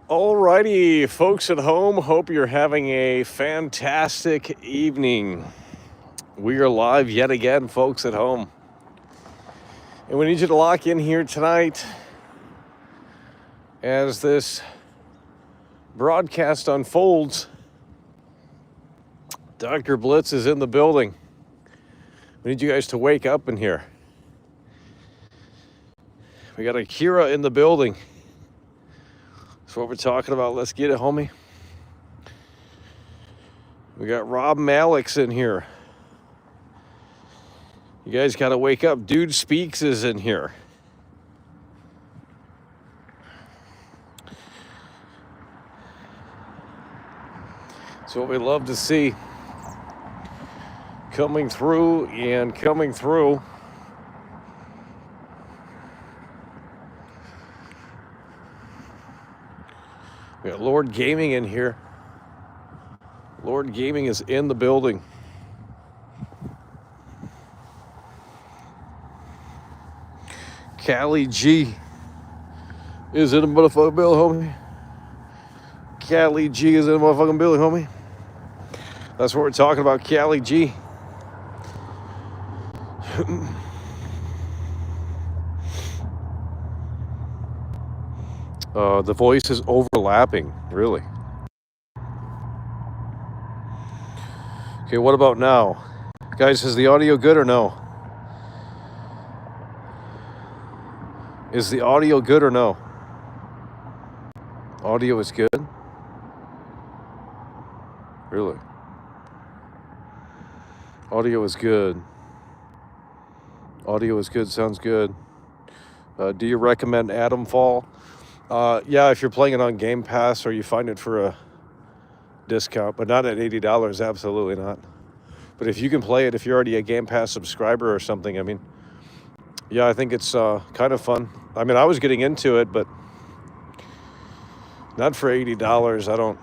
Alrighty, folks at home, hope you're having a fantastic evening. We are live yet again, folks at home. And we need you to lock in here tonight as this broadcast unfolds. Dr. Blitz is in the building. We need you guys to wake up in here. We got Akira in the building. That's what we're talking about. Let's get it, homie. We got Rob Malix in here. You guys got to wake up. Dude Speaks is in here. That's what we love to see. Coming through and coming through. We got Lord Gaming in here. Lord Gaming is in the building. Callie G is in the motherfucking building, homie. Callie G is in the motherfucking building, homie. That's what we're talking about, Callie G. The voice is overlapping, really. Okay, what about now? Guys, is the audio good or no? Is the audio good or no? Audio is good? Really? Audio is good. Audio is good, sounds good. Do you recommend Atom Fall? Yeah, if you're playing it on Game Pass or you find it for a discount, but not at $80, absolutely not. But if you can play it, if you're already a Game Pass subscriber or something, I mean, yeah, I think it's kind of fun. I mean, I was getting into it, but not for $80.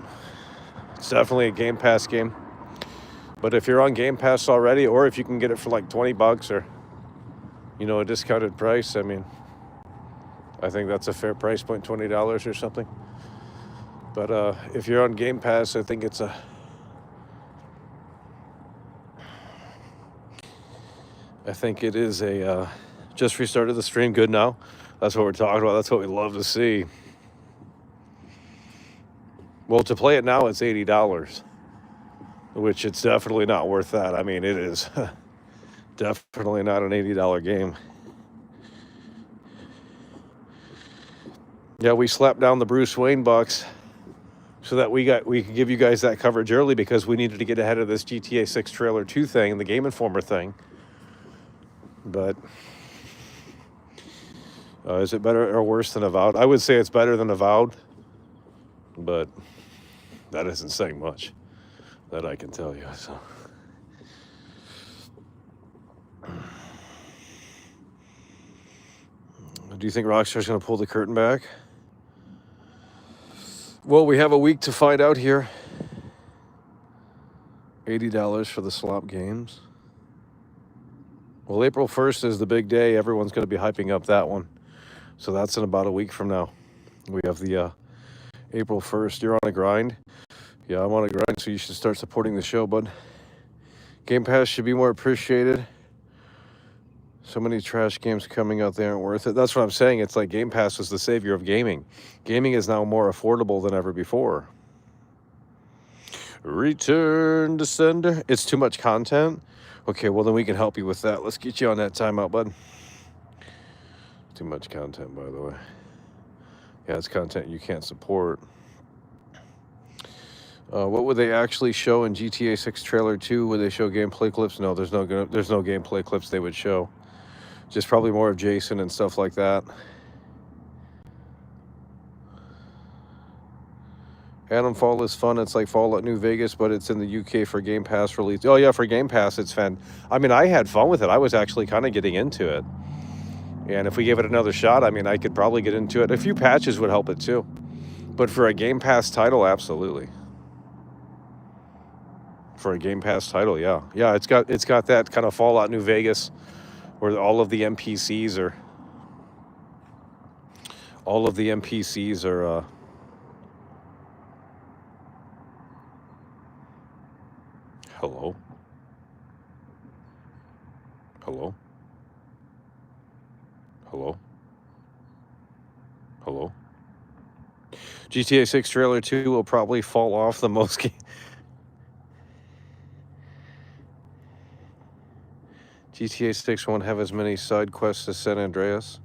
It's definitely a Game Pass game. But if you're on Game Pass already, or if you can get it for like $20 or, a discounted price, I mean, I think that's a fair price point, $20 or something. But if you're on Game Pass, I think it's just restarted the stream. Good now. That's what we're talking about. That's what we love to see. Well, to play it now, it's $80, which it's definitely not worth that. I mean, it is definitely not an $80 game. Yeah, we slapped down the Bruce Wayne bucks so that we could give you guys that coverage early because we needed to get ahead of this GTA 6 Trailer 2 thing and the Game Informer thing. But is it better or worse than Avowed? I would say it's better than Avowed, but that isn't saying much, that I can tell you. So, do you think Rockstar's going to pull the curtain back? Well, we have a week to find out here. $80 for the slop games. Well, April 1st is the big day. Everyone's going to be hyping up that one. So that's in about a week from now. We have the April 1st. You're on a grind? Yeah, I'm on a grind, so you should start supporting the show, bud. Game Pass should be more appreciated. So many trash games coming out there aren't worth it. That's what I'm saying. It's like Game Pass was the savior of gaming. Gaming is now more affordable than ever before. Return to sender. It's too much content? Okay, well then we can help you with that. Let's get you on that timeout, bud. Too much content, by the way. Yeah, it's content you can't support. What would they actually show in GTA 6 Trailer 2? Would they show gameplay clips? No, there's no gameplay clips they would show. Just probably more of Jason and stuff like that. Atom Fall is fun. It's like Fallout New Vegas, but it's in the UK for Game Pass release. Oh yeah, for Game Pass, it's fun. I mean, I had fun with it. I was actually kind of getting into it. And if we gave it another shot, I mean, I could probably get into it. A few patches would help it too. But for a Game Pass title, absolutely. For a Game Pass title, yeah. Yeah, it's got that kind of Fallout New Vegas where all of the NPCs are Hello? Hello? Hello? Hello? GTA 6 trailer 2 will probably fall off the most. GTA 6 won't have as many side quests as San Andreas.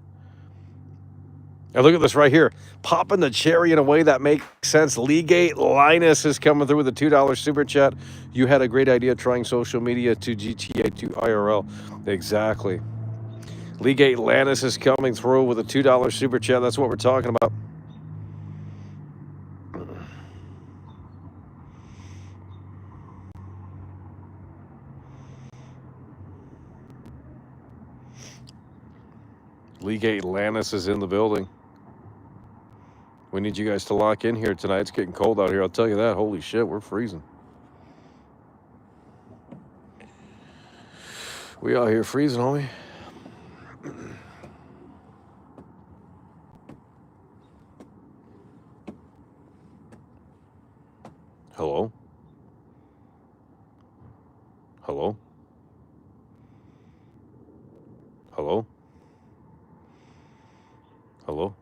Now look at this right here. Popping the cherry in a way that makes sense. Leagate Linus is coming through with a $2 super chat. You had a great idea trying social media to GTA 2 IRL. Exactly. Leagate Linus is coming through with a $2 super chat. That's what we're talking about. Leagate Lannis is in the building. We need you guys to lock in here tonight. It's getting cold out here. I'll tell you that. Holy shit, we're freezing. We out here freezing, homie. Hello? Hello? Hello? Hello?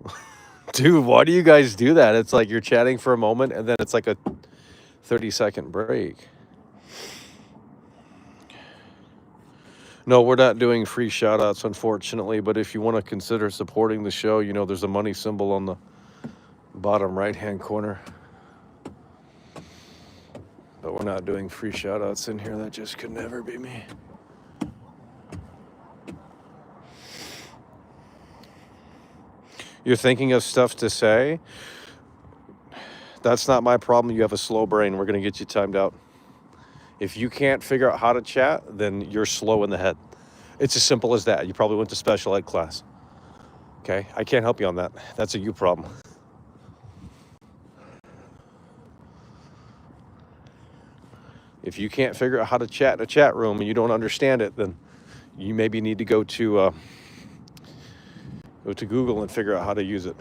Dude, why do you guys do that? It's like you're chatting for a moment and then it's like a 30-second break. No, we're not doing free shout-outs, unfortunately, but if you want to consider supporting the show, you know, there's a money symbol on the bottom right-hand corner. But we're not doing free shout-outs in here. That just could never be me. You're thinking of stuff to say? That's not my problem. You have a slow brain. We're going to get you timed out. If you can't figure out how to chat, then you're slow in the head. It's as simple as that. You probably went to special ed class. Okay? I can't help you on that. That's a you problem. If you can't figure out how to chat in a chat room and you don't understand it, then you maybe need to go to Google and figure out how to use it.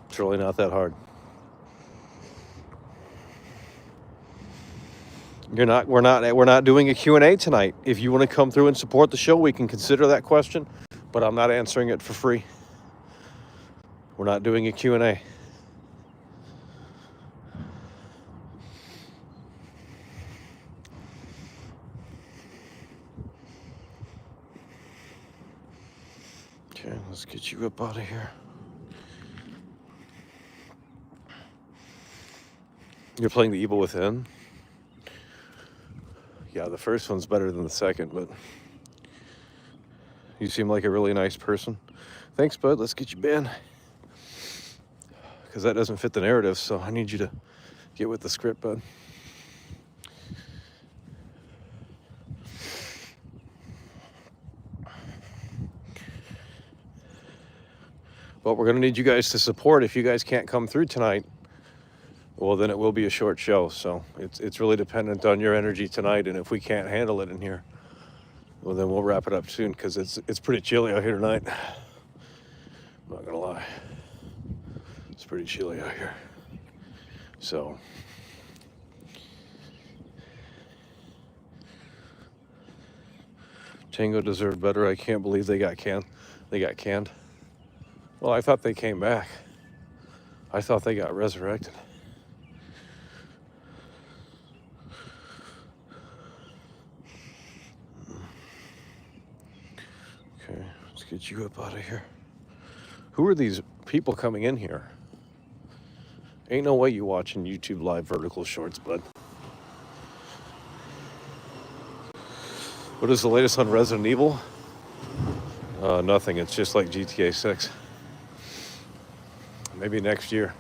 It's really not that hard. We're not doing a Q&A tonight. If you want to come through and support the show, we can consider that question, but I'm not answering it for free. We're not doing a Q&A. Okay, let's get you up out of here. You're playing The Evil Within? Yeah, the first one's better than the second, but you seem like a really nice person. Thanks, bud. Let's get you banned. Because that doesn't fit the narrative, so I need you to get with the script, bud. But we're going to need you guys to support. If you guys can't come through tonight, well, then it will be a short show. So it's really dependent on your energy tonight. And if we can't handle it in here, well, then we'll wrap it up soon because it's pretty chilly out here tonight. I'm not going to lie. It's pretty chilly out here. So Tango deserved better. I can't believe they got canned. Well, I thought they came back. I thought they got resurrected. Okay, let's get you up out of here. Who are these people coming in here? Ain't no way you watching YouTube live vertical shorts, bud. What is the latest on Resident Evil? Nothing. It's just like GTA 6. Maybe next year.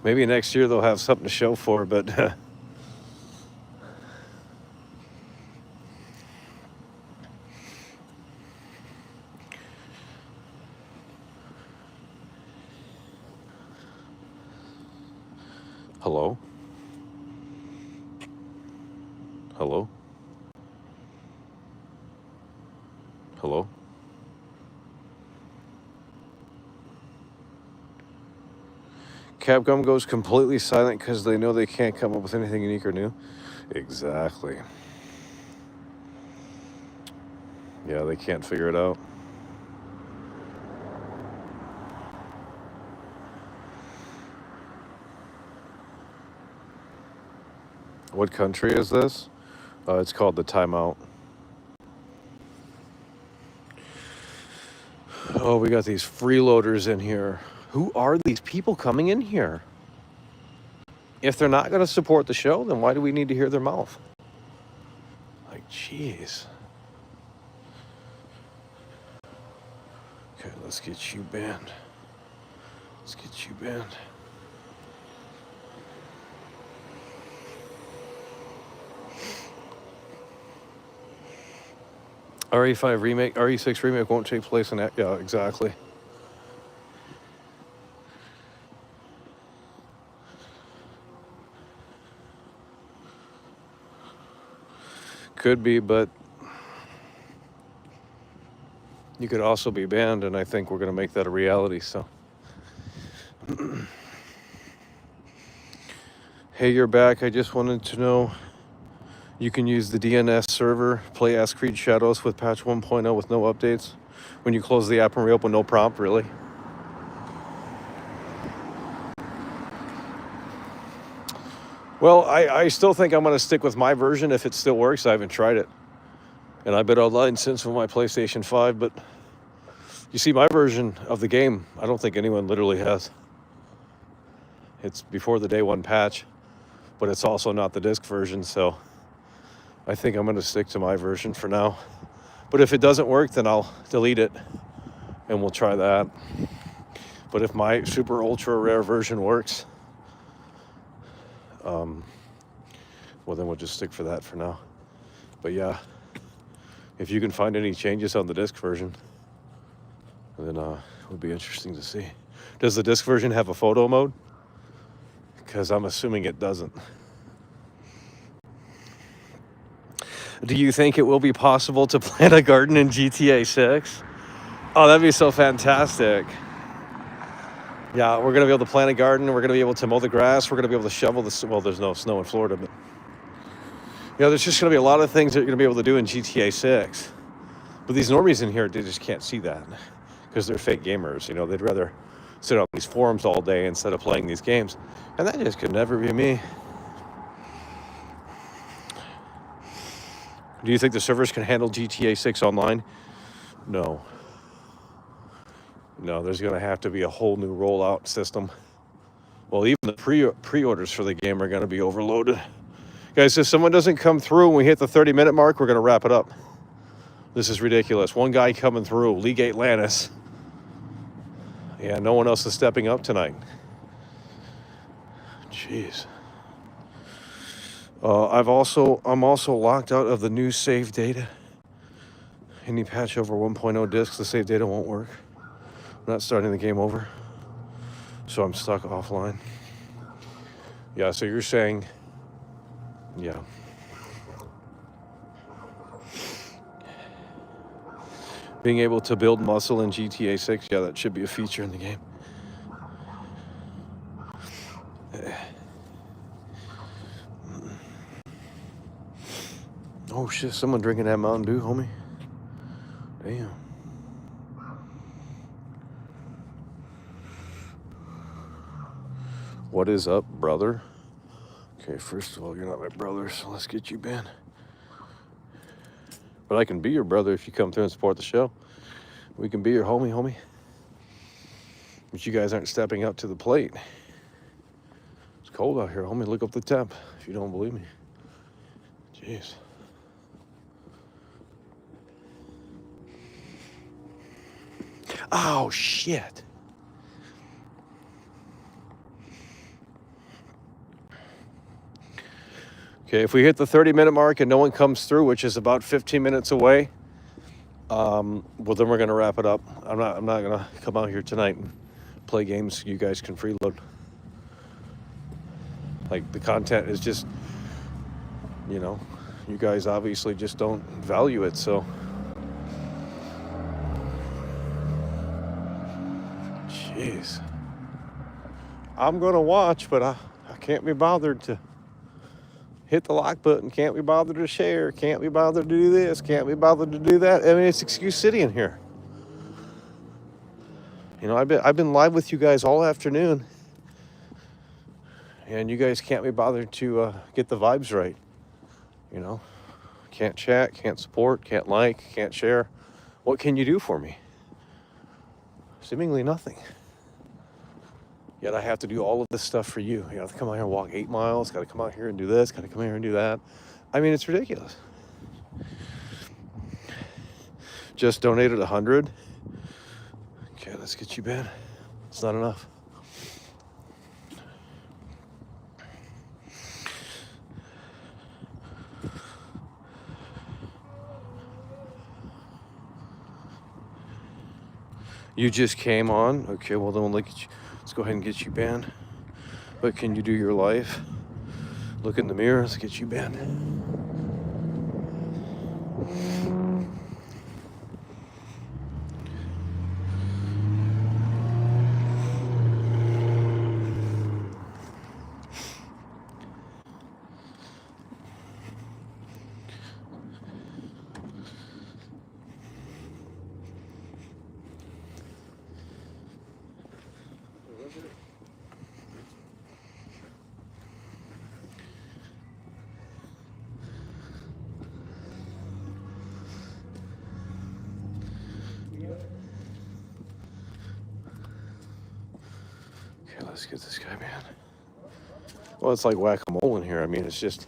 Maybe next year they'll have something to show for, but hello? Hello? Hello? Capcom goes completely silent because they know they can't come up with anything unique or new. Exactly. Yeah, they can't figure it out. What country is this? It's called the Timeout. Oh, we got these freeloaders in here. Who are these people coming in here? If they're not going to support the show, then why do we need to hear their mouth? Like, jeez. Okay, let's get you banned. Let's get you banned. RE5 remake, RE6 remake won't take place in that. Yeah, exactly. Could be, but you could also be banned, and I think we're going to make that a reality. So, hey, you're back. I just wanted to know you can use the DNS server, play Ask Creed Shadows with patch 1.0 with no updates when you close the app and reopen, no prompt, really? Well, I still think I'm going to stick with my version if it still works. I haven't tried it. And I've been online since with my PlayStation 5, but you see, my version of the game, I don't think anyone literally has. It's before the day one patch, but it's also not the disc version, so I think I'm going to stick to my version for now. But if it doesn't work, then I'll delete it, and we'll try that. But if my super ultra rare version works, well, then we'll just stick for that for now. But yeah, if you can find any changes on the disc version, then it would be interesting to see. Does the disc version have a photo mode? Because I'm assuming it doesn't. Do you think it will be possible to plant a garden in GTA 6? Oh, that'd be so fantastic. Yeah, we're going to be able to plant a garden. We're going to be able to mow the grass. We're going to be able to shovel the... Well, there's no snow in Florida, but... You know, there's just going to be a lot of things that you're going to be able to do in GTA 6. But these normies in here, they just can't see that. Because they're fake gamers. You know, they'd rather sit on these forums all day instead of playing these games. And that just could never be me. Do you think the servers can handle GTA 6 online? No. No, there's going to have to be a whole new rollout system. Well, even the pre-orders for the game are going to be overloaded. Guys, if someone doesn't come through and we hit the 30-minute mark, we're going to wrap it up. This is ridiculous. One guy coming through, League Atlantis. Yeah, no one else is stepping up tonight. Jeez. I'm also locked out of the new save data. Any patch over 1.0 discs, the save data won't work. I'm not starting the game over. So I'm stuck offline. Yeah, so you're saying, yeah. Being able to build muscle in GTA 6, yeah, that should be a feature in the game. Oh shit, someone drinking that Mountain Dew, homie. Damn. What is up, brother? Okay, first of all, you're not my brother, so let's get you banned. But I can be your brother if you come through and support the show. We can be your homie. But you guys aren't stepping up to the plate. It's cold out here, homie. Look up the temp if you don't believe me. Jeez. Oh, shit. Okay, if we hit the 30-minute mark and no one comes through, which is about 15 minutes away, well, then we're going to wrap it up. I'm not going to come out here tonight and play games you guys can freeload. Like, the content is just, you know, you guys obviously just don't value it, so. Jeez. I'm going to watch, but I can't be bothered to hit the like button, can't be bothered to share, can't be bothered to do this, can't be bothered to do that. I mean, it's Excuse City in here. You know, I've been live with you guys all afternoon, and you guys can't be bothered to get the vibes right. You know, can't chat, can't support, can't like, can't share. What can you do for me? Seemingly nothing. Yet I have to do all of this stuff for you. You have to come out here and walk 8 miles, got to come out here and do this, got to come here and do that. I mean, it's ridiculous. Just donated 100. Okay, let's get you, Ben. It's not enough. You just came on. Okay, well then let's go ahead and get you banned. What can you do your life? Look in the mirror, let's get you banned. Okay, let's get this guy banned. Well, it's like whack-a-mole in here. I mean, it's just,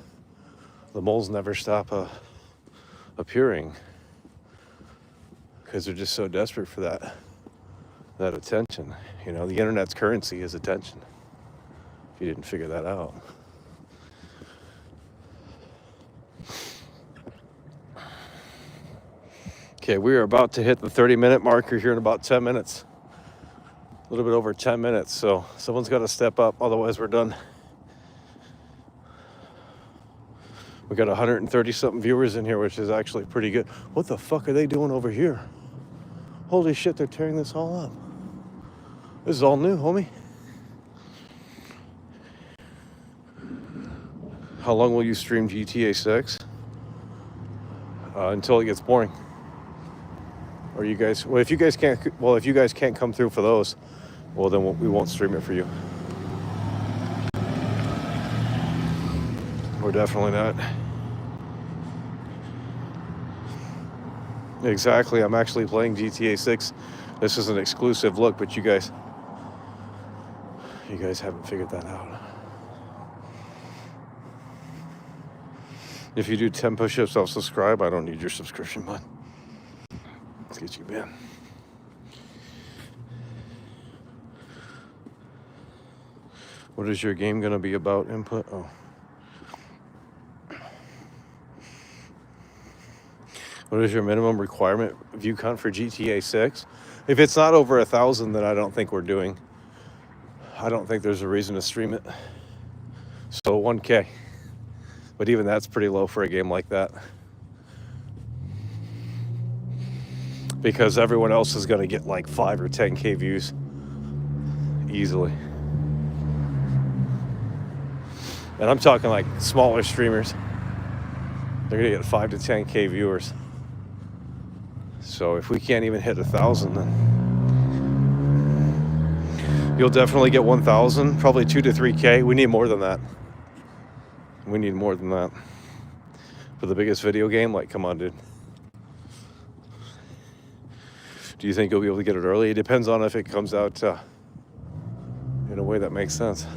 the moles never stop appearing because they're just so desperate for that attention. You know, the internet's currency is attention. If you didn't figure that out. Okay, we are about to hit the 30-minute marker here in about 10 minutes. A little bit over 10 minutes, so someone's got to step up, otherwise we're done. We got 130-something viewers in here, which is actually pretty good. What the fuck are they doing over here? Holy shit, they're tearing this all up. This is all new, homie. How long will you stream GTA 6? Until it gets boring. Or you guys, well, if you guys can't come through for those, well, then we won't stream it for you. We're definitely not. Exactly, I'm actually playing GTA 6. This is an exclusive look, but you guys haven't figured that out. If you do 10 push-ups, I'll subscribe. I don't need your subscription, bud. Let's get you, Ben. What is your game going to be about? Input? Oh. What is your minimum requirement view count for GTA 6? If it's not over 1,000, then I don't think we're doing. I don't think there's a reason to stream it. So 1K. But even that's pretty low for a game like that. Because everyone else is going to get like 5 or 10K views easily. And I'm talking like smaller streamers. They're going to get 5 to 10K viewers. So if we can't even hit 1,000, then you'll definitely get 1,000, probably 2 to 3K. We need more than that. We need more than that. For the biggest video game, like, come on, dude. Do you think you'll be able to get it early? It depends on if it comes out in a way that makes sense.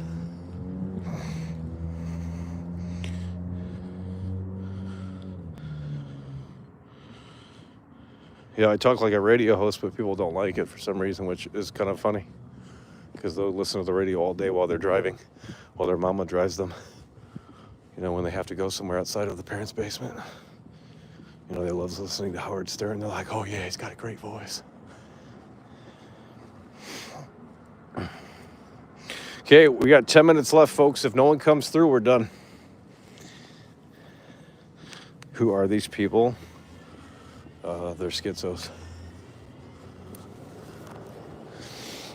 Yeah, I talk like a radio host, but people don't like it for some reason, which is kind of funny. Because they'll listen to the radio all day while they're driving, while their mama drives them. You know, when they have to go somewhere outside of the parents' basement. You know, they love listening to Howard Stern. They're like, oh yeah, he's got a great voice. Okay, we got 10 minutes left, folks. If no one comes through, we're done. Who are these people? They're schizos.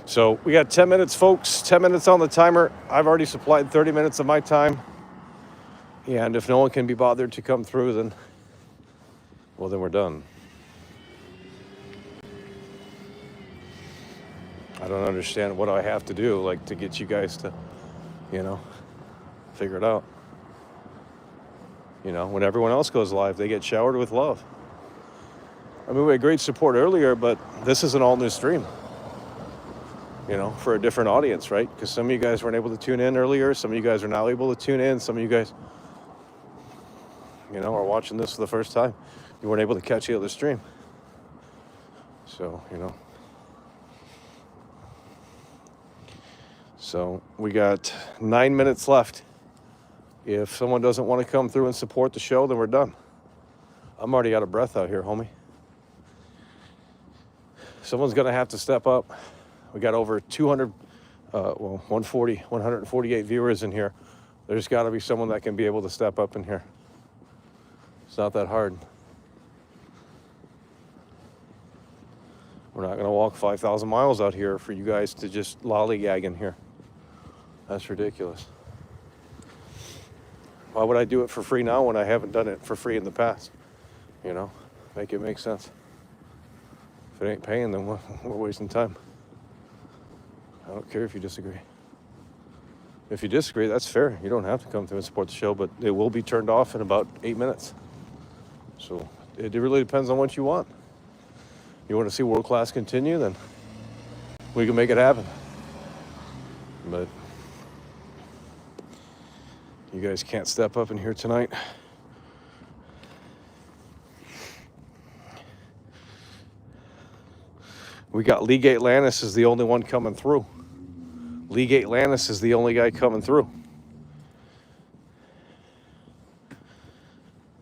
So we got 10 minutes, folks. 10 minutes on the timer. I've already supplied 30 minutes of my time. And if no one can be bothered to come through, then, well, then we're done. I don't understand what I have to do, like, to get you guys to, figure it out. When everyone else goes live, they get showered with love. I mean, we had great support earlier, but this is an all new stream, for a different audience, right? Because some of you guys weren't able to tune in earlier. Some of you guys are now able to tune in. Some of you guys, are watching this for the first time. You weren't able to catch the other stream. So, So we got 9 minutes left. If someone doesn't want to come through and support the show, then we're done. I'm already out of breath out here, homie. Someone's going to have to step up. We got over 148 viewers in here. There's got to be someone that can be able to step up in here. It's not that hard. We're not going to walk 5,000 miles out here for you guys to just lollygag in here. That's ridiculous. Why would I do it for free now when I haven't done it for free in the past? Make it make sense. If it ain't paying, then we're wasting time. I don't care if you disagree. If you disagree, that's fair. You don't have to come through and support the show, but it will be turned off in about 8 minutes. So it really depends on what you want. You want to see world class continue, then we can make it happen. But you guys can't step up in here tonight. We got Leagate Lannis is the only one coming through. Leagate Lannis is the only guy coming through.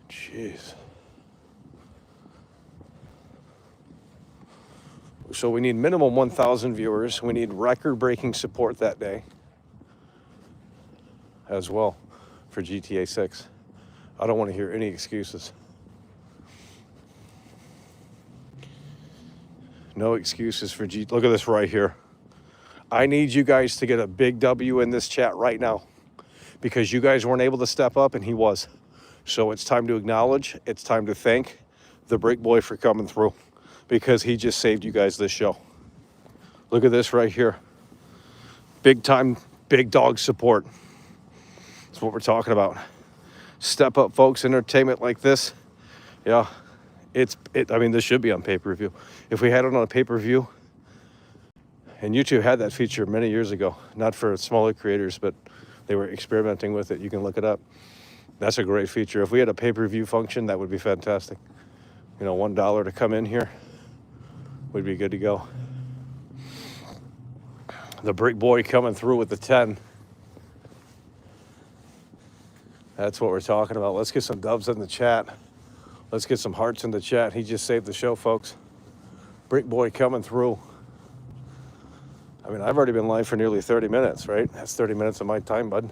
Jeez. So we need minimum 1,000 viewers. We need record-breaking support that day as well for GTA 6. I don't want to hear any excuses. No excuses for Look at this right here. I need you guys to get a big W in this chat right now because you guys weren't able to step up and he was. So it's time to acknowledge, it's time to thank the Brick Boy for coming through because he just saved you guys this show. Look at this right here. Big time, big dog support. That's what we're talking about. Step up, folks. Entertainment like this. Yeah, I mean, this should be on pay-per-view. If we had it on a pay-per-view, and YouTube had that feature many years ago, not for smaller creators, but they were experimenting with it. You can look it up. That's a great feature. If we had a pay-per-view function, that would be fantastic. $1 to come in here would be good to go. The Brick Boy coming through with the 10. That's what we're talking about. Let's get some dubs in the chat. Let's get some hearts in the chat. He just saved the show, folks. Brick Boy coming through. I mean, I've already been live for nearly 30 minutes, right? That's 30 minutes of my time, bud.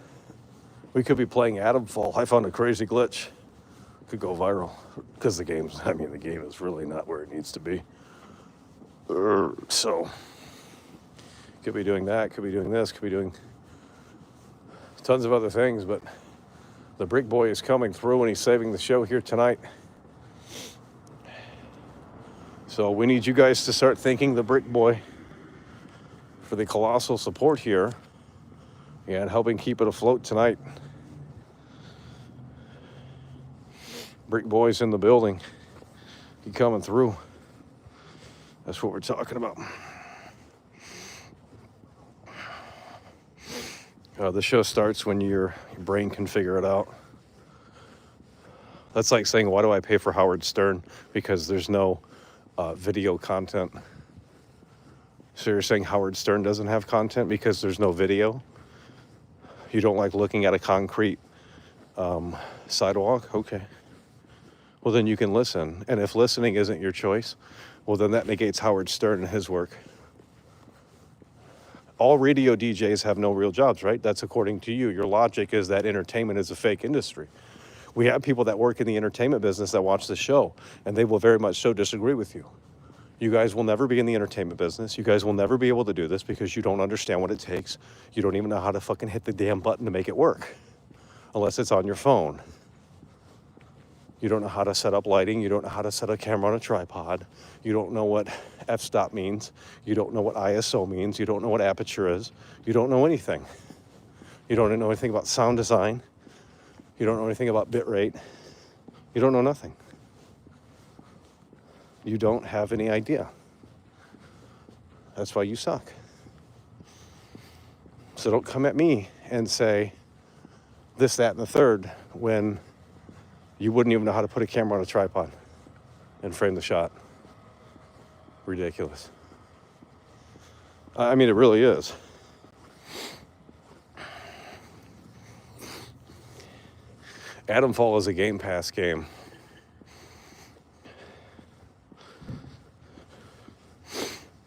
We could be playing Adamfall. I found a crazy glitch. Could go viral because the game is really not where it needs to be. So, could be doing that, could be doing this, could be doing tons of other things, but the Brick Boy is coming through and he's saving the show here tonight. So we need you guys to start thanking the Brick Boy for the colossal support here and helping keep it afloat tonight. Brick Boy's in the building. He coming through. That's what we're talking about. The show starts when your brain can figure it out. That's like saying, why do I pay for Howard Stern? Because there's no video content. So you're saying Howard Stern doesn't have content because there's no video? You don't like looking at a concrete sidewalk? Okay. Well, then you can listen. And if listening isn't your choice, well, then that negates Howard Stern and his work. All radio DJs have no real jobs, right? That's according to you. Your logic is that entertainment is a fake industry. We have people that work in the entertainment business that watch the show, and they will very much so disagree with you. You guys will never be in the entertainment business. You guys will never be able to do this because you don't understand what it takes. You don't even know how to fucking hit the damn button to make it work, unless it's on your phone. You don't know how to set up lighting. You don't know how to set a camera on a tripod. You don't know what f-stop means. You don't know what ISO means. You don't know what aperture is. You don't know anything. You don't know anything about sound design. You don't know anything about bit rate. You don't know nothing. You don't have any idea. That's why you suck. So don't come at me and say this, that, and the third when you wouldn't even know how to put a camera on a tripod and frame the shot. Ridiculous. I mean, it really is. Adamfall is a Game Pass game.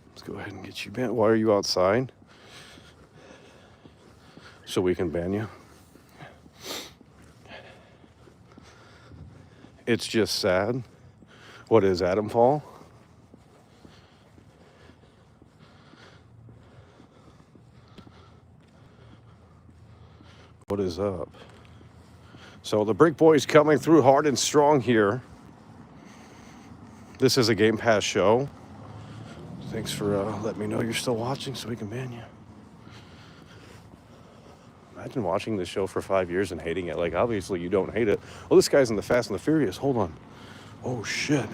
Let's go ahead and get you banned. Why are you outside? So we can ban you. It's just sad. What is Adamfall? What is up? So the Brick Boys coming through hard and strong here. This is a Game Pass show. Thanks for letting me know you're still watching so we can ban you. Imagine watching this show for 5 years and hating it. Like, obviously you don't hate it. Well, this guy's in the Fast and the Furious. Hold on. Oh, shit.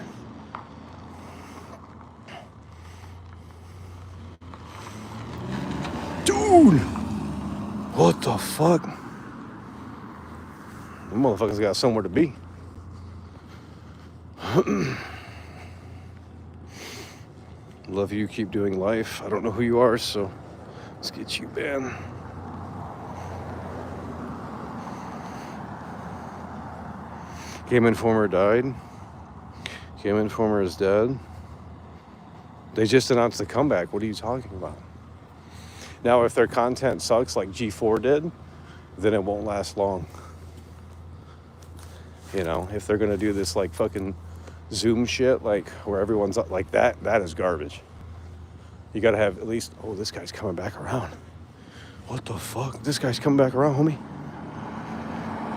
Dude! What the fuck? The motherfucker's got somewhere to be. Love you, keep doing life. I don't know who you are, so let's get you banned. Game Informer died. Game Informer is dead. They just announced the comeback. What are you talking about? Now, if their content sucks like G4 did, then it won't last long. You know, if they're going to do this like fucking Zoom shit, like where everyone's like that, that is garbage. You got to have at least, oh, this guy's coming back around. What the fuck? This guy's coming back around, homie.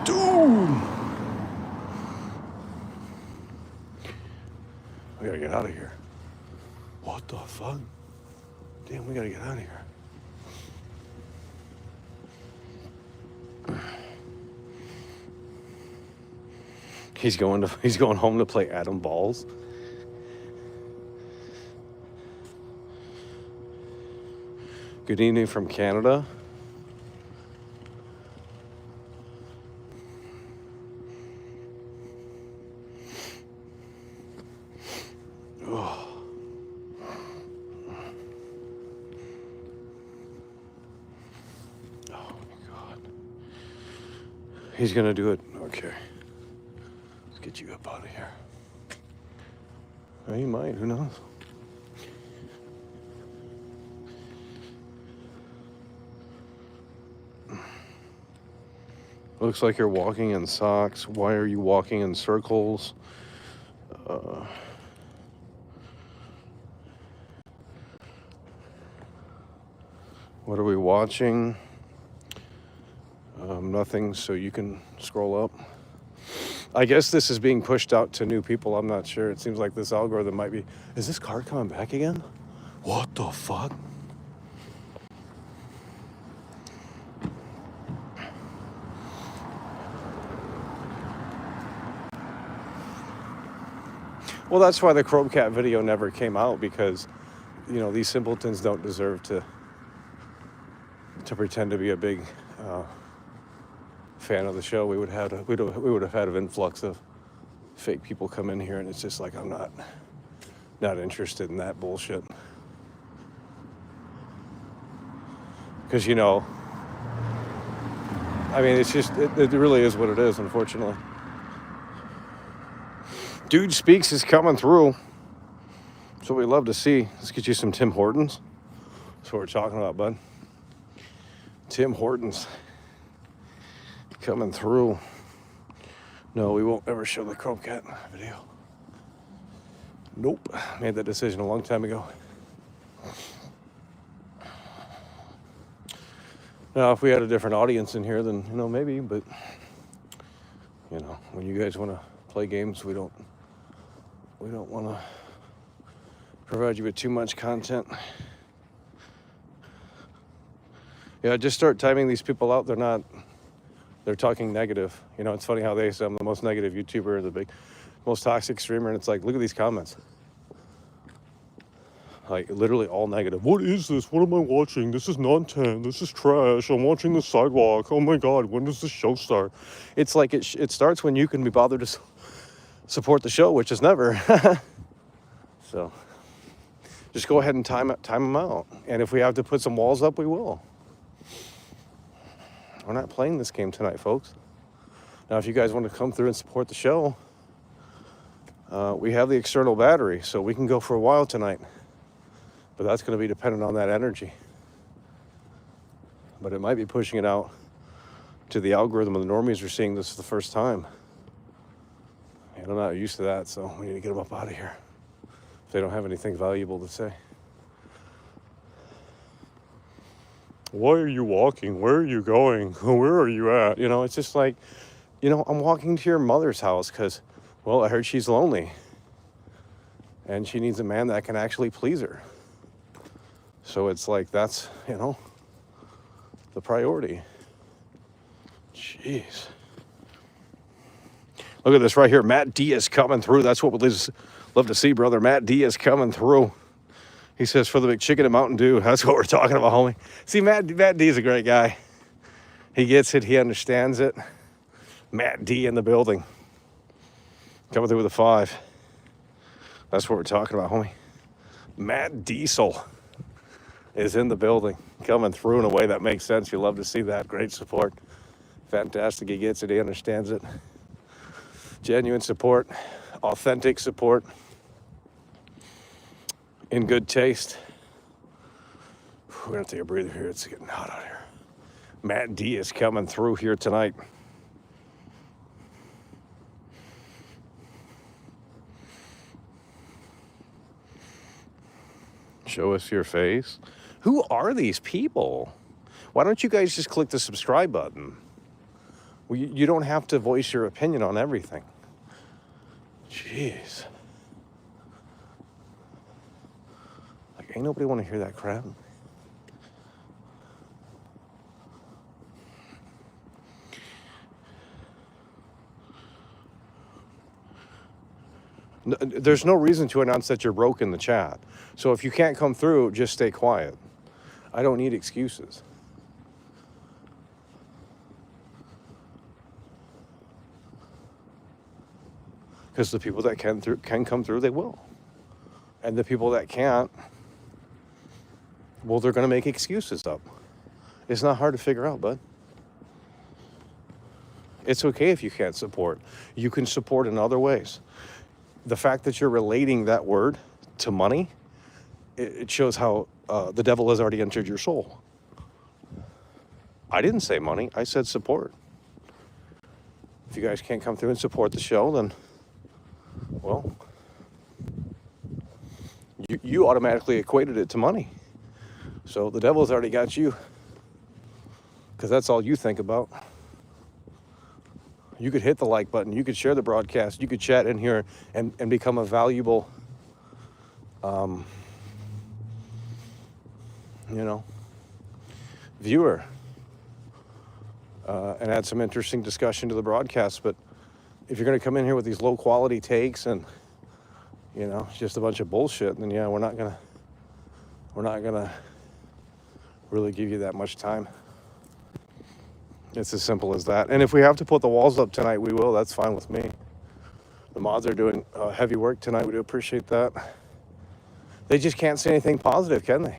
Dude! We gotta get out of here. What the fuck? Damn, we gotta get out of here. He's going home to play Adam Balls. Good evening from Canada. Oh. Oh my God. He's gonna do it. Okay. Let's get you up out of here. Oh, he might, who knows? Looks like you're walking in socks. Why are you walking in circles? What are we watching? Nothing, so you can scroll up. I guess this is being pushed out to new people. I'm not sure. It seems like this algorithm might be... Is this car coming back again? What the fuck? Well, that's why the Chrome Cat video never came out, because, you know, these simpletons don't deserve to pretend to be a big fan of the show. We would have had an influx of fake people come in here, and it's just like, I'm not interested in that bullshit. Because, you know, I mean, it's just, it really is what it is, unfortunately. Dude Speaks is coming through. That's what we love to see. Let's get you some Tim Hortons. That's what we're talking about, bud. Tim Hortons coming through. No, we won't ever show the Chrome Cat video. Nope. Made that decision a long time ago. Now, if we had a different audience in here, then, maybe, but, when you guys want to play games, we don't want to provide you with too much content. Yeah, just start timing these people out. They're talking negative. It's funny how they say I'm the most negative YouTuber, the most toxic streamer, and it's like, look at these comments. Like, literally all negative. What is this? What am I watching? This is nonsense. This is trash. I'm watching the sidewalk. Oh my God, when does the show start? It's like it starts when you can be bothered to support the show, which is never. So, just go ahead and time them out. And if we have to put some walls up, we will. We're not playing this game tonight, folks. Now, if you guys want to come through and support the show, we have the external battery, so we can go for a while tonight. But that's going to be dependent on that energy. But it might be pushing it out to the algorithm, and the normies are seeing this for the first time. And I'm not used to that, so we need to get them up out of here if they don't have anything valuable to say. Why are you walking? Where are you going? Where are you at? It's just like, I'm walking to your mother's house because, well, I heard she's lonely. And she needs a man that can actually please her. So it's like, that's, the priority. Jeez. Look at this right here. Matt D is coming through. That's what we'd love to see, brother. Matt D is coming through. He says, for the big chicken and Mountain Dew. That's what we're talking about, homie. See, Matt D is a great guy. He gets it. He understands it. Matt D in the building. Coming through with a 5. That's what we're talking about, homie. Matt Diesel is in the building, coming through in a way that makes sense. You love to see that. Great support. Fantastic. He gets it. He understands it. Genuine support. Authentic support. In good taste. We're going to take a breather here. It's getting hot out here. Matt D is coming through here tonight. Show us your face. Who are these people? Why don't you guys just click the subscribe button? Well, you don't have to voice your opinion on everything. Jeez. Like, ain't nobody want to hear that crap. There's no reason to announce that you're broke in the chat. So if you can't come through, just stay quiet. I don't need excuses. Because the people that can come through, they will. And the people that can't, well, they're going to make excuses up. It's not hard to figure out, bud. It's okay if you can't support. You can support in other ways. The fact that you're relating that word to money, it shows how the devil has already entered your soul. I didn't say money. I said support. If you guys can't come through and support the show, then, well, you automatically equated it to money. So the devil's already got you, because that's all you think about. You could hit the like button. You could share the broadcast. You could chat in here and become a valuable, viewer. And add some interesting discussion to the broadcast. But if you're going to come in here with these low quality takes and, just a bunch of bullshit, then yeah, we're not gonna really give you that much time. It's as simple as that. And if we have to put the walls up tonight, we will. That's fine with me. The mods are doing heavy work tonight. We do appreciate that. They just can't say anything positive, can they?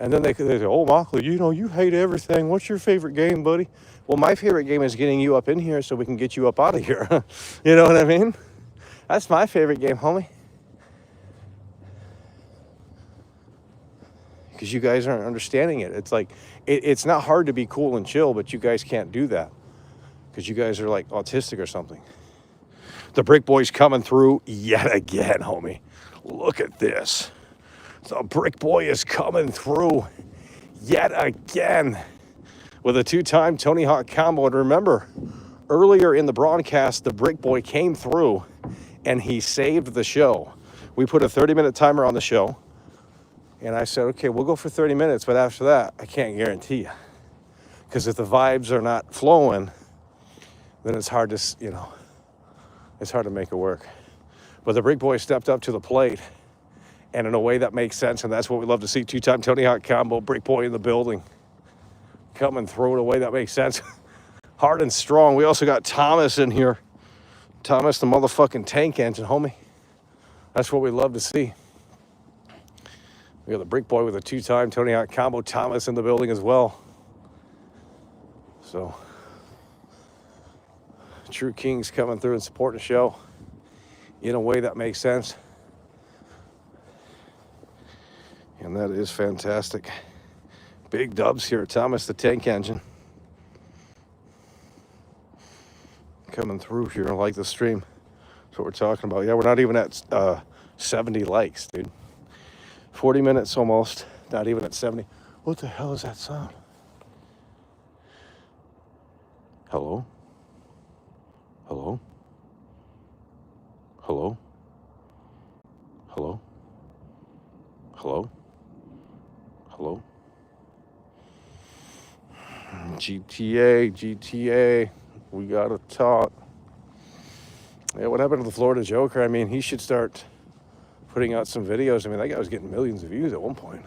And then they say, oh, Mockley, you hate everything. What's your favorite game, buddy? Well, my favorite game is getting you up in here so we can get you up out of here. You know what I mean? That's my favorite game, homie. Because you guys aren't understanding it. It's like, it's not hard to be cool and chill, but you guys can't do that. Because you guys are like autistic or something. The Brick Boy's coming through yet again, homie. Look at this. The Brick Boy is coming through yet again with a two-time Tony Hawk combo. And remember, earlier in the broadcast, the Brick Boy came through and he saved the show. We put a 30-minute timer on the show. And I said, okay, we'll go for 30 minutes, but after that, I can't guarantee you. Because if the vibes are not flowing, then it's hard to, it's hard to make it work. But the Brick Boy stepped up to the plate, and in a way that makes sense, and that's what we love to see. Two-time Tony Hawk combo, Brick Boy in the building. Coming through in a way that makes sense. Hard and strong. We also got Thomas in here. Thomas, the motherfucking tank engine, homie. That's what we love to see. We got the Brick Boy with a two-time Tony Hawk combo. Thomas in the building as well. So, True Kings coming through and supporting the show in a way that makes sense. And that is fantastic. Big dubs here. Thomas the tank engine. Coming through here. I like the stream. That's what we're talking about. Yeah, we're not even at 70 likes, dude. 40 minutes almost. Not even at 70. What the hell is that sound? Hello? Hello? Hello? Hello? Hello? Hello? GTA, we gotta talk. Yeah, what happened to the Florida Joker? I mean, he should start putting out some videos. I mean, that guy was getting millions of views at one point.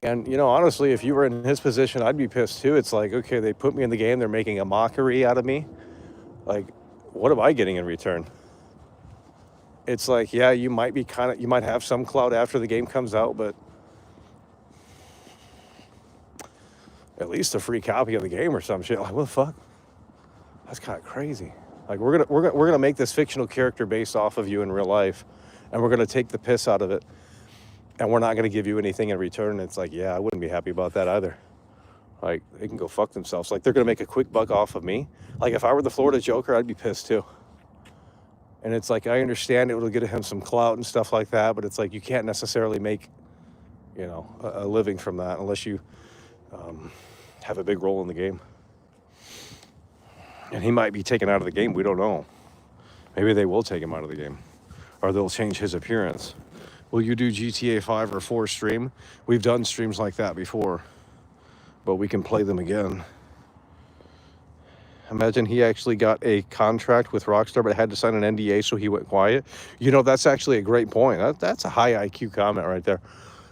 And, honestly, if you were in his position, I'd be pissed too. It's like, okay, they put me in the game. They're making a mockery out of me. Like, what am I getting in return? It's like, yeah, you might have some clout after the game comes out, but at least a free copy of the game or some shit. Like, what the fuck? That's kind of crazy. Like, we're gonna make this fictional character based off of you in real life, and we're gonna take the piss out of it, and we're not gonna give you anything in return. It's like, yeah, I wouldn't be happy about that either. Like, they can go fuck themselves. Like, they're gonna make a quick buck off of me. Like, if I were the Florida Joker, I'd be pissed too. And it's like, I understand it will get him some clout and stuff like that, but it's like, you can't necessarily make, a living from that unless you have a big role in the game. And he might be taken out of the game. We don't know. Maybe they will take him out of the game, or they'll change his appearance. Will you do GTA 5 or 4 stream? We've done streams like that before, but we can play them again. Imagine he actually got a contract with Rockstar, but had to sign an NDA, so he went quiet. That's actually a great point. That's a high IQ comment right there,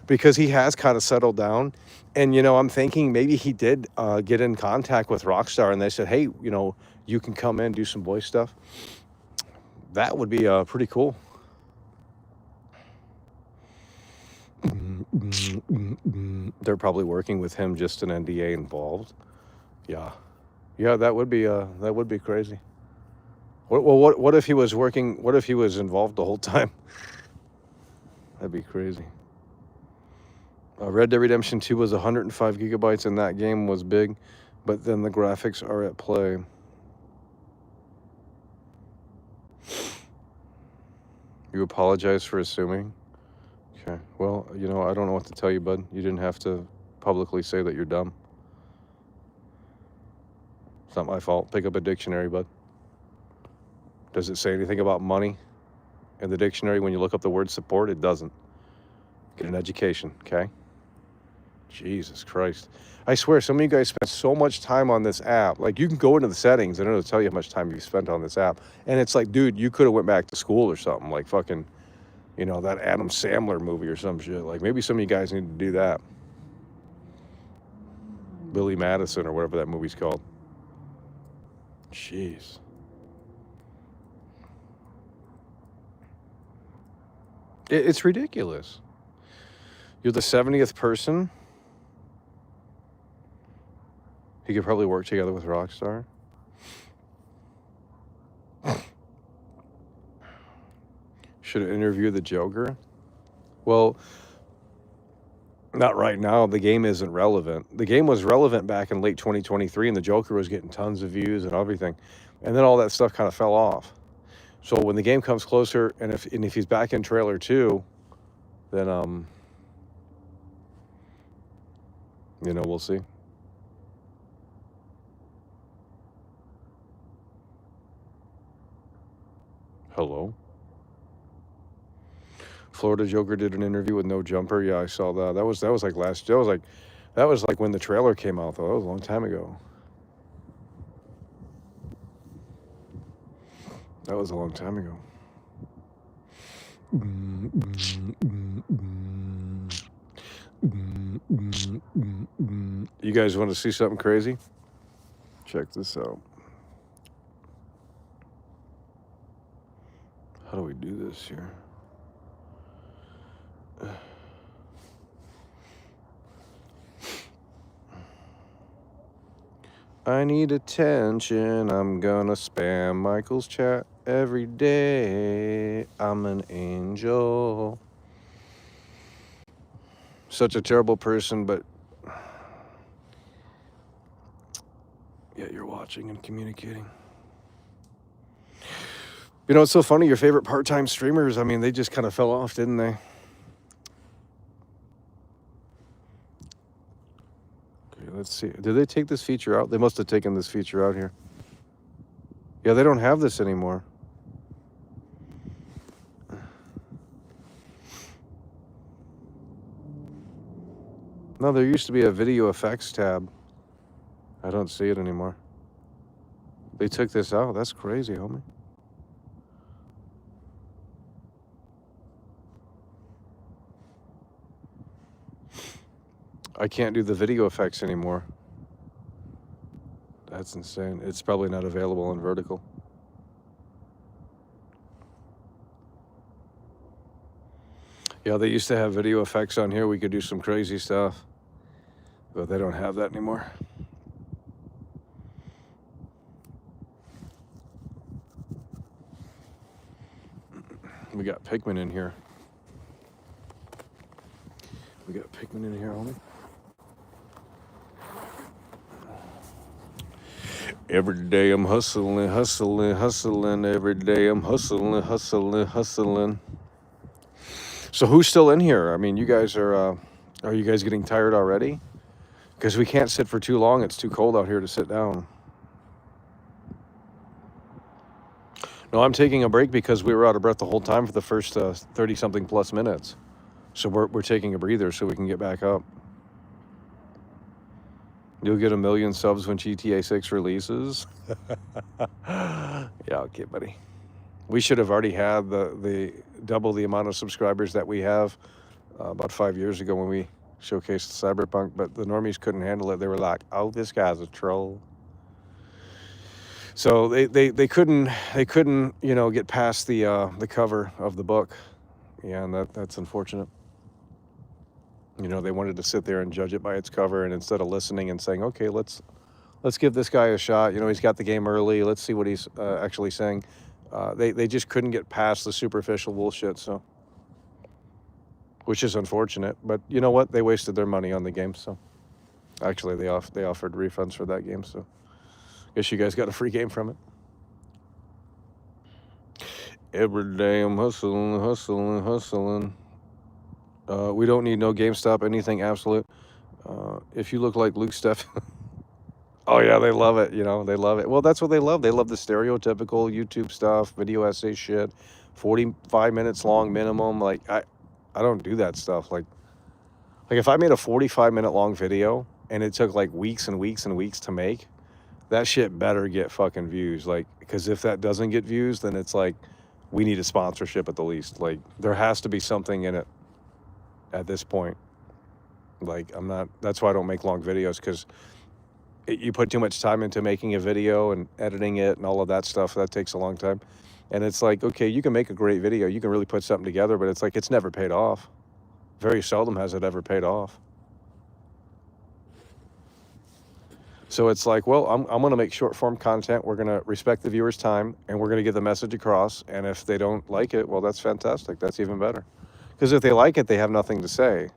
because he has kind of settled down. And, I'm thinking maybe he did get in contact with Rockstar, and they said, hey, you can come in, do some voice stuff. That would be pretty cool. They're probably working with him, just an NDA involved. Yeah, that would be crazy. What if he was working? What if he was involved the whole time? That'd be crazy. Red Dead Redemption 2 was 105 gigabytes, and that game was big, but then the graphics are at play. You apologize for assuming? Okay. Well, I don't know what to tell you, bud. You didn't have to publicly say that you're dumb. It's not my fault. Pick up a dictionary, bud. Does it say anything about money in the dictionary when you look up the word support? It doesn't. Get an education, okay? Jesus Christ. I swear, some of you guys spend so much time on this app. Like, you can go into the settings and it'll tell you how much time you spent on this app. And it's like, dude, you could have went back to school or something. Like fucking, that Adam Sandler movie or some shit. Like, maybe some of you guys need to do that. Billy Madison or whatever that movie's called. Jeez. It's ridiculous. You're the 70th person. He could probably work together with Rockstar. Should have interviewed the Joker. Well, Not right now. The game isn't relevant. The game was relevant back in late 2023, and the Joker was getting tons of views and everything. And then all that stuff kind of fell off. So when the game comes closer, and if he's back in trailer 2, then we'll see. Hello. Florida Joker did an interview with no jumper. Yeah, I saw that. That was like that was like when the trailer came out though. That was a long time ago. That was a long time ago. You guys want to see something crazy? Check this out. How do we do this here? I need attention. I'm gonna spam Michael's chat every day. I'm an angel. Such a terrible person, but yeah, you're watching and communicating. You know, it's so funny. Your favorite part-time streamers, I mean, they just kind of fell off, didn't they? Okay, let's see. Did they take this feature out? They must have taken this feature out here. Yeah, they don't have this anymore. No, there used to be a video effects tab. I don't see it anymore. They took this out. That's crazy, homie. I can't do the video effects anymore. That's insane. It's probably not available in vertical. Yeah, they used to have video effects on here. We could do some crazy stuff, but they don't have that anymore. We got Pikmin in here. We got Pikmin in here, homie. Every day I'm hustling, hustling, hustling. Every day I'm hustling, hustling, hustling. So who's still in here? I mean, you guys are you guys getting tired already? Because we can't sit for too long. It's too cold out here to sit down. No, I'm taking a break because we were out of breath the whole time for the first 30-something plus minutes. So we're taking a breather so we can get back up. You'll get 1 million subs when GTA 6 releases. Yeah, okay, buddy. We should have already had the double the amount of subscribers that we have about 5 years ago when we showcased Cyberpunk, but the normies couldn't handle it. They were like, "Oh, this guy's a troll." So they couldn't get past the cover of the book. Yeah, and that's unfortunate. They wanted to sit there and judge it by its cover, and instead of listening and saying, "Okay, let's give this guy a shot. He's got the game early. Let's see what he's actually saying." They just couldn't get past the superficial bullshit. So, which is unfortunate. But you know what? They wasted their money on the game. So, actually, they offered refunds for that game. So, I guess you guys got a free game from it. Every day I'm hustling, hustling, hustling. We don't need no GameStop, anything absolute. If you look like Luke Steph, oh yeah, they love it. They love it. Well, that's what they love. They love the stereotypical YouTube stuff, video essay shit, 45 minutes long minimum. Like I don't do that stuff. Like if I made a 45-minute long video and it took like weeks and weeks and weeks to make, that shit better get fucking views. Like, because if that doesn't get views, then it's like we need a sponsorship at the least. Like there has to be something in it at this point. Like that's why I don't make long videos, because you put too much time into making a video and editing it and all of that stuff. That takes a long time. And it's like, okay, you can make a great video. You can really put something together, but it's like, it's never paid off. Very seldom has it ever paid off. So it's like, well, I'm going to make short form content. We're going to respect the viewer's time, and we're going to get the message across. And if they don't like it, well, that's fantastic. That's even better. Because if they like it, they have nothing to say.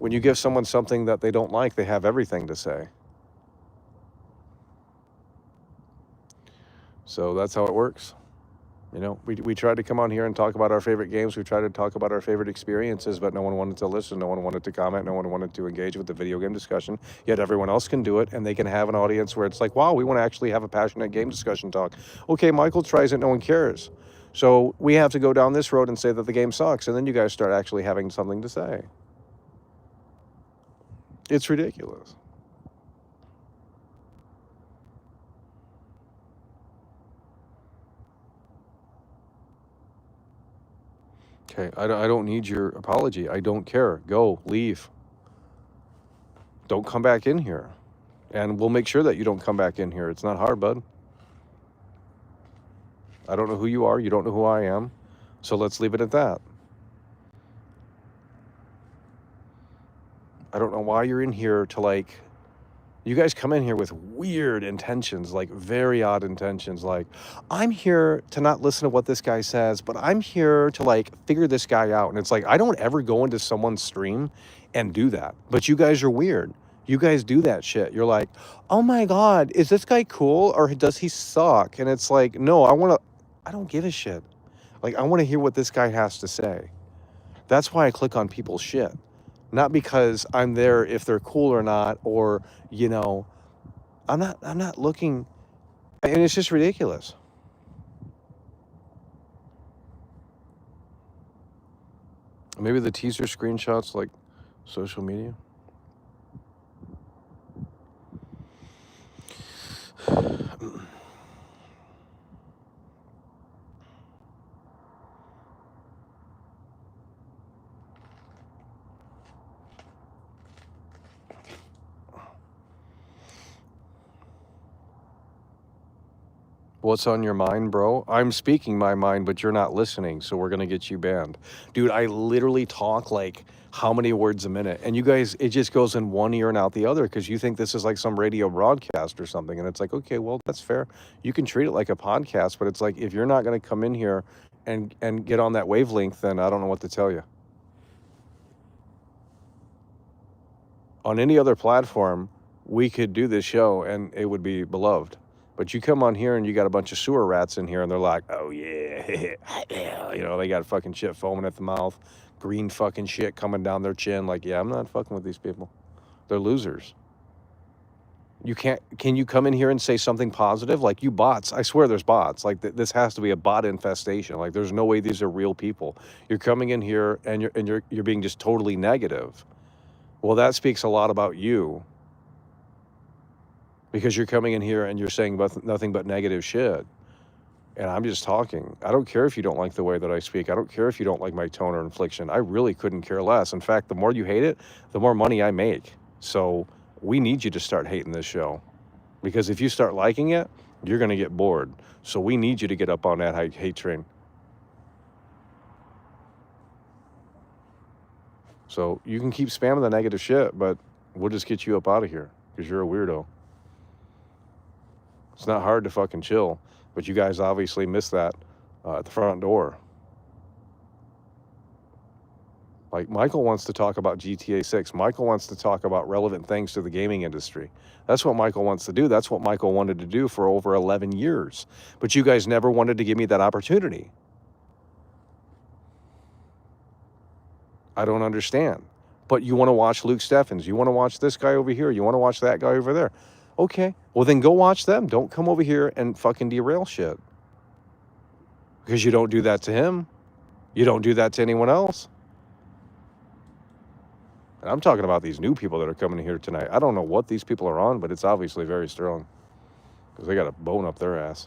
When you give someone something that they don't like, they have everything to say. So that's how it works. You know, we tried to come on here and talk about our favorite games. We tried to talk about our favorite experiences, but no one wanted to listen. No one wanted to comment. No one wanted to engage with the video game discussion. Yet everyone else can do it, and they can have an audience where it's like, wow, we want to actually have a passionate game discussion talk. Okay, Michael tries it. No one cares. So we have to go down this road and say that the game sucks, and then you guys start actually having something to say. It's ridiculous. Okay, I don't need your apology. I don't care. Go, leave. Don't come back in here. And we'll make sure that you don't come back in here. It's not hard, bud. I don't know who you are. You don't know who I am. So let's leave it at that. I don't know why you're in here to like... You guys come in here with weird intentions, like very odd intentions. Like, I'm here to not listen to what this guy says, but I'm here to like figure this guy out. And it's like, I don't ever go into someone's stream and do that. But you guys are weird. You guys do that shit. You're like, oh my God, is this guy cool or does he suck? And it's like, no, I don't give a shit. Like, I want to hear what this guy has to say. That's why I click on people's shit. Not because I'm there if they're cool or not, or, you know, I'm not looking, and it's just ridiculous. Maybe the teaser screenshots like social media. What's on your mind, bro? I'm speaking my mind, but you're not listening, so we're gonna get you banned. Dude, I literally talk like how many words a minute? And you guys, it just goes in one ear and out the other because you think this is like some radio broadcast or something. And it's like, okay, well, that's fair. You can treat it like a podcast, but it's like, if you're not gonna come in here and get on that wavelength, then I don't know what to tell you. On any other platform, we could do this show and it would be beloved. But you come on here and you got a bunch of sewer rats in here and they're like, oh yeah, you know, they got fucking shit foaming at the mouth, green fucking shit coming down their chin. Like, yeah, I'm not fucking with these people. They're losers. Can you come in here and say something positive? Like, you bots, I swear there's bots. Like, this has to be a bot infestation. Like, there's no way these are real people. You're coming in here and you're being just totally negative. Well, that speaks a lot about you. Because you're coming in here and you're saying nothing but negative shit. And I'm just talking. I don't care if you don't like the way that I speak. I don't care if you don't like my tone or inflection. I really couldn't care less. In fact, the more you hate it, the more money I make. So we need you to start hating this show. Because if you start liking it, you're going to get bored. So we need you to get up on that hate train. So you can keep spamming the negative shit, but we'll just get you up out of here because you're a weirdo. It's not hard to fucking chill, but you guys obviously missed that at the front door. Like, Michael wants to talk about GTA 6. Michael wants to talk about relevant things to the gaming industry. That's what Michael wants to do. That's what Michael wanted to do for over 11 years. But you guys never wanted to give me that opportunity. I don't understand. But you want to watch Luke Steffens. You want to watch this guy over here. You want to watch that guy over there. Okay, well then go watch them. Don't come over here and fucking derail shit. Because you don't do that to him. You don't do that to anyone else. And I'm talking about these new people that are coming here tonight. I don't know what these people are on, but it's obviously very strong. Because they got a bone up their ass.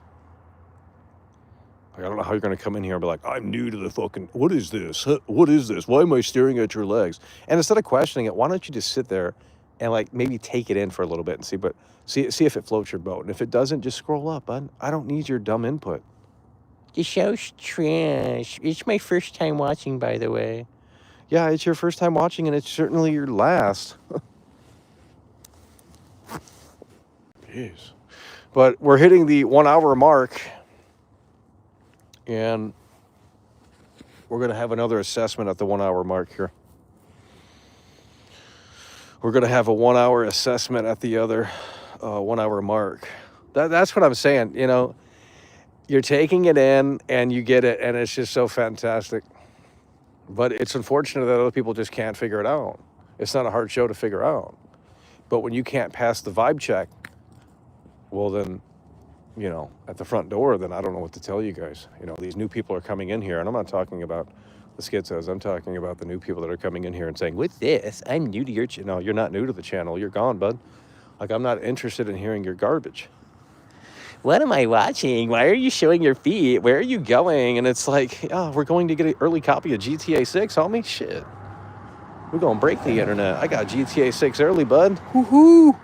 Like, I don't know how you're going to come in here and be like, I'm new to the fucking, what is this? What is this? Why am I staring at your legs? And instead of questioning it, why don't you just sit there and like maybe take it in for a little bit and see if it floats your boat. And if it doesn't, just scroll up, bud. I don't need your dumb input. The show's trash. It's my first time watching, by the way. Yeah, it's your first time watching, and it's certainly your last. Jeez. But we're hitting the 1 hour mark, and we're going to have another assessment at the 1 hour mark here. we're going to have a 1 hour assessment at the other 1 hour mark. That's what I'm saying. You know, you're taking it in and you get it, and it's just so fantastic. But it's unfortunate that other people just can't figure it out. It's not a hard show to figure out. But when you can't pass the vibe check, well then, you know, at the front door, then I don't know what to tell you guys. You know, these new people are coming in here, and I'm not talking about the schizos. I'm talking about the new people that are coming in here and saying, "What's this? I'm new to your channel." No, you're not new to the channel. You're gone, bud. Like, I'm not interested in hearing your garbage. What am I watching? Why are you showing your feet? Where are you going? And it's like, oh, we're going to get an early copy of GTA 6, homie. Shit. We're going to break the internet. I got GTA 6 early, bud. Woohoo.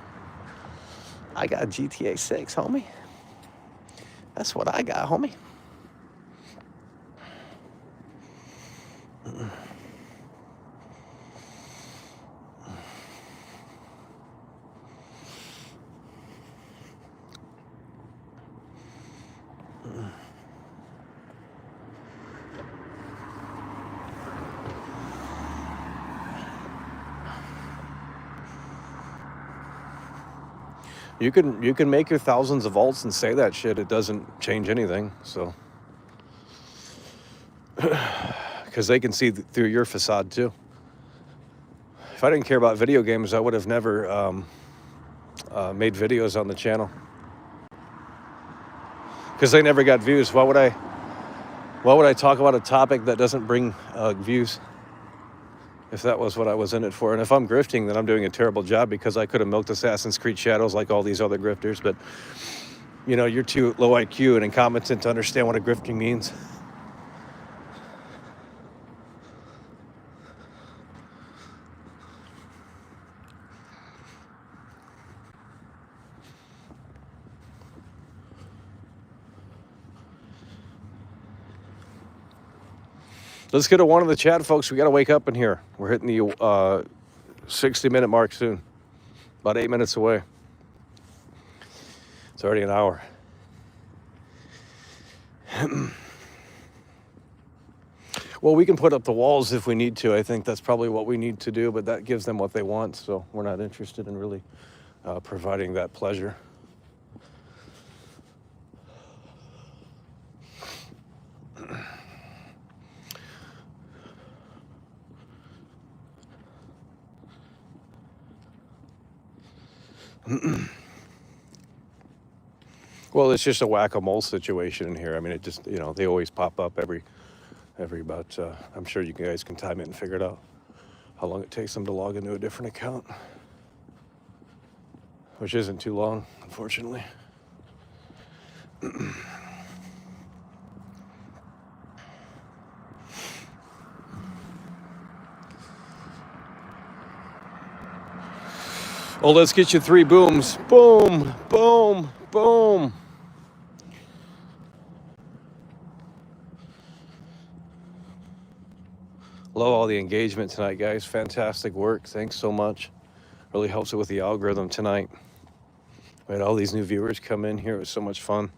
I got GTA 6, homie. That's what I got, homie. You can make your thousands of volts and say that shit. It doesn't change anything. So, because they can see through your facade too. If I didn't care about video games, I would have never made videos on the channel. Because they never got views. Why would I talk about a topic that doesn't bring views? If that was what I was in it for. And if I'm grifting, then I'm doing a terrible job, because I could have milked Assassin's Creed Shadows like all these other grifters. But, you know, you're too low IQ and incompetent to understand what a grifting means. Let's get a one in the chat, folks. We got to wake up in here. We're hitting the 60-minute mark soon. About 8 minutes away. It's already an hour. Well, we can put up the walls if we need to. I think that's probably what we need to do, but that gives them what they want, so we're not interested in really providing that pleasure. Well, it's just a whack-a-mole situation in here. I mean, it just, you know, they always pop up every about, I'm sure you guys can time it and figure it out, how long it takes them to log into a different account, which isn't too long, unfortunately. Oh, let's get you 3 booms. Boom, boom, boom. Love all the engagement tonight, guys. Fantastic work. Thanks so much. Really helps it with the algorithm tonight. We had all these new viewers come in here. It was so much fun.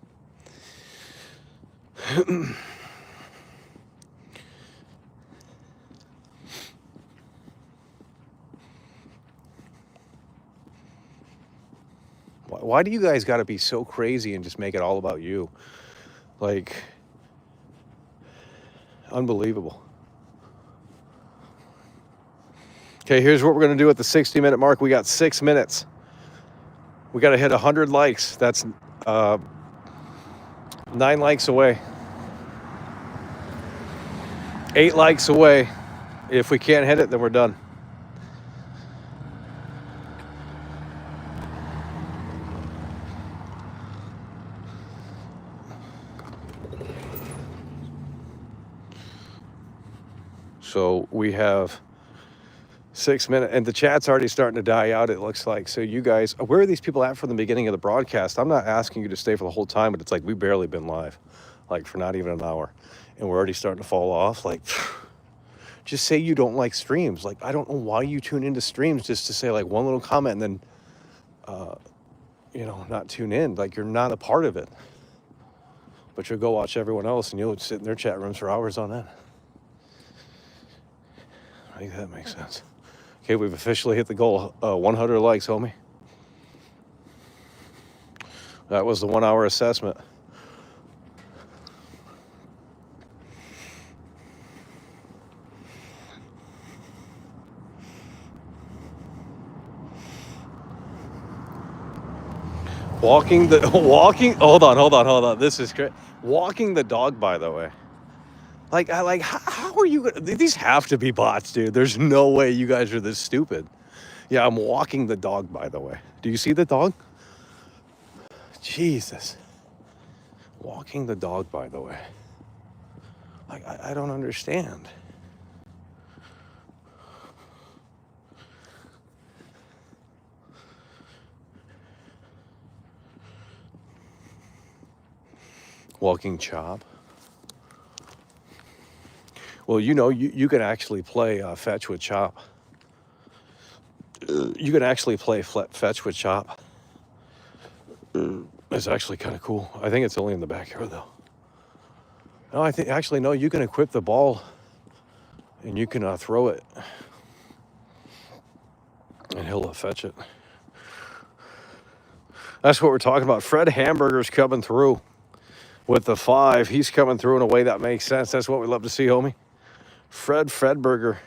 Why do you guys got to be so crazy and just make it all about you? Like, unbelievable. Okay, here's what we're going to do at the 60-minute mark. We got 6 minutes. We got to hit 100 likes. That's 9 likes away. 8 likes away. If we can't hit it, then we're done. So we have 6 minutes, and the chat's already starting to die out, it looks like. So you guys, where are these people at from the beginning of the broadcast? I'm not asking you to stay for the whole time, but it's like we've barely been live, like for not even an hour, and we're already starting to fall off. Like, just say you don't like streams. Like, I don't know why you tune into streams just to say like one little comment and then, you know, not tune in. Like, you're not a part of it. But you'll go watch everyone else and you'll sit in their chat rooms for hours on end. I think that makes sense. Okay, we've officially hit the goal. 100 likes, homie. That was the 1 hour assessment. Hold on. This is great. Walking the dog, by the way. How are you? These have to be bots, dude. There's no way you guys are this stupid. Yeah, I'm walking the dog, by the way. Do you see the dog? Jesus. Walking the dog, by the way. I don't understand. Walking chop. Well, you can actually play fetch with chop. You can actually play fetch with chop. It's actually kind of cool. I think it's only in the backyard, though. No, I think actually, no, you can equip the ball and you can throw it and he'll fetch it. That's what we're talking about. Fred Hamburger's coming through with the 5. He's coming through in a way that makes sense. That's what we love to see, homie. Fred Burger.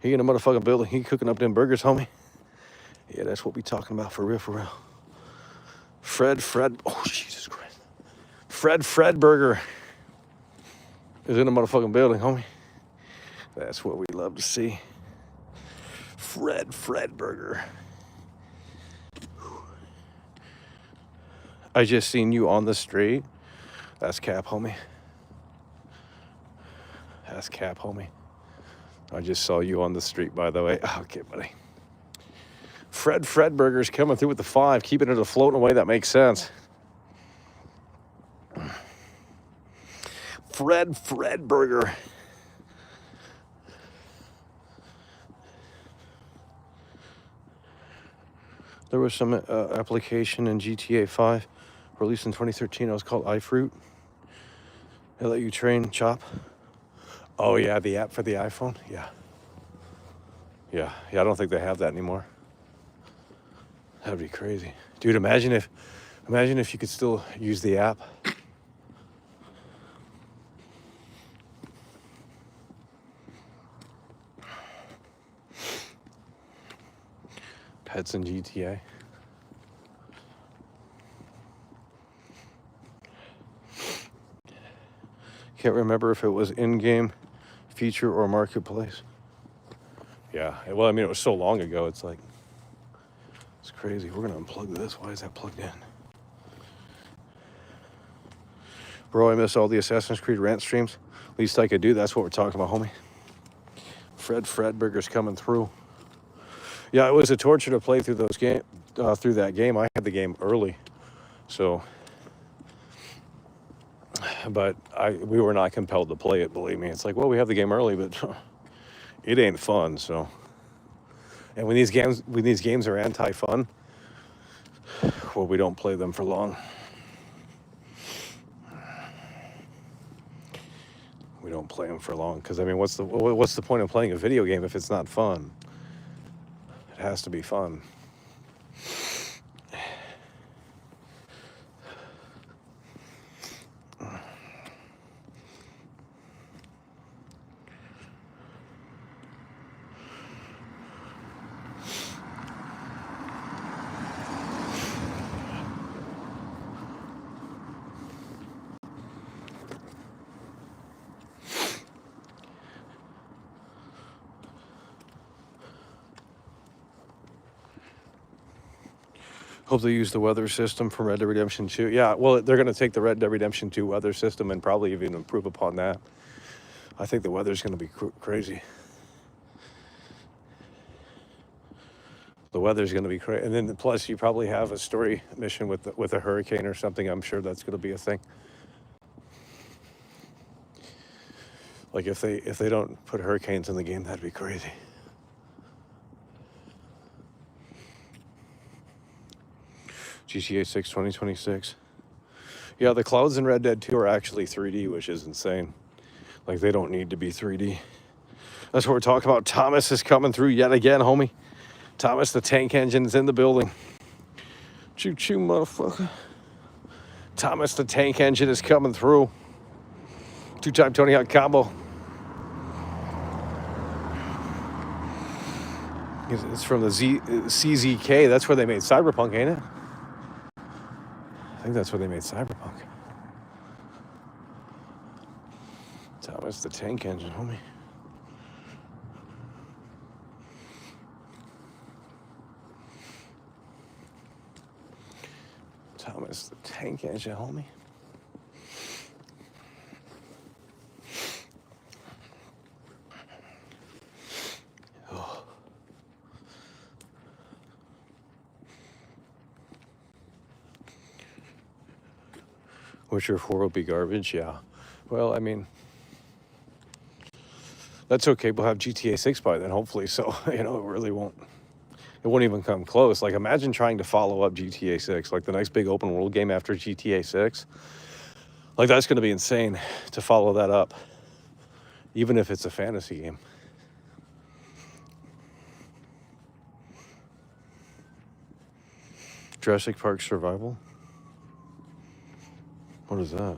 He in the motherfucking building. He cooking up them burgers, homie. Yeah, that's what we talking about for real, for real. Fred. Oh, Jesus Christ. Fred Burger is in the motherfucking building, homie. That's what we love to see. Fred Burger. I just seen you on the street. That's cap, homie. That's cap, homie. I just saw you on the street, by the way. Okay, buddy. Fred Burger's coming through with the 5, keeping it afloat in a way that makes sense. Fred Burger. There was some application in GTA 5, released in 2013. It was called iFruit. They let you train chop. Oh yeah, the app for the iPhone. Yeah. I don't think they have that anymore. That'd be crazy, dude. Imagine if you could still use the app. Pets in GTA. Can't remember if it was in-game feature or marketplace. Yeah, well, I mean, it was so long ago. It's like, it's crazy. We're gonna unplug this. Why is that plugged in? Bro, I miss all the Assassin's Creed rant streams. Least I could do. That's what we're talking about, homie. Fred Burger's coming through. Yeah, it was a torture to play through through that game. I had the game early, so, but we were not compelled to play it. Believe me, it's like, well, we have the game early, but it ain't fun. So, and when these games are anti-fun, well, we don't play them for long. We don't play them for long because I mean, what's the point of playing a video game if it's not fun? It has to be fun. Hope they use the weather system from Red Dead Redemption 2. Yeah, well, they're going to take the Red Dead Redemption 2 weather system and probably even improve upon that. I think the weather's going to be crazy. The weather's going to be crazy. And then plus you probably have a story mission with a hurricane or something. I'm sure that's going to be a thing. Like if they don't put hurricanes in the game, that'd be crazy. GTA 6 2026. Yeah, the clouds in Red Dead 2 are actually 3D, which is insane. Like, they don't need to be 3D. That's what we're talking about. Thomas is coming through yet again, homie. Thomas, the tank engine, is in the building. Choo-choo, motherfucker. Thomas, the tank engine, is coming through. Two-time Tony Hawk combo. It's from the CZK. That's where they made Cyberpunk, ain't it? I think that's where they made Cyberpunk. Thomas, the tank engine, homie. Thomas, the tank engine, homie. Oh. Witcher 4 will be garbage, yeah. Well, I mean, that's okay. We'll have GTA 6 by then, hopefully. So, it really won't. It won't even come close. Like, imagine trying to follow up GTA 6, like the next big open world game after GTA 6. Like, that's going to be insane to follow that up, even if it's a fantasy game. Jurassic Park Survival? What is that?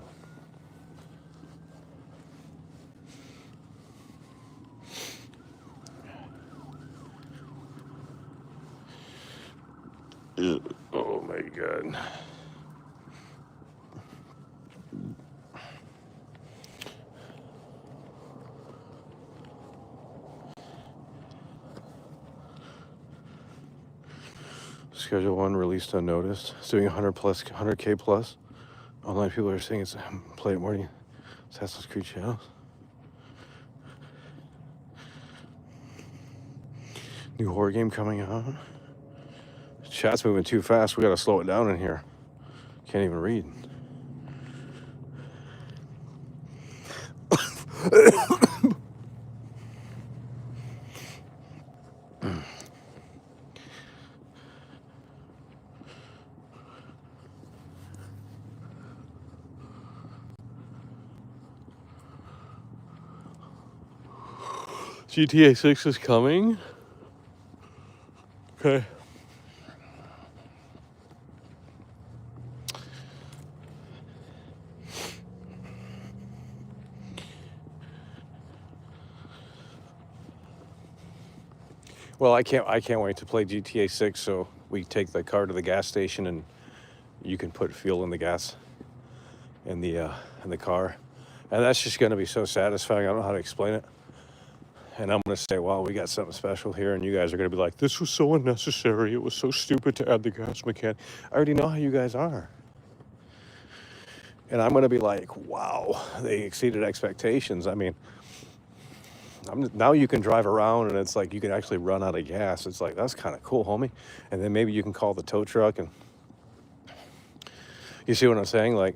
Oh my god. Schedule 1 released unnoticed. It's doing 100K plus. Online people are saying it's play it morning. Assassin's Creed Shadows. New horror game coming out. Chat's moving too fast. We gotta slow it down in here. Can't even read. GTA 6 is coming. Okay. Well, I can't wait to play GTA 6. So we take the car to the gas station and you can put fuel in the gas in the car, and that's just going to be so satisfying. I don't know how to explain it. And I'm going to say, wow, we got something special here. And you guys are going to be like, this was so unnecessary. It was so stupid to add the gas mechanic. I already know how you guys are. And I'm going to be like, wow, they exceeded expectations. I mean, now you can drive around and it's like you can actually run out of gas. It's like, that's kind of cool, homie. And then maybe you can call the tow truck. And you see what I'm saying? Like,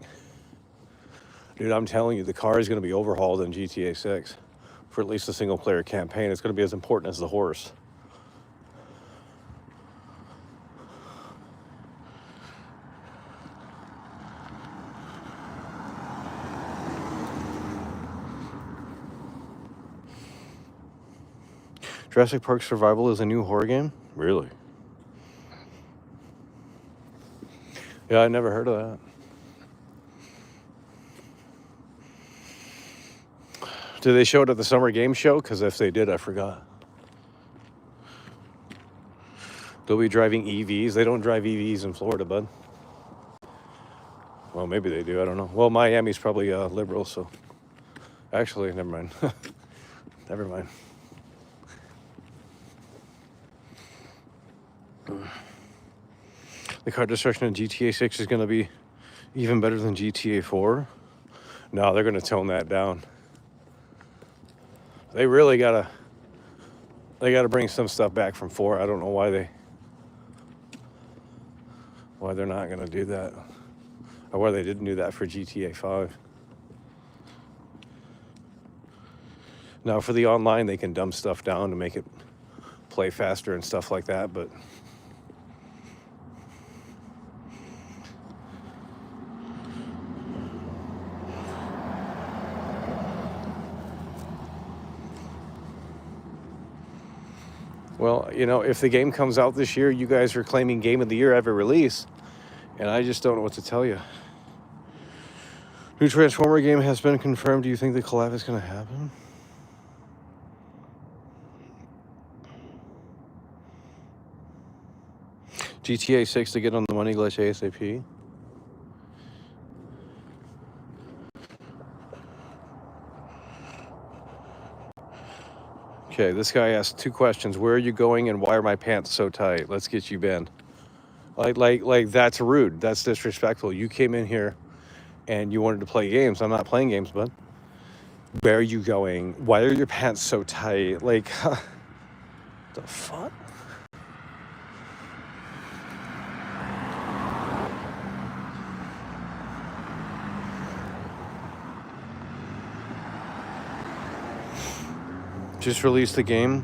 dude, I'm telling you, the car is going to be overhauled in GTA 6. For at least a single player campaign. It's going to be as important as the horse. Jurassic Park Survival is a new horror game? Really? Yeah, I never heard of that. Did they show it at the Summer Game Show? Because if they did, I forgot. They'll be driving EVs. They don't drive EVs in Florida, bud. Well, maybe they do. I don't know. Well, Miami's probably liberal, so... Actually, never mind. Never mind. The car destruction in GTA 6 is going to be even better than GTA 4. No, they're going to tone that down. They really gotta bring some stuff back from 4. I don't know why they're not gonna do that, or why they didn't do that for GTA 5. Now for the online, they can dumb stuff down to make it play faster and stuff like that, but Well, you know, if the game comes out this year, you guys are claiming Game of the Year every release, and I just don't know what to tell you. New Transformer game has been confirmed. Do you think the collab is going to happen? GTA 6 to get on the money glitch ASAP. Okay, this guy asked 2 questions. Where are you going and why are my pants so tight? Let's get you banned. Like that's rude. That's disrespectful. You came in here and you wanted to play games. I'm not playing games, bud. Where are you going? Why are your pants so tight? Like, the fuck? Just release the game.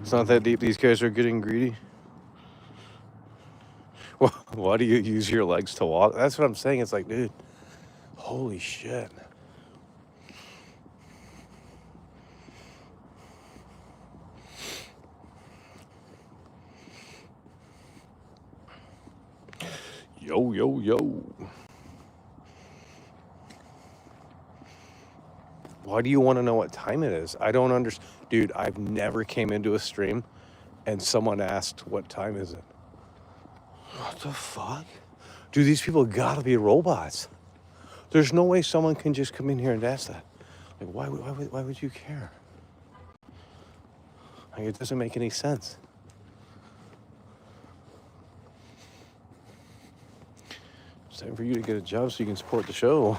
It's not that deep. These guys are getting greedy. Well, why do you use your legs to walk? That's what I'm saying. It's like, dude, holy shit. Yo, yo, yo. Why do you want to know what time it is? I don't understand. Dude, I've never came into a stream and someone asked, what time is it? What the fuck? Dude, these people gotta be robots. There's no way someone can just come in here and ask that. Like, why would you care? Like, it doesn't make any sense. It's time for you to get a job so you can support the show.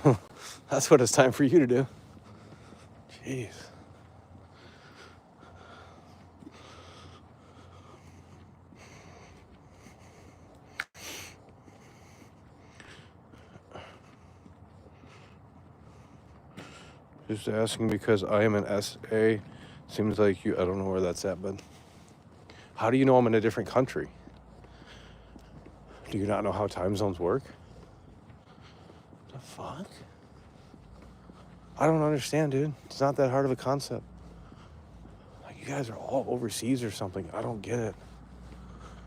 That's what it's time for you to do. Jeez. Just asking because I am an SA. Seems like you, I don't know where that's at, but how do you know I'm in a different country? Do you not know how time zones work? The fuck? I don't understand, dude. It's not that hard of a concept. Like, you guys are all overseas or something. I don't get it.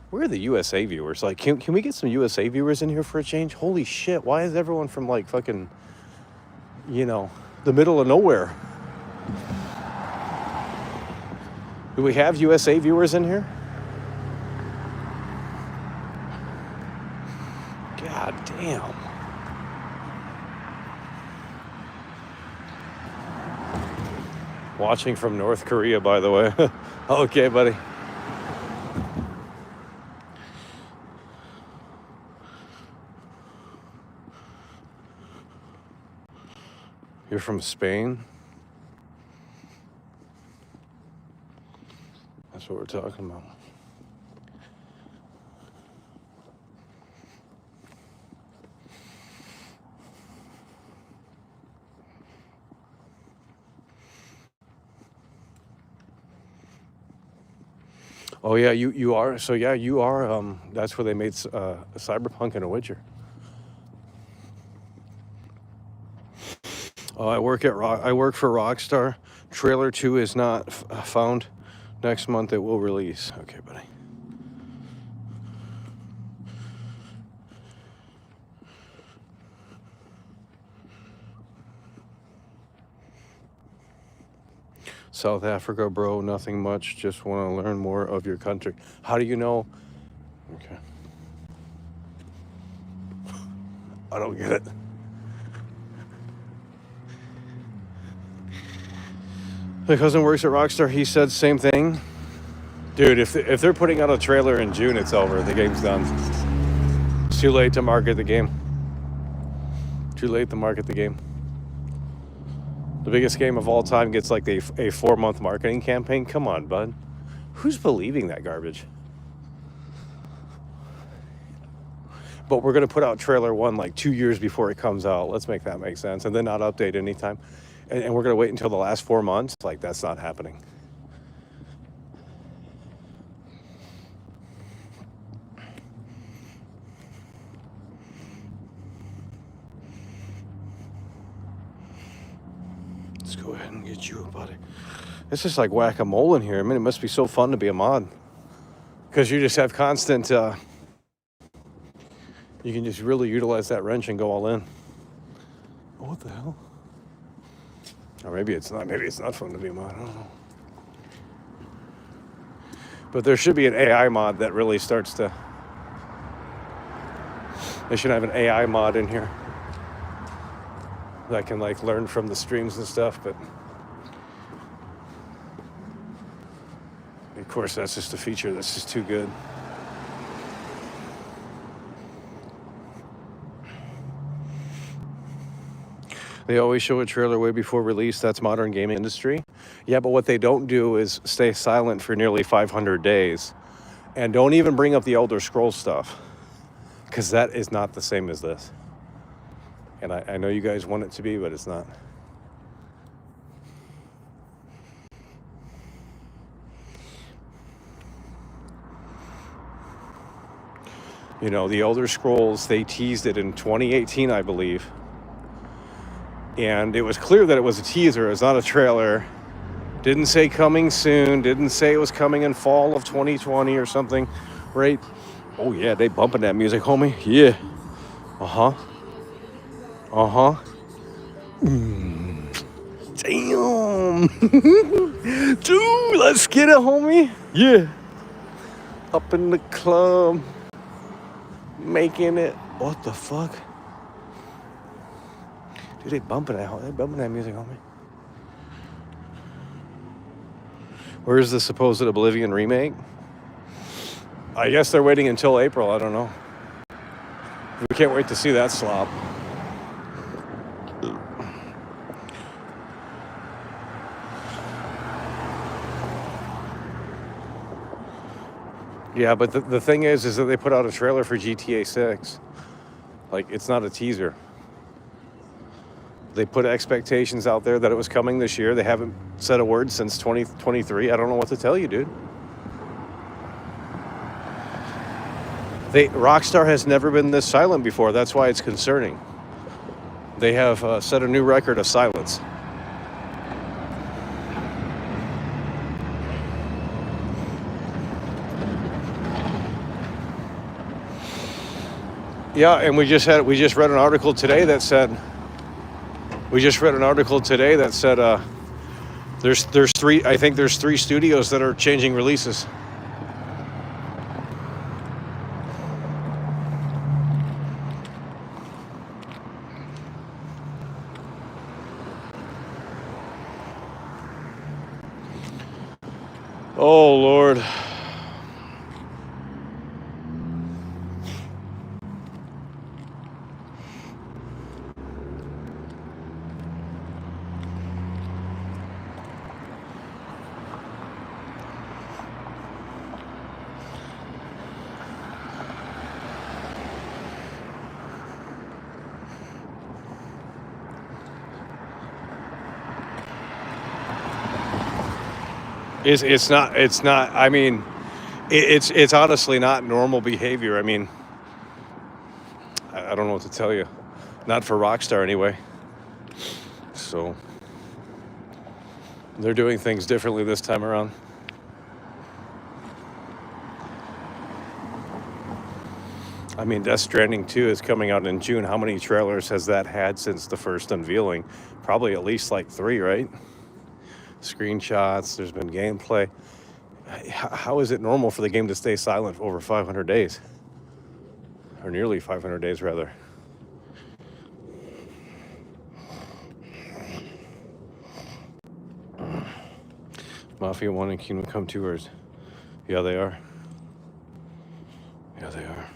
Where are the USA viewers? Like, can we get some USA viewers in here for a change? Holy shit, why is everyone from, like, fucking, you know, the middle of nowhere? Do we have USA viewers in here? God damn. Watching from North Korea, by the way. Okay, buddy. You're from Spain? That's what we're talking about. Oh yeah, you are. So yeah, you are. That's where they made Cyberpunk and a Witcher. Oh, I work for Rockstar. Trailer 2 is not found. Next month it will release. Okay, buddy. South Africa, bro. Nothing much. Just want to learn more of your country. How do you know? Okay. I don't get it. My cousin works at Rockstar. He said same thing. Dude, if they're putting out a trailer in June, it's over. The game's done. It's too late to market the game. Too late to market the game. The biggest game of all time gets like a 4-month marketing campaign. Come on, bud. Who's believing that garbage? But we're going to put out trailer 1 like 2 years before it comes out. Let's make that make sense. And then not update anytime. And we're going to wait until the last 4 months. Like, that's not happening. Let's go ahead and get you, buddy. It's just like whack-a-mole in here. I mean, it must be so fun to be a mod. Because you just have constant, you can just really utilize that wrench and go all in. Oh, what the hell? Or maybe it's not. Maybe it's not fun to be a mod. I don't know. But there should be an AI mod that really starts to... They should have an AI mod in here that can like learn from the streams and stuff, but of course that's just a feature that's just too good. They always show a trailer way before release. That's modern gaming industry. Yeah, but what they don't do is stay silent for nearly 500 days. And don't even bring up the Elder Scrolls stuff, because that is not the same as this. And I know you guys want it to be, but it's not. You know, the Elder Scrolls, they teased it in 2018, I believe. And it was clear that it was a teaser. It was not a trailer. Didn't say coming soon. Didn't say it was coming in fall of 2020 or something, right? Oh, yeah, they bumping that music, homie. Yeah. Uh-huh. Uh-huh. Damn. Dude, let's get it, homie. Yeah. Up in the club. Making it. What the fuck? Dude, they bumping that music, homie. Where's the supposed Oblivion remake? I guess they're waiting until April. I don't know. We can't wait to see that slop. Yeah, but the thing is that they put out a trailer for GTA 6. Like, it's not a teaser. They put expectations out there that it was coming this year. They haven't said a word since 2023. I don't know what to tell you, dude. Rockstar has never been this silent before. That's why it's concerning. They have set a new record of silence. Yeah, and we just read an article today that said there's three studios that are changing releases. Oh, Lord. It's not, I mean, it's honestly not normal behavior. I mean, I don't know what to tell you. Not for Rockstar anyway. So they're doing things differently this time around. I mean, Death Stranding 2 is coming out in June. How many trailers has that had since the first unveiling? Probably at least like 3, right? Screenshots, there's been gameplay. How is it normal for the game to stay silent for over 500 days? Or nearly 500 days, rather. Mafia 1 and Kingdom Come 2 are... Yeah, they are. Yeah, they are.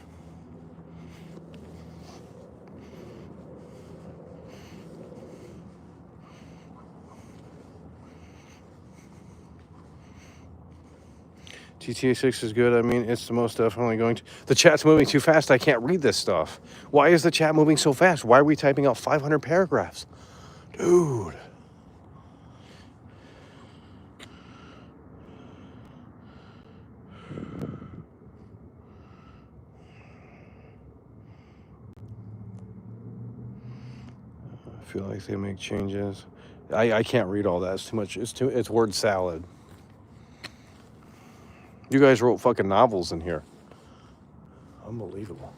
GTA 6 is good. I mean, it's the most definitely going to... The chat's moving too fast. I can't read this stuff. Why is the chat moving so fast? Why are we typing out 500 paragraphs? Dude. I feel like they make changes I can't read all that. It's too much. It's word salad. You guys wrote fucking novels in here. Unbelievable.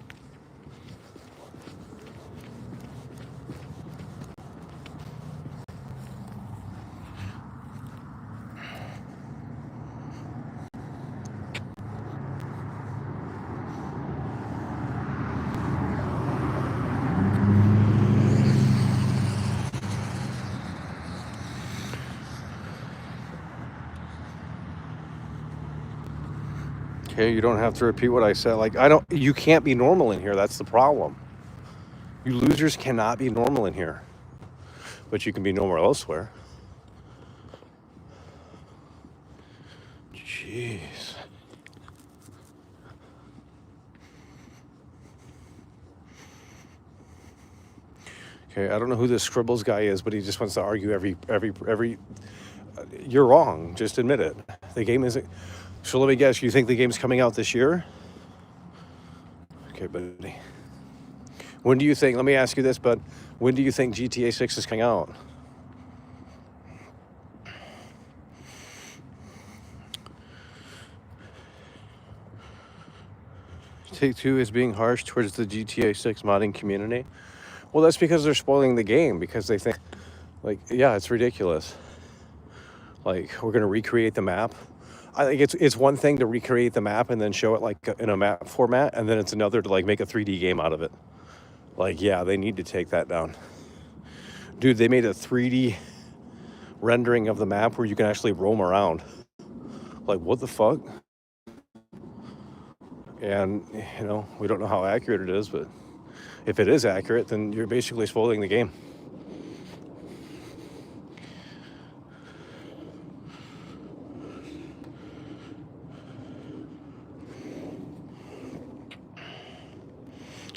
Okay, you don't have to repeat what I said. Like, you can't be normal in here. That's the problem. You losers cannot be normal in here. But you can be normal elsewhere. Jeez. Okay, I don't know who this Scribbles guy is, but he just wants to argue every. You're wrong. Just admit it. The game isn't. So let me guess. You think the game's coming out this year? Okay, buddy. When do you think? Let me ask you this, bud. When do you think GTA 6 is coming out? Take-Two is being harsh towards the GTA 6 modding community. Well, that's because they're spoiling the game because they think, like, yeah, it's ridiculous. Like, we're going to recreate the map. I think it's one thing to recreate the map and then show it, like, in a map format, and then it's another to, like, make a 3D game out of it. Like, yeah, they need to take that down. Dude, they made a 3D rendering of the map where you can actually roam around. Like, what the fuck? And, you know, we don't know how accurate it is, but if it is accurate, then you're basically spoiling the game.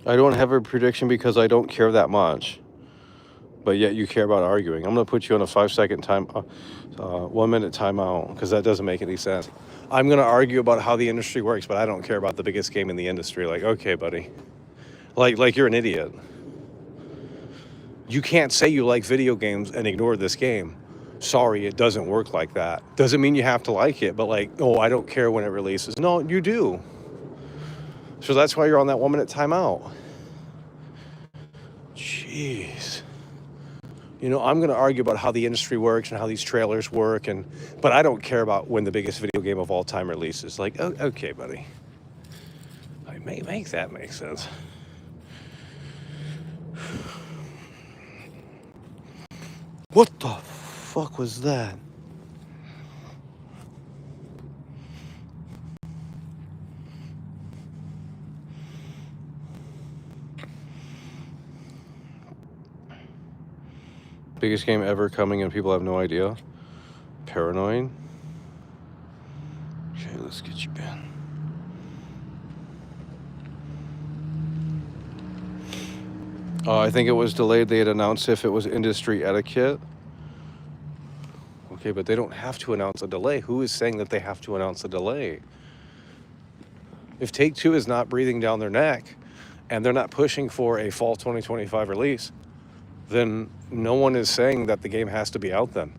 I don't have a prediction because I don't care that much. But yet you care about arguing. I'm going to put you on a 5-second 1 minute timeout because that doesn't make any sense. I'm going to argue about how the industry works, but I don't care about the biggest game in the industry. Like, okay, buddy. Like you're an idiot. You can't say you like video games and ignore this game. Sorry, it doesn't work like that. Doesn't mean you have to like it, but like, oh, I don't care when it releases. No, you do. So that's why you're on that 1 minute timeout. Jeez. You know, I'm going to argue about how the industry works and how these trailers work, but I don't care about when the biggest video game of all time releases. Like, oh, okay, buddy. Like, make that make sense. What the fuck was that? Biggest game ever coming and people have no idea. Paranoid. Okay, let's get you in. I think it was delayed. They had announced if it was industry etiquette. Okay, but they don't have to announce a delay. Who is saying that they have to announce a delay? If Take-Two is not breathing down their neck and they're not pushing for a fall 2025 release, then no one is saying that the game has to be out then.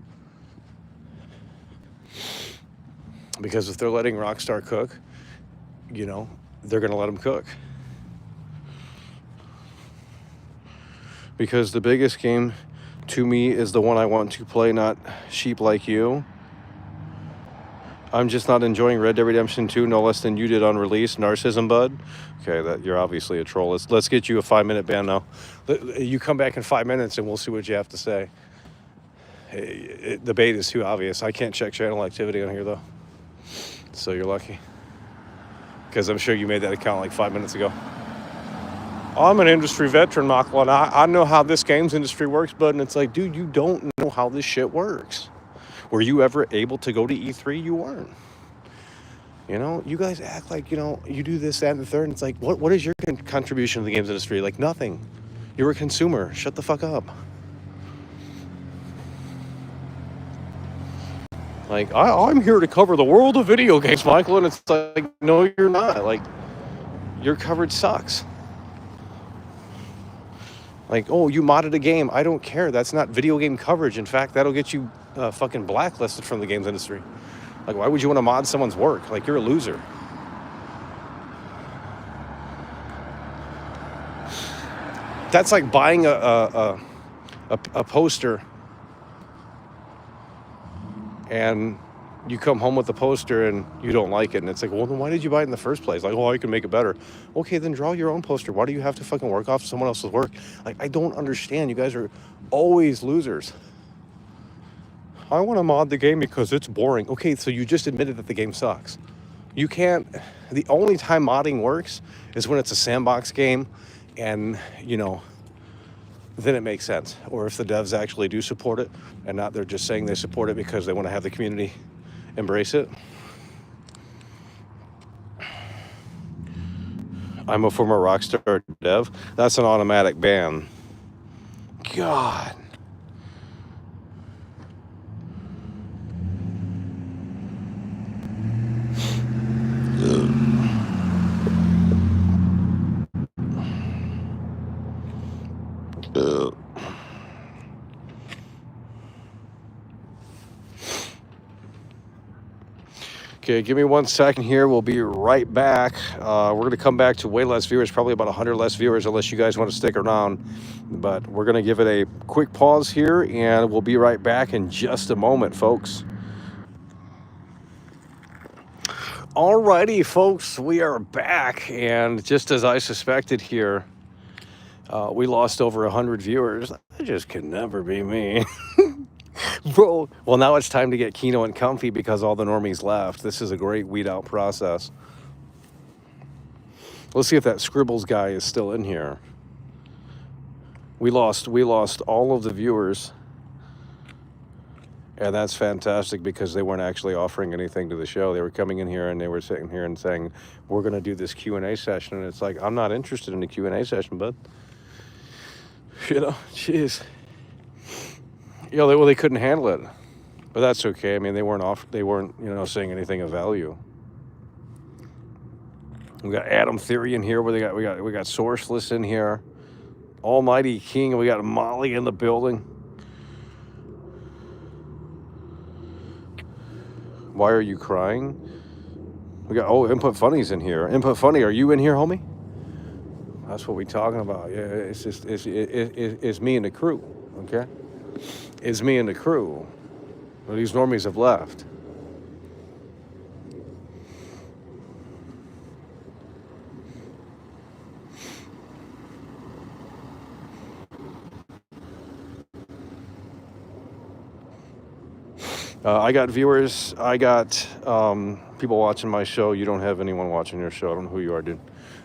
Because if they're letting Rockstar cook, you know, they're going to let them cook. Because the biggest game to me is the one I want to play, not sheep like you. I'm just not enjoying Red Dead Redemption 2 no less than you did on release. Narcissism, bud. Okay, that you're obviously a troll. Let's get you a 5-minute ban now. You come back in 5 minutes and we'll see what you have to say. The bait is too obvious. I can't check channel activity on here though. So you're lucky. Because I'm sure you made that account like 5 minutes ago. I'm an industry veteran, Michael, and I know how this games industry works, bud. And it's like, dude, you don't know how this shit works. Were you ever able to go to E3? You weren't. You know, you guys act like, you know, you do this, that, and the third. And it's like, what is your contribution to the games industry? Like, nothing. You're a consumer. Shut the fuck up. Like, I'm here to cover the world of video games, Michael. And it's like, no, you're not. Like, your coverage sucks. Like, oh, you modded a game. I don't care. That's not video game coverage. In fact, that'll get you fucking blacklisted from the games industry. Like, why would you want to mod someone's work? Like, you're a loser. That's like buying a poster, and you come home with the poster and you don't like it, and it's like, well, then why did you buy it in the first place? Like, oh, I can make it better. Okay, then draw your own poster. Why do you have to fucking work off someone else's work? Like, I don't understand. You guys are always losers. I want to mod the game because it's boring. Okay, so you just admitted that the game sucks. You can't. The only time modding works is when it's a sandbox game, and then it makes sense. Or if the devs actually do support it, and not they're just saying they support it because they want to have the community embrace it. I'm a former Rockstar dev. That's an automatic ban. God. Okay, give me 1 second here. We'll be right back. We're going to come back to way less viewers, probably about 100 less viewers, unless you guys want to stick around. But we're going to give it a quick pause here, and we'll be right back in just a moment, folks. Alrighty, folks, we are back, and just as I suspected here, we lost over 100 viewers. That just can never be me. Bro, well, now it's time to get Keno and comfy because all the normies left. This is a great weed out process. Let's see if that Scribbles guy is still in here. We lost all of the viewers, and that's fantastic because they weren't actually offering anything to the show. They were coming in here and they were sitting here and saying, we're going to do this Q&A session, and it's like, I'm not interested in a Q&A session, bud. Jeez. They couldn't handle it, but that's okay. I mean, they weren't saying anything of value. We got Adam Theory in here. We got Sourceless in here. Almighty King. We got Molly in the building. Why are you crying? We got Input Funny's in here. Input Funny, are you in here, homie? That's what we talking about. Yeah, it's just it's me and the crew. Okay. It's me and the crew. Well, these normies have left. I got viewers. I got people watching my show. You don't have anyone watching your show. I don't know who you are, dude.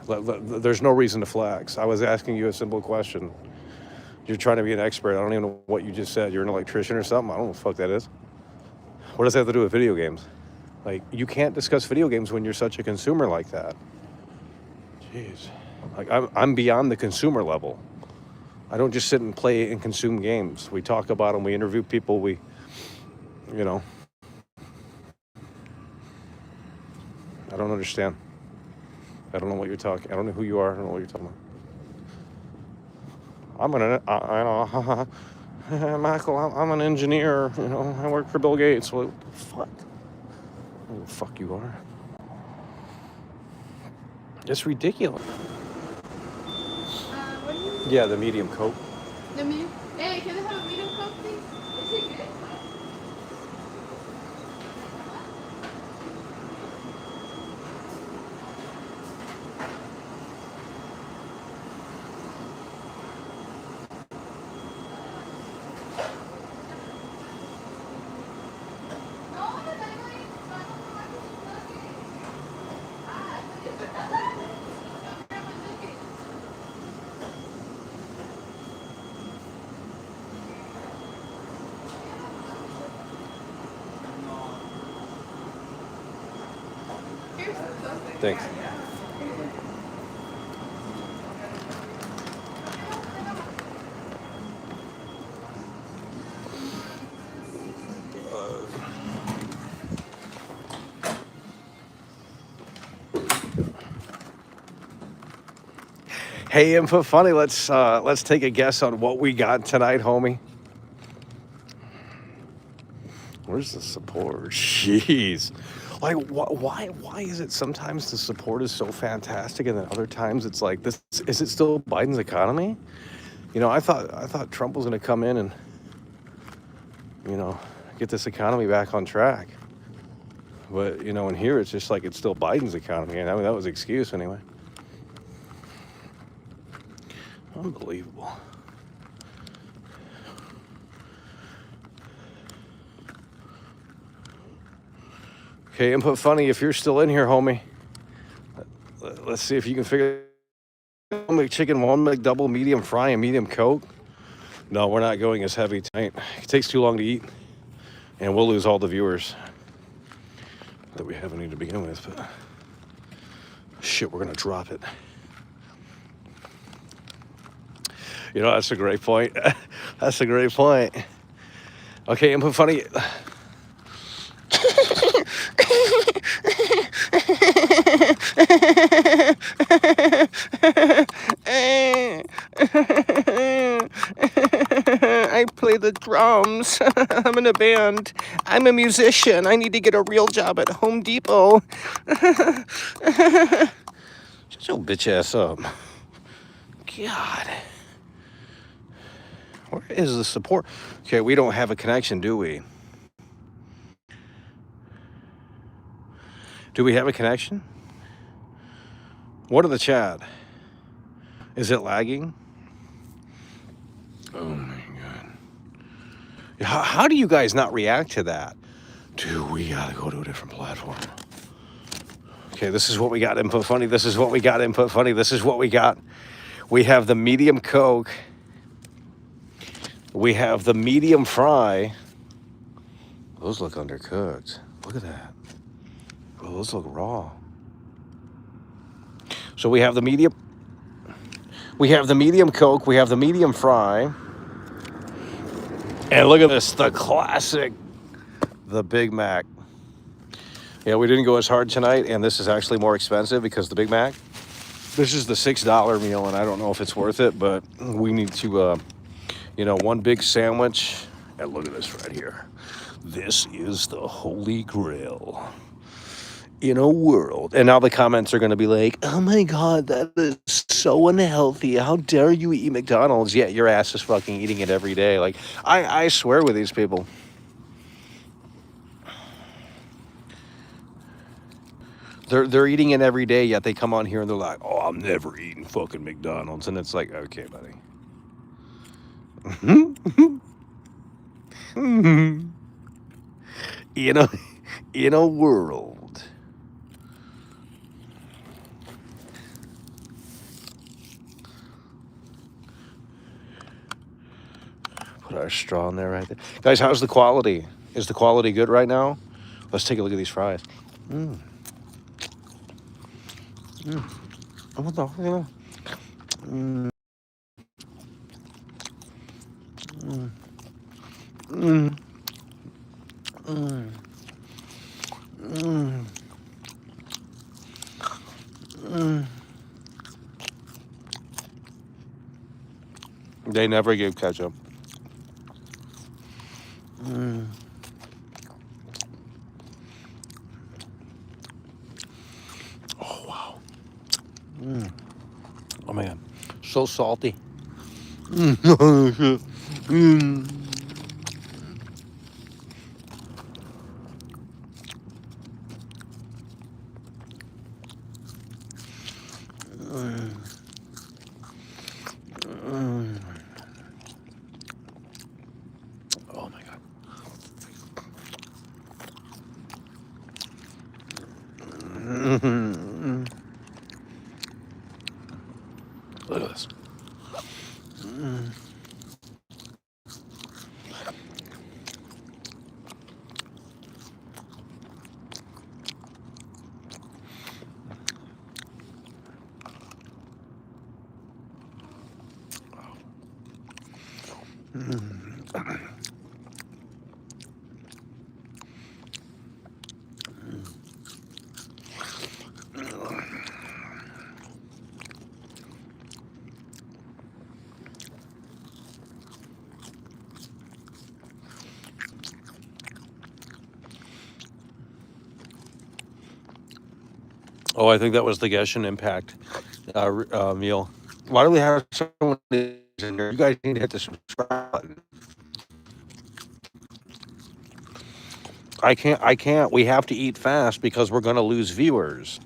There's no reason to flex. I was asking you a simple question. You're trying to be an expert. I don't even know what you just said. You're an electrician or something? I don't know what the fuck that is. What does that have to do with video games? Like, you can't discuss video games when you're such a consumer like that. Jeez. Like, I'm beyond the consumer level. I don't just sit and play and consume games. We talk about them. We interview people. I don't understand. I don't know what you're talking. I don't know who you are. I don't know what you're talking about. Michael, I'm an engineer. I work for Bill Gates. Well, fuck. Who the fuck you are? It's ridiculous. What do you? Yeah, the medium Coke. The medium? Hey, can I have a medium Coke, please? Is it good? Thanks. Hey, Input Funny, let's take a guess on what we got tonight, homie. Where's the support? Jeez. Like, why is it sometimes the support is so fantastic, and then other times it's like this? Is it still Biden's economy? I thought Trump was going to come in and get this economy back on track. But in here it's just like it's still Biden's economy, and I mean that was the excuse anyway. Unbelievable. Okay, Input Funny, if you're still in here, homie, let's see if you can figure one McChicken, one McDouble, medium fry, and medium Coke. No, we're not going as heavy tonight. It takes too long to eat, and we'll lose all the viewers that we have any to begin with. But shit, we're gonna drop it. That's a great point. That's a great point. Okay, Input Funny. I play the drums. I'm in a band. I'm a musician. I need to get a real job at Home Depot. Shut your bitch ass up. God. Where is the support? Okay, we don't have a connection, do we? Do we have a connection? What are the chat? Is it lagging? Oh my God. How do you guys not react to that? Dude, we gotta go to a different platform. Okay, this is what we got, Input Funny. This is what we got, Input Funny. This is what we got. We have the medium Coke. We have the medium fry. Those look undercooked. Look at that. Oh, those look raw. So we have the medium. We have the medium Coke. We have the medium fry. And look at this, the classic, the Big Mac. Yeah, we didn't go as hard tonight, and this is actually more expensive because the Big Mac. This is the $6 meal, and I don't know if it's worth it, but we need to, one big sandwich. And look at this right here. This is the Holy Grail in a world. And now the comments are going to be like, oh my God, that is so unhealthy. How dare you eat McDonald's? Yeah, your ass is fucking eating it every day. Like, I swear with these people. They're eating it every day, yet they come on here and they're like, oh, I'm never eating fucking McDonald's. And it's like, okay, buddy. In a world. Put our straw in there right there. Guys, how's the quality? Is the quality good right now? Let's take a look at these fries. What the hell? They never give ketchup. Oh, wow. Oh, man. So salty. Oh, my God. Look at this. Oh, I think that was the Genshin Impact meal. Why do we have so many in here? You guys need to hit the subscribe button. I can't. I can't. We have to eat fast because we're going to lose viewers.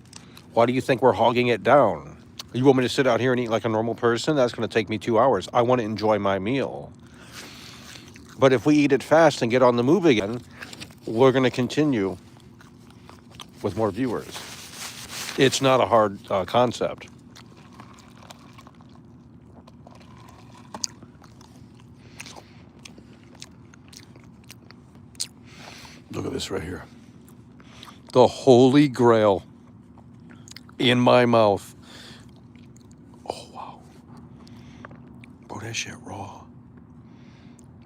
Why do you think we're hogging it down? You want me to sit out here and eat like a normal person? That's going to take me 2 hours. I want to enjoy my meal. But if we eat it fast and get on the move again, we're going to continue with more viewers. It's not a hard concept. Look at this right here. The Holy Grail in my mouth. Oh, wow. Bro, that shit raw.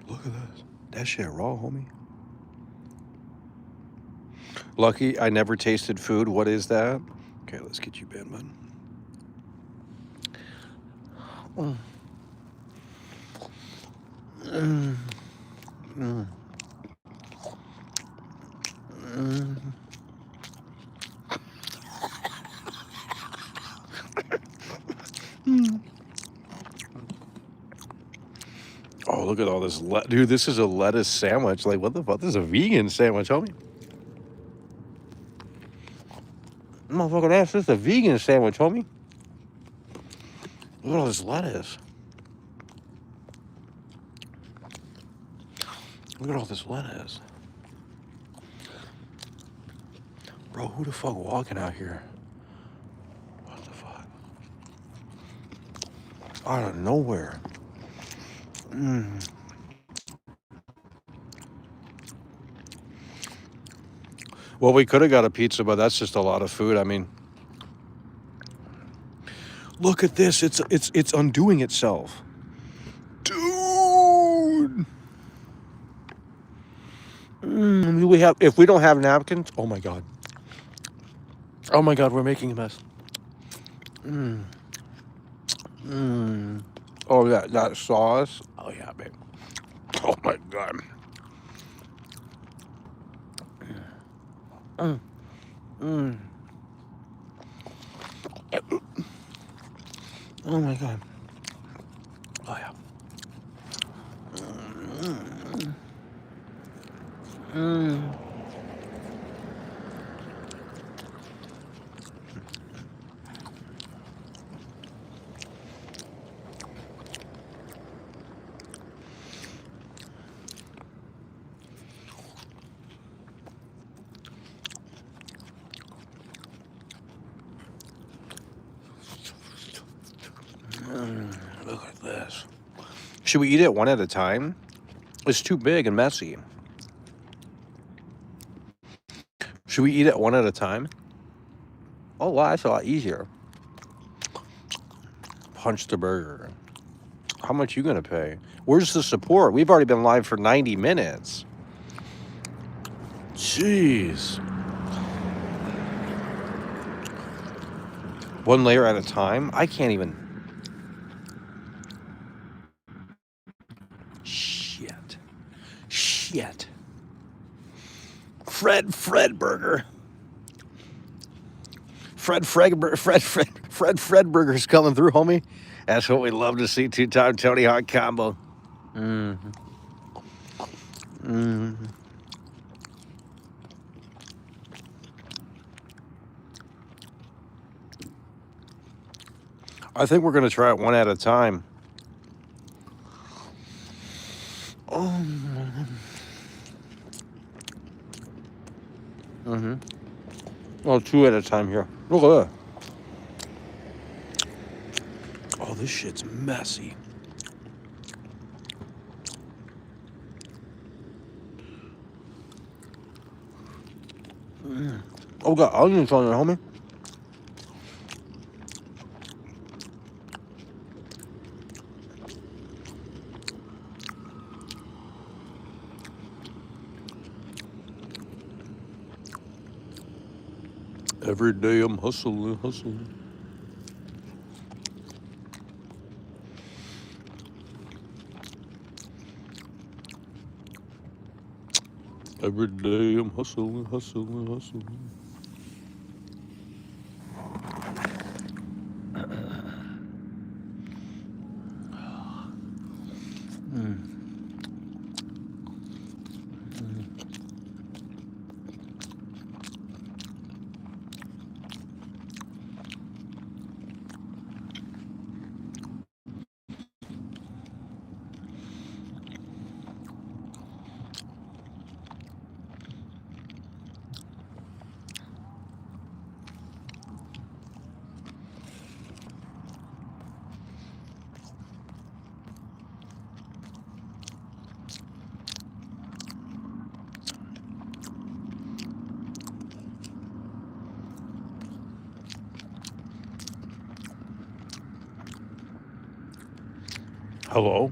Look at this. That shit raw, homie. Lucky I never tasted food. What is that? Okay, let's get you banned, bud. Mm. Mm. Mm. Mm. Mm. Oh, look at all this. Dude, this is a lettuce sandwich. Like, what the fuck? This is a vegan sandwich, homie. Motherfucker, that's just a vegan sandwich, homie. Look at all this lettuce. Look at all this lettuce. Bro, who the fuck walking out here? What the fuck? Out of nowhere. Mm. Well, we could have got a pizza, but that's just a lot of food. I mean, look at this. It's undoing itself. Dude. If we don't have napkins, oh my god. Oh my god, we're making a mess. Mm. Mm. Oh, that sauce. Oh yeah, babe. Oh my god. Mm. Mm. Oh my god. Oh yeah. Mm. Mm. Look at this. Should we eat it one at a time? It's too big and messy. Should we eat it one at a time? Oh wow, that's a lot easier. Punch the burger. How much you gonna pay? Where's the support? We've already been live for 90 minutes. Jeez. One layer at a time? I can't even. Shit. Fred Burger. Fred Burger's coming through, homie. That's what we love to see. Two-time Tony Hawk combo. Mm-hmm. Mm-hmm. I think we're gonna try it one at a time. Oh. Mm-hmm. Oh, two at a time here. Look at that. Oh, this shit's messy. Mm. Oh, got onions on there, homie. Every day I'm hustling. Every day I'm hustling. Hello?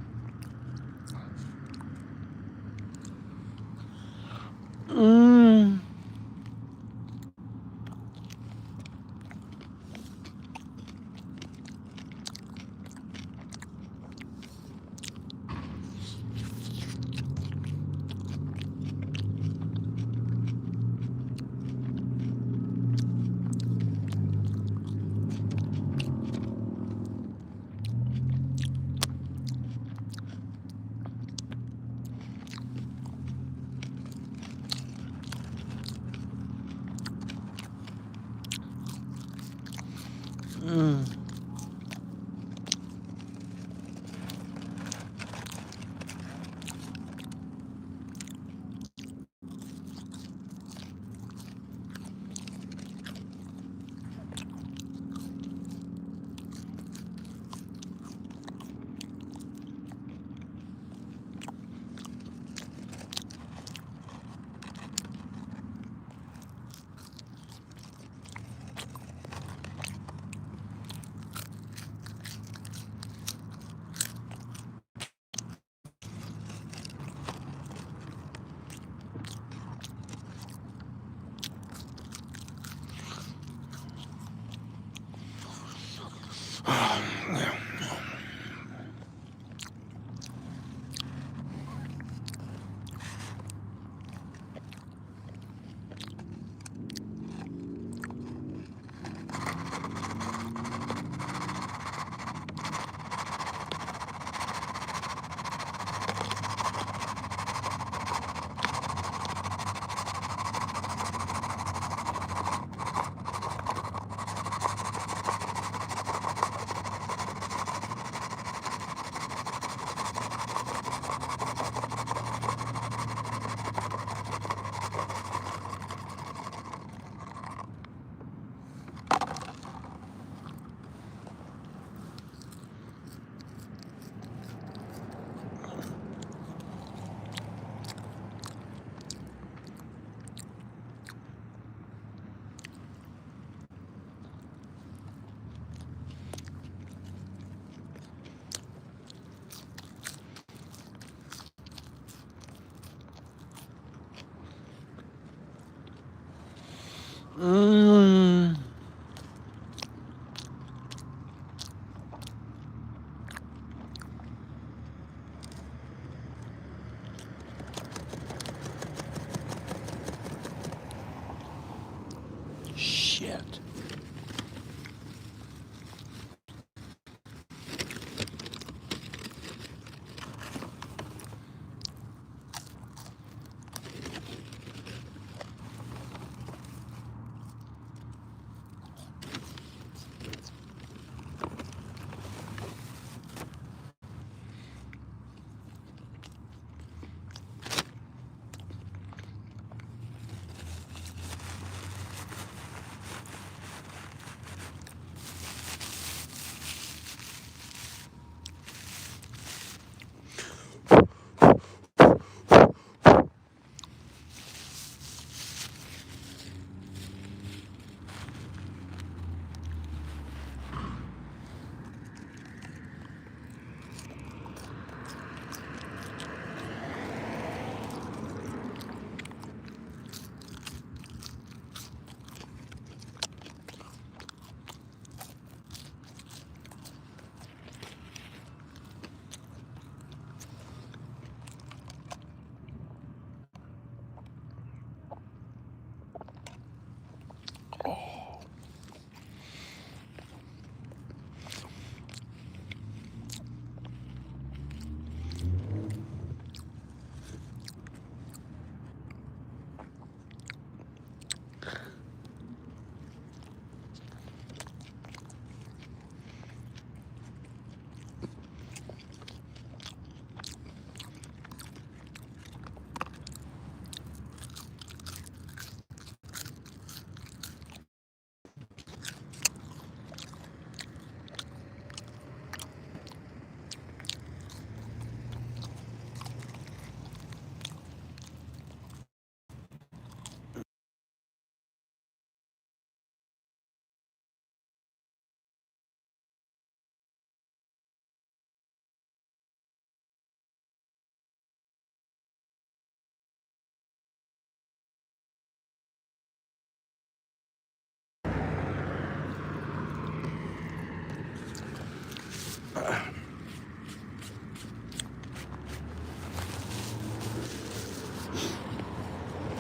Shit.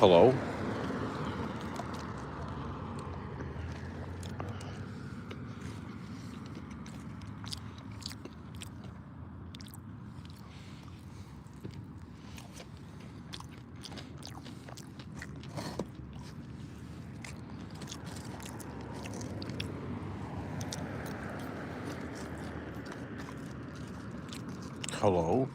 Hello? Hello?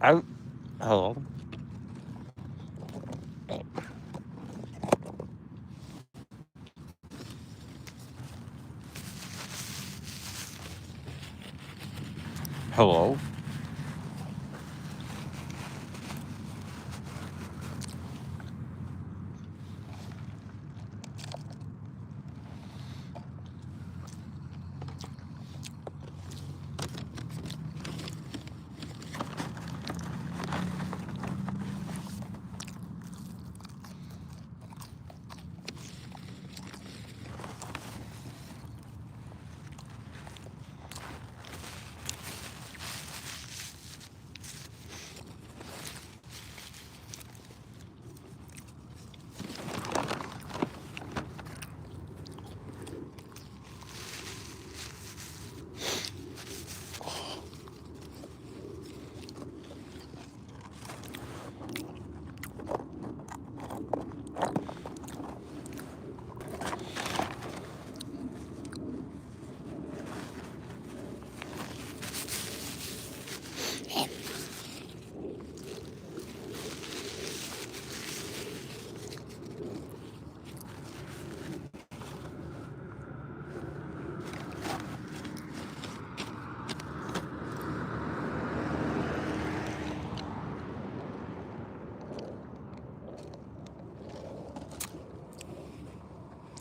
I, hello? Hello?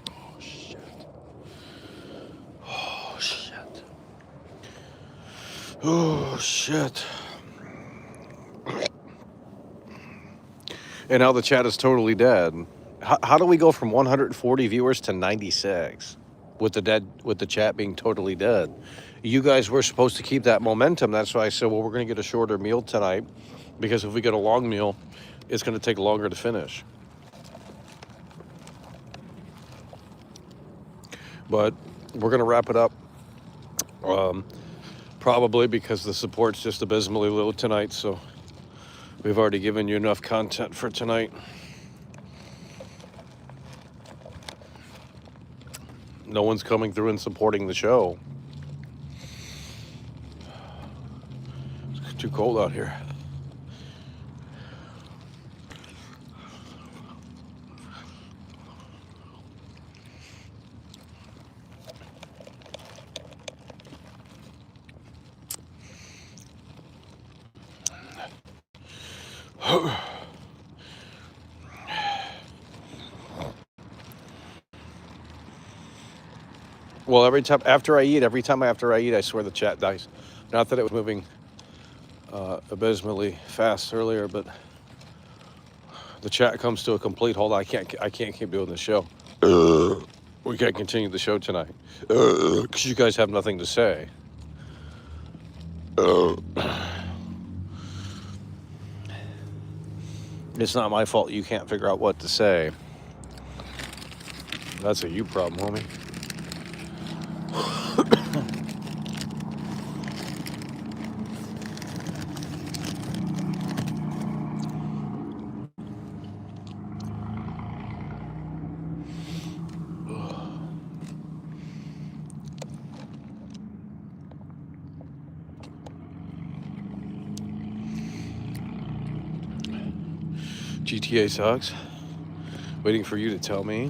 Oh, shit. Oh, shit. Oh, shit. And now the chat is totally dead. How do we go from 140 viewers to 96 with the chat being totally dead? You guys were supposed to keep that momentum. That's why I said, well, we're going to get a shorter meal tonight, because if we get a long meal, it's going to take longer to finish. But we're going to wrap it up, probably because the support's just abysmally low tonight. So we've already given you enough content for tonight. No one's coming through and supporting the show. It's too cold out here. Well, every time after I eat, I swear the chat dies. Not that it was moving abysmally fast earlier, but the chat comes to a complete halt. I can't keep doing the show. We can't continue the show tonight because you guys have nothing to say. It's not my fault you can't figure out what to say. That's a you problem, homie. GTA sucks. Waiting for you to tell me.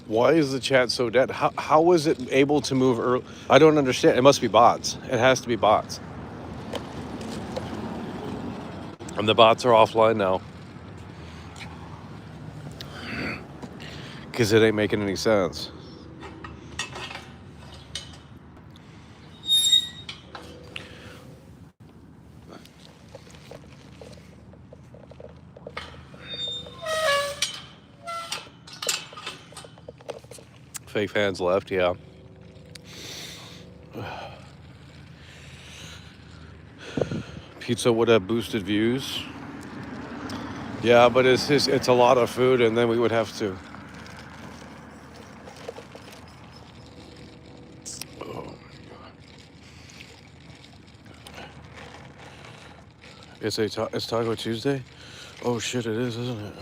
Why is the chat so dead? How was it able to move early? I don't understand. It must be bots. It has to be bots. And the bots are offline now. Because it ain't making any sense. Fake fans left, yeah. Pizza would have boosted views. Yeah, but it's a lot of food, and then we would have to. It's Taco Tuesday. Oh shit, it is, isn't it?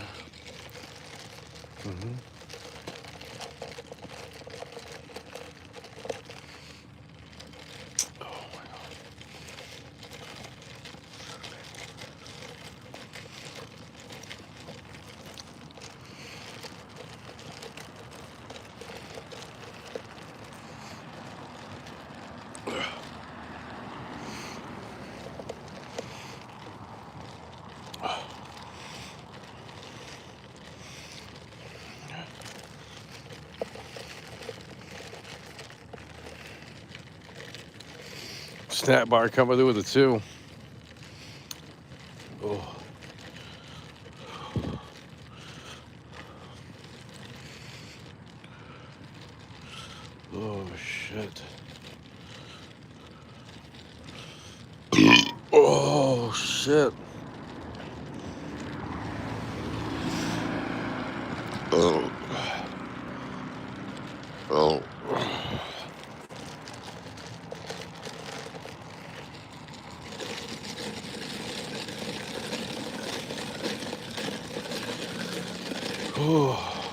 Snack bar coming through with it too. Oh. Oh shit. Oh shit. Oh. Oh.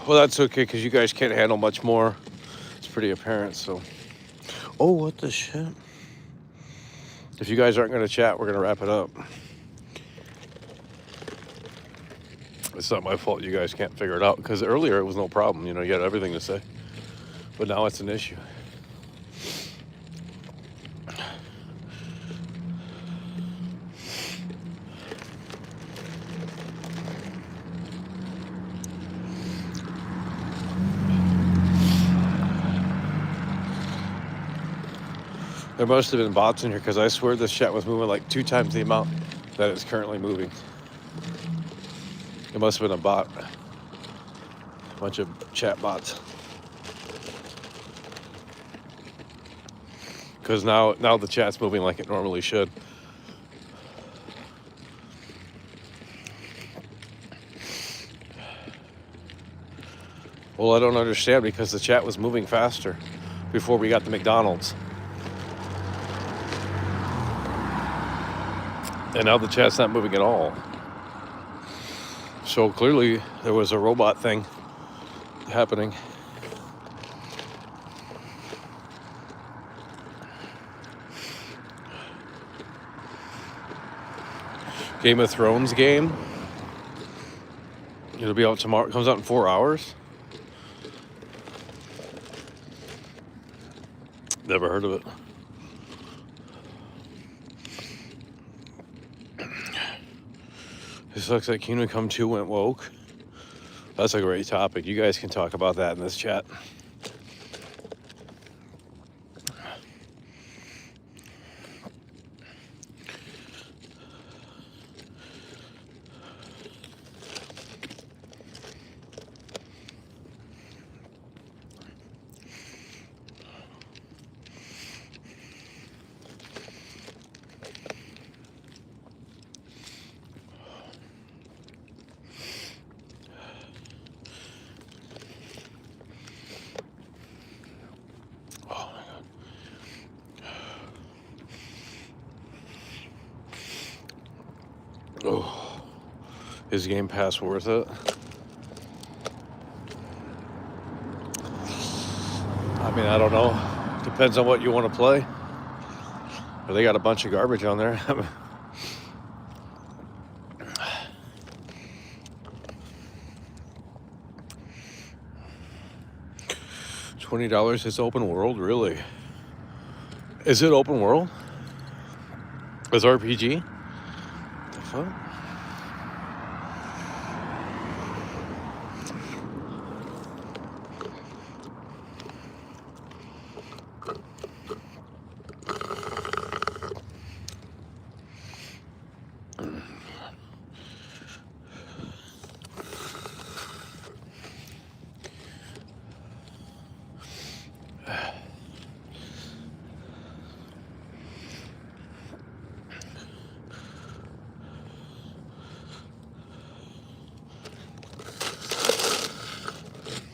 Well, that's okay because you guys can't handle much more. It's pretty apparent. So. Oh, what the shit? If you guys aren't going to chat, we're going to wrap it up. It's not my fault you guys can't figure it out because earlier it was no problem. You know, you had everything to say. But now it's an issue. There must have been bots in here because I swear this chat was moving like 2 times the amount that it's currently moving. It must have been a bot. A bunch of chat bots. Because now the chat's moving like it normally should. Well, I don't understand because the chat was moving faster before we got the McDonald's. And now the chat's not moving at all. So clearly there was a robot thing happening. Game of Thrones game. It'll be out tomorrow. It comes out in 4 hours. Never heard of it. This looks like Kingdom Come 2 went woke. That's a great topic. You guys can talk about that in this chat. Oh, is Game Pass worth it? I mean, I don't know. Depends on what you want to play. But they got a bunch of garbage on there. $20 is open world, really? Is it open world? Is RPG? The fuck?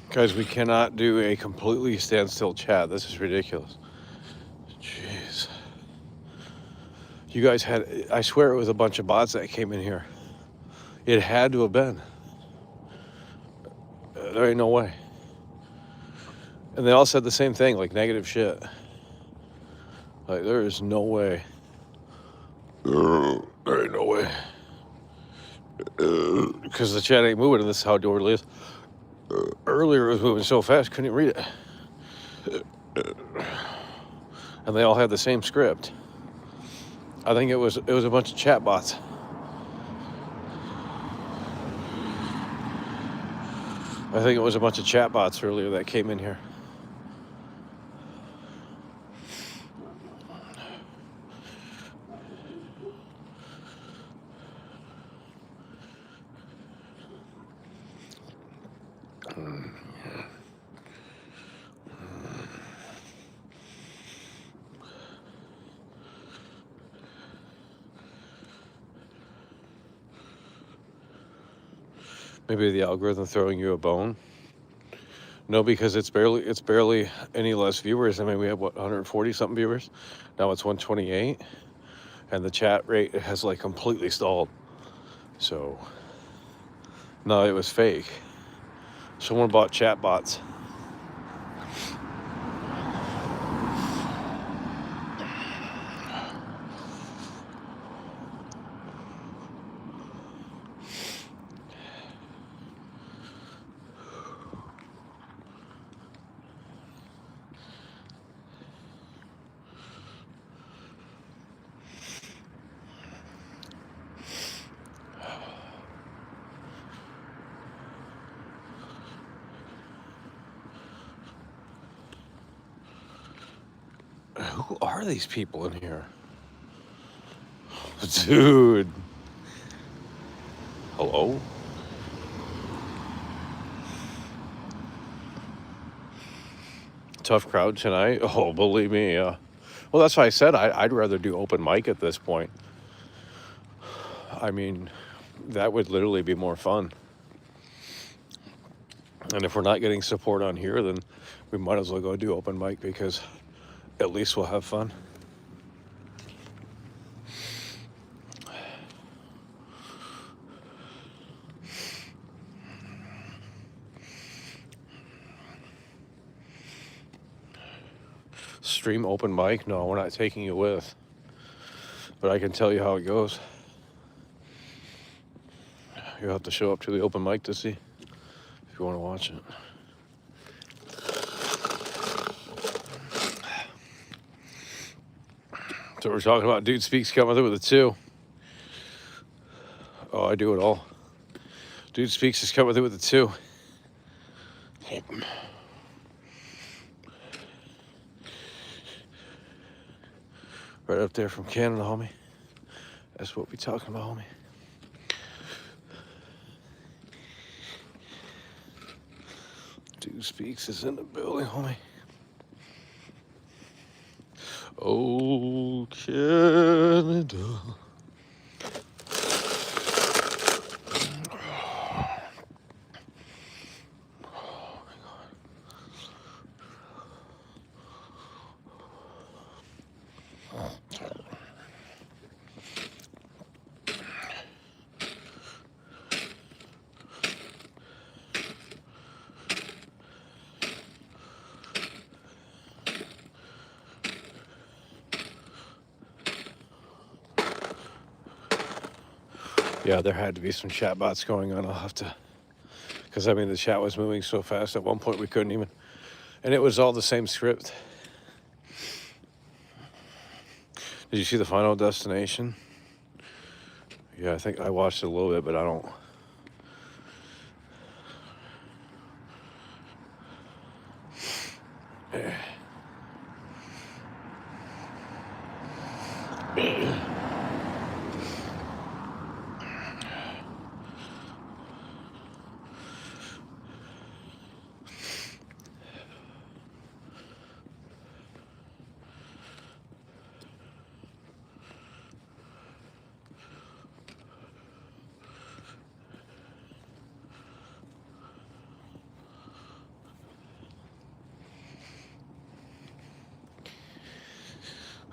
Guys, we cannot do a completely standstill chat. This is ridiculous. Jeez. You guys had, I swear it was a bunch of bots that came in here. It had to have been. There ain't no way. And they all said the same thing, like negative shit. Like, there is no way. There ain't no way. Because the chat ain't moving, and this is how it is. Earlier it was moving so fast, couldn't even read it. And they all had the same script. I think it was a bunch of chat bots. I think it was a bunch of chat bots earlier that came in here. Maybe the algorithm throwing you a bone. No, because it's barely any less viewers. I mean, we have what, 140 something viewers. Now it's 128, and the chat rate has like completely stalled. So no, it was fake. Someone bought chat bots. Who are these people in here? Dude. Hello? Tough crowd tonight? Oh, believe me, yeah. Well, that's why I said I'd rather do open mic at this point. I mean, that would literally be more fun. And if we're not getting support on here, then we might as well go do open mic, because at least we'll have fun. Stream open mic? No, we're not taking you with. But I can tell you how it goes. You'll have to show up to the open mic to see if you want to watch it. So we're talking about Dude Speaks coming with a 2. Oh, I do it all. Dude Speaks is coming with a 2. Right up there from Canada, homie. That's what we talking about, homie. Dude Speaks is in the building, homie. Oh, Canada. Yeah, there had to be some chat bots going on. I'll have to, because I mean the chat was moving so fast. At one point we couldn't even And it was all the same script. Did you see the Final Destination? Yeah, I think I watched it a little bit, but I don't.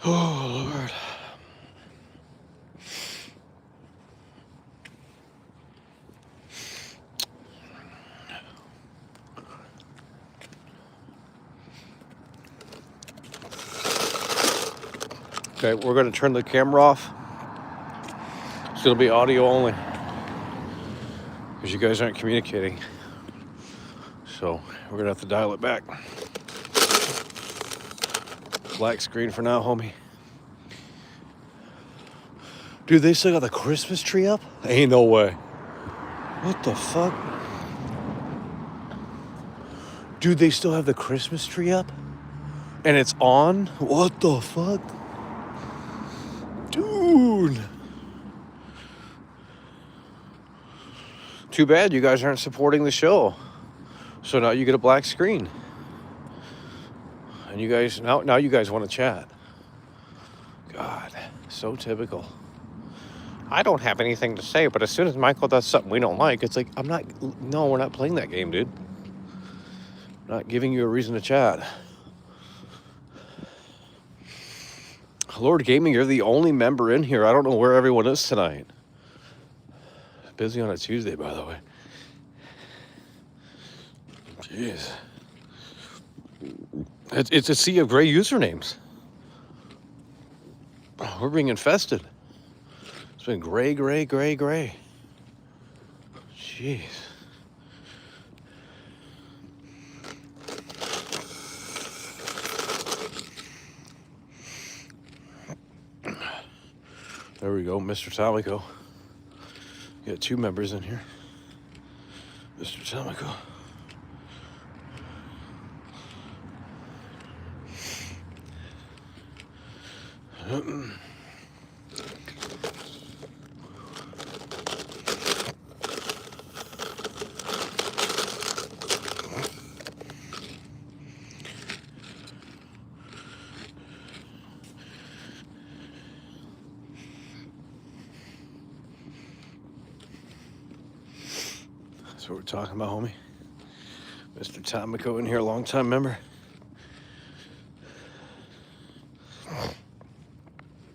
Oh, Lord. Okay, we're going to turn the camera off. It's going to be audio only because you guys aren't communicating. So we're going to have to dial it back. Black screen for now, homie. Dude, they still got the Christmas tree up? Ain't no way. What the fuck? Dude, they still have the Christmas tree up? And it's on? What the fuck? Dude. Too bad you guys aren't supporting the show. So now you get a black screen. And you guys, now you guys want to chat. God, so typical. I don't have anything to say, but as soon as Michael does something we don't like, it's like, no, we're not playing that game, dude. I'm not giving you a reason to chat. Lord Gaming, you're the only member in here. I don't know where everyone is tonight. Busy on a Tuesday, by the way. Jeez. It's a sea of gray usernames. We're being infested. It's been gray, gray, gray, gray. Jeez. There we go, Mr. Tomico. You got 2 members in here. Mr. Tomico. That's what we're talking about, homie. Mr. Tomico in here, long-time member. Oh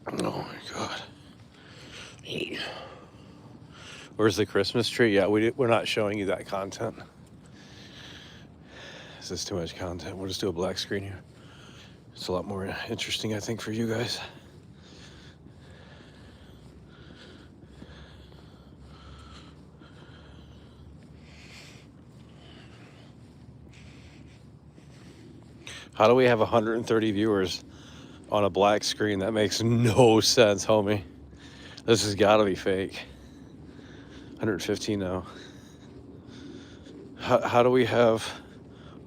my God. Where's the Christmas tree? Yeah, we're not showing you that content. This is too much content. We'll just do a black screen here. It's a lot more interesting, I think, for you guys. How do we have 130 viewers on a black screen? That makes no sense, homie. This has got to be fake. 115 now. How do we have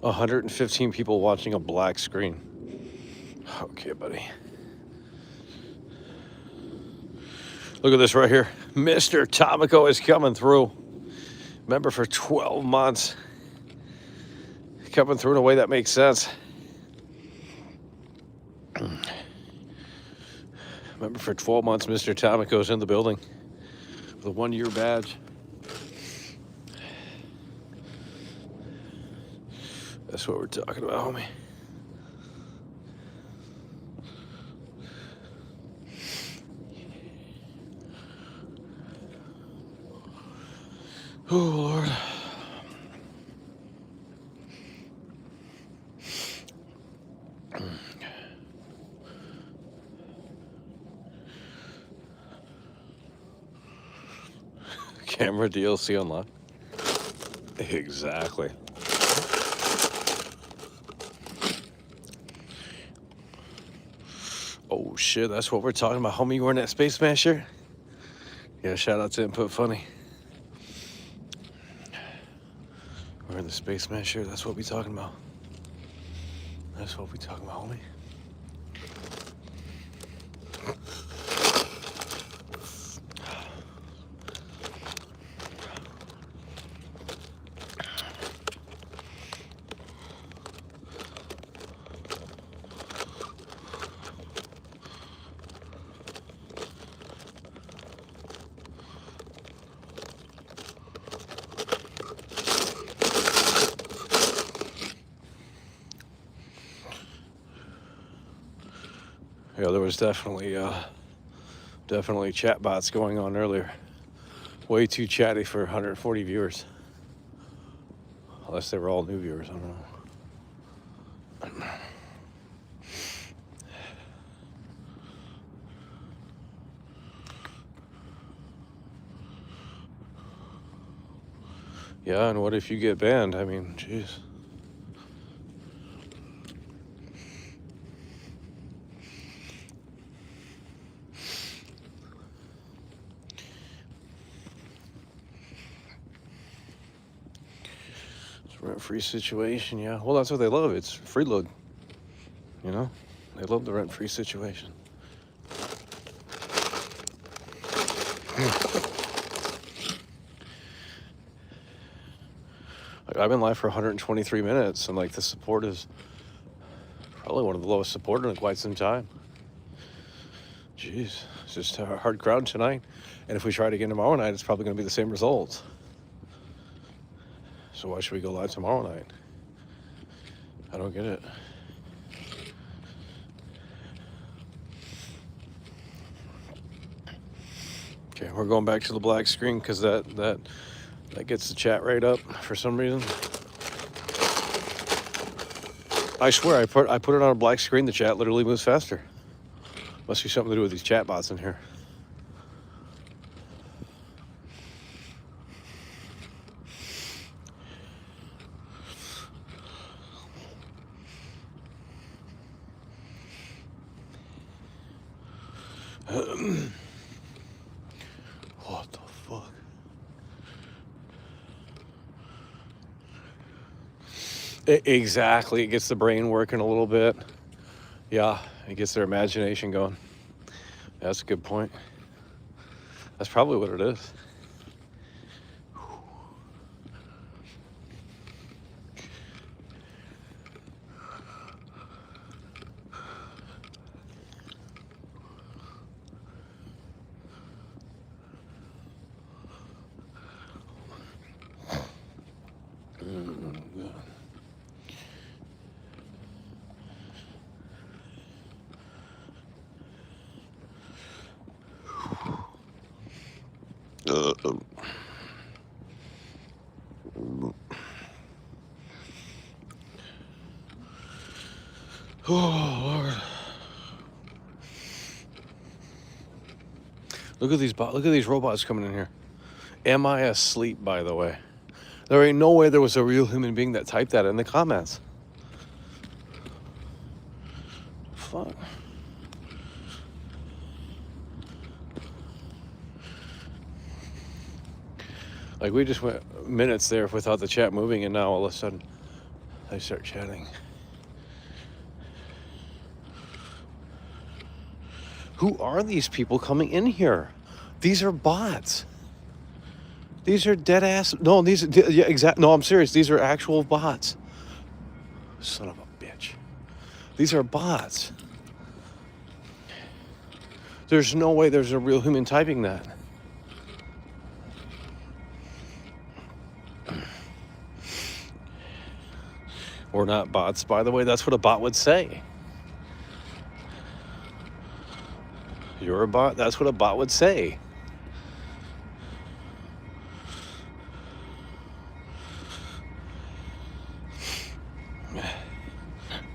115 people watching a black screen? Okay, buddy. Look at this right here. Mr. Tomico is coming through. Member for 12 months. Coming through in a way that makes sense. Member for 12 months, Mr. Tomico's in the building with a 1-year badge. That's what we're talking about, homie. Oh, Lord. Camera DLC unlocked. Exactly. Oh shit, that's what we're talking about, homie. You wearing that Space Man shirt? Yeah, shout out to Input Funny. Wearing the Spaceman shirt, that's what we talking about. That's what we talking about, homie. Yeah, there was definitely chat bots going on earlier. Way too chatty for 140 viewers. Unless they were all new viewers, I don't know. Yeah, and what if you get banned? I mean, jeez. Rent-free situation, yeah. Well, that's what they love. It's freeload. You know, they love the rent-free situation. Like, I've been live for 123 minutes, and like the support is probably one of the lowest supported in quite some time. Jeez, it's just a hard crowd tonight, and if we try it again tomorrow night, it's probably going to be the same results. So why should we go live tomorrow night? I don't get it. Okay, we're going back to the black screen because that gets the chat rate up for some reason. I swear, I put it on a black screen. The chat literally moves faster. Must be something to do with these chat bots in here. What the fuck? Exactly. It gets the brain working a little bit. Yeah, it gets their imagination going. Yeah, that's a good point. That's probably what it is. Oh, Lord. Look at these robots coming in here. Am I asleep, by the way? There ain't no way there was a real human being that typed that in the comments. Fuck. Like, we just went minutes there without the chat moving, and now all of a sudden they start chatting. Who are these people coming in here? These are bots. These are dead ass. No, yeah, exact. No, I'm serious. These are actual bots. Son of a bitch. These are bots. There's no way there's a real human typing that. We're not bots, by the way. That's what a bot would say. You're a bot? That's what a bot would say.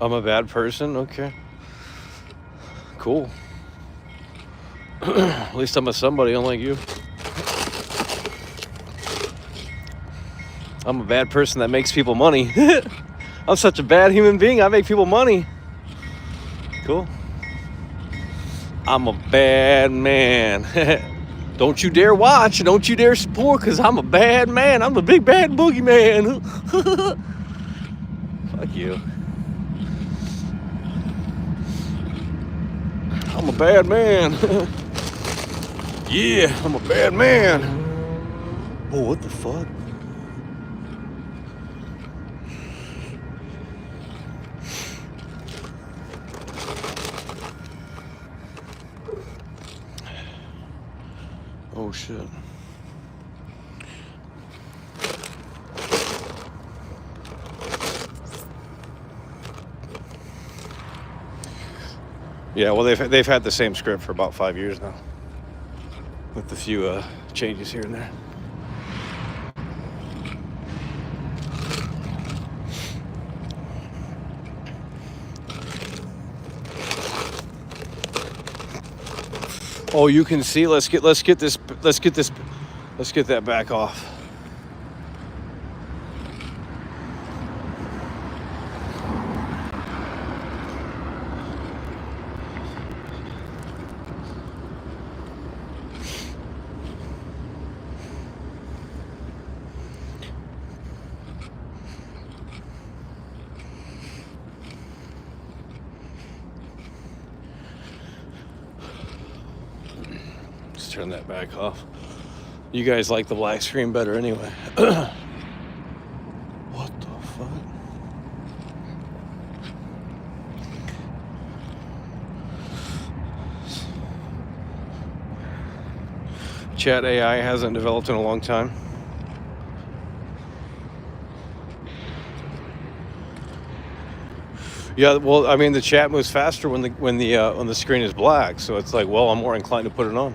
I'm a bad person? Okay. Cool. At least I'm a somebody, unlike you. I'm a bad person that makes people money. I'm such a bad human being. I make people money. Cool. I'm a bad man. Don't you dare watch. Don't you dare support, because I'm a bad man. I'm the big bad boogeyman. Fuck you. I'm a bad man. Yeah, I'm a bad man. Oh, what the fuck? Oh, shit. Yeah, well, they've had the same script for about 5 years now, with a few changes here and there. Oh, you can see. Let's get that back off. Let's turn that back off. You guys like the black screen better anyway. What the fuck? Chat AI hasn't developed in a long time. Yeah, well, I mean, the chat moves faster when the screen is black, so it's like, well, I'm more inclined to put it on,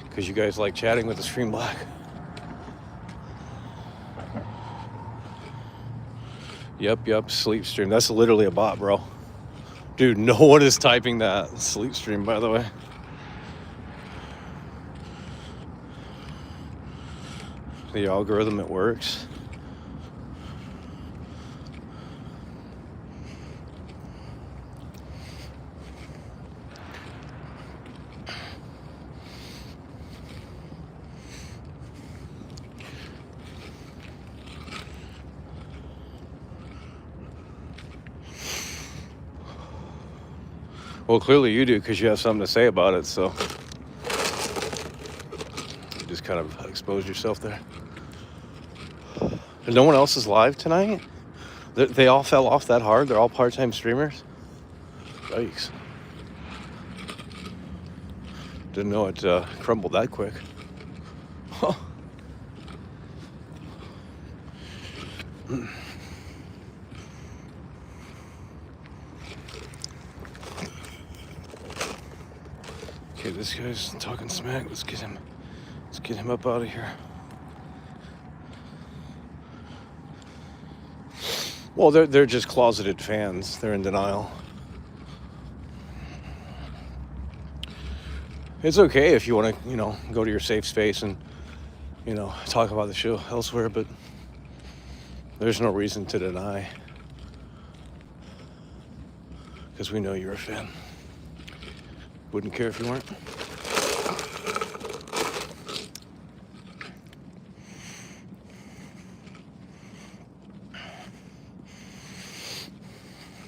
because you guys like chatting with the screen black. Yep, sleep stream. That's literally a bot, bro. Dude, no one is typing that. Sleep stream, by the way. The algorithm, it works. Well, clearly you do, because you have something to say about it, so you just kind of exposed yourself there. And no one else is live tonight? They all fell off that hard? They're all part-time streamers? Yikes. Didn't know it crumbled that quick. Huh. Okay, this guy's talking smack. Let's get him up out of here. Well, they're just closeted fans. They're in denial. It's okay if you want to, go to your safe space and, talk about the show elsewhere, but there's no reason to deny, because we know you're a fan. Wouldn't care if you weren't.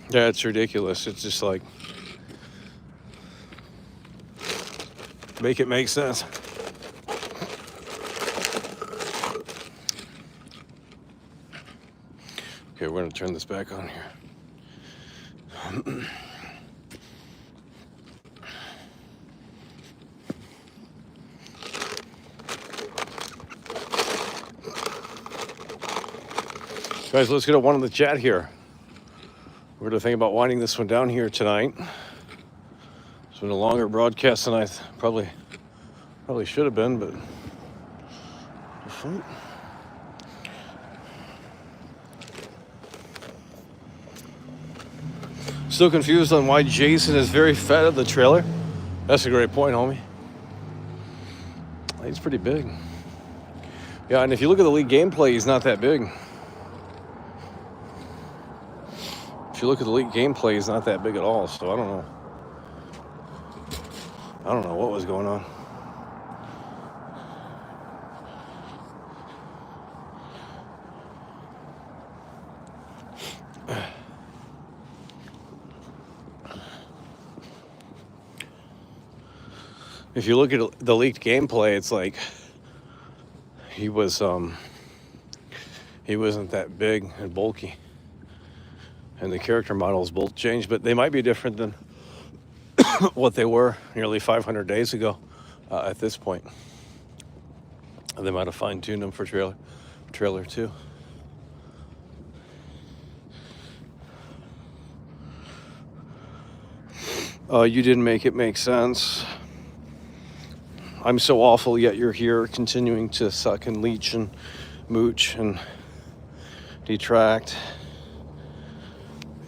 Yeah, it's ridiculous. It's just like, make it make sense. Okay, we're gonna turn this back on here. Guys, let's get a one in the chat here. We're gonna think about winding this one down here tonight. It's been a longer broadcast than I probably should have been, but still confused on why Jason is very fat in the trailer. That's a great point, homie. He's pretty big. Yeah, and if you look at the league gameplay, he's not that big. If you look at the league gameplay, he's not that big at all, so I don't know. I don't know what was going on. If you look at the leaked gameplay, it's like he wasn't that big and bulky, and the character models both changed, but they might be different than what they were nearly 500 days ago. At this point, they might have fine-tuned them for trailer 2. You didn't make it make sense. I'm so awful, yet you're here continuing to suck and leech and mooch and detract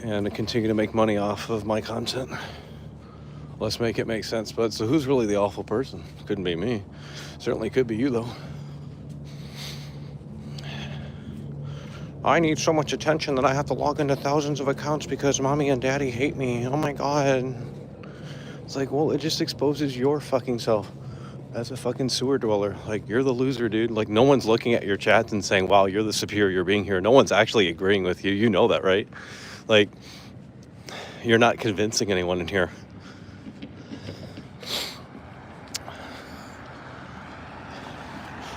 and to continue to make money off of my content. Let's make it make sense, bud. So who's really the awful person? Couldn't be me. Certainly could be you, though. I need so much attention that I have to log into thousands of accounts because mommy and daddy hate me. Oh my God. It's like, well, it just exposes your fucking self as a fucking sewer dweller. Like, you're the loser, dude. Like, no one's looking at your chats and saying, wow, you're the superior being here. No one's actually agreeing with you. You know that, right? Like, you're not convincing anyone in here.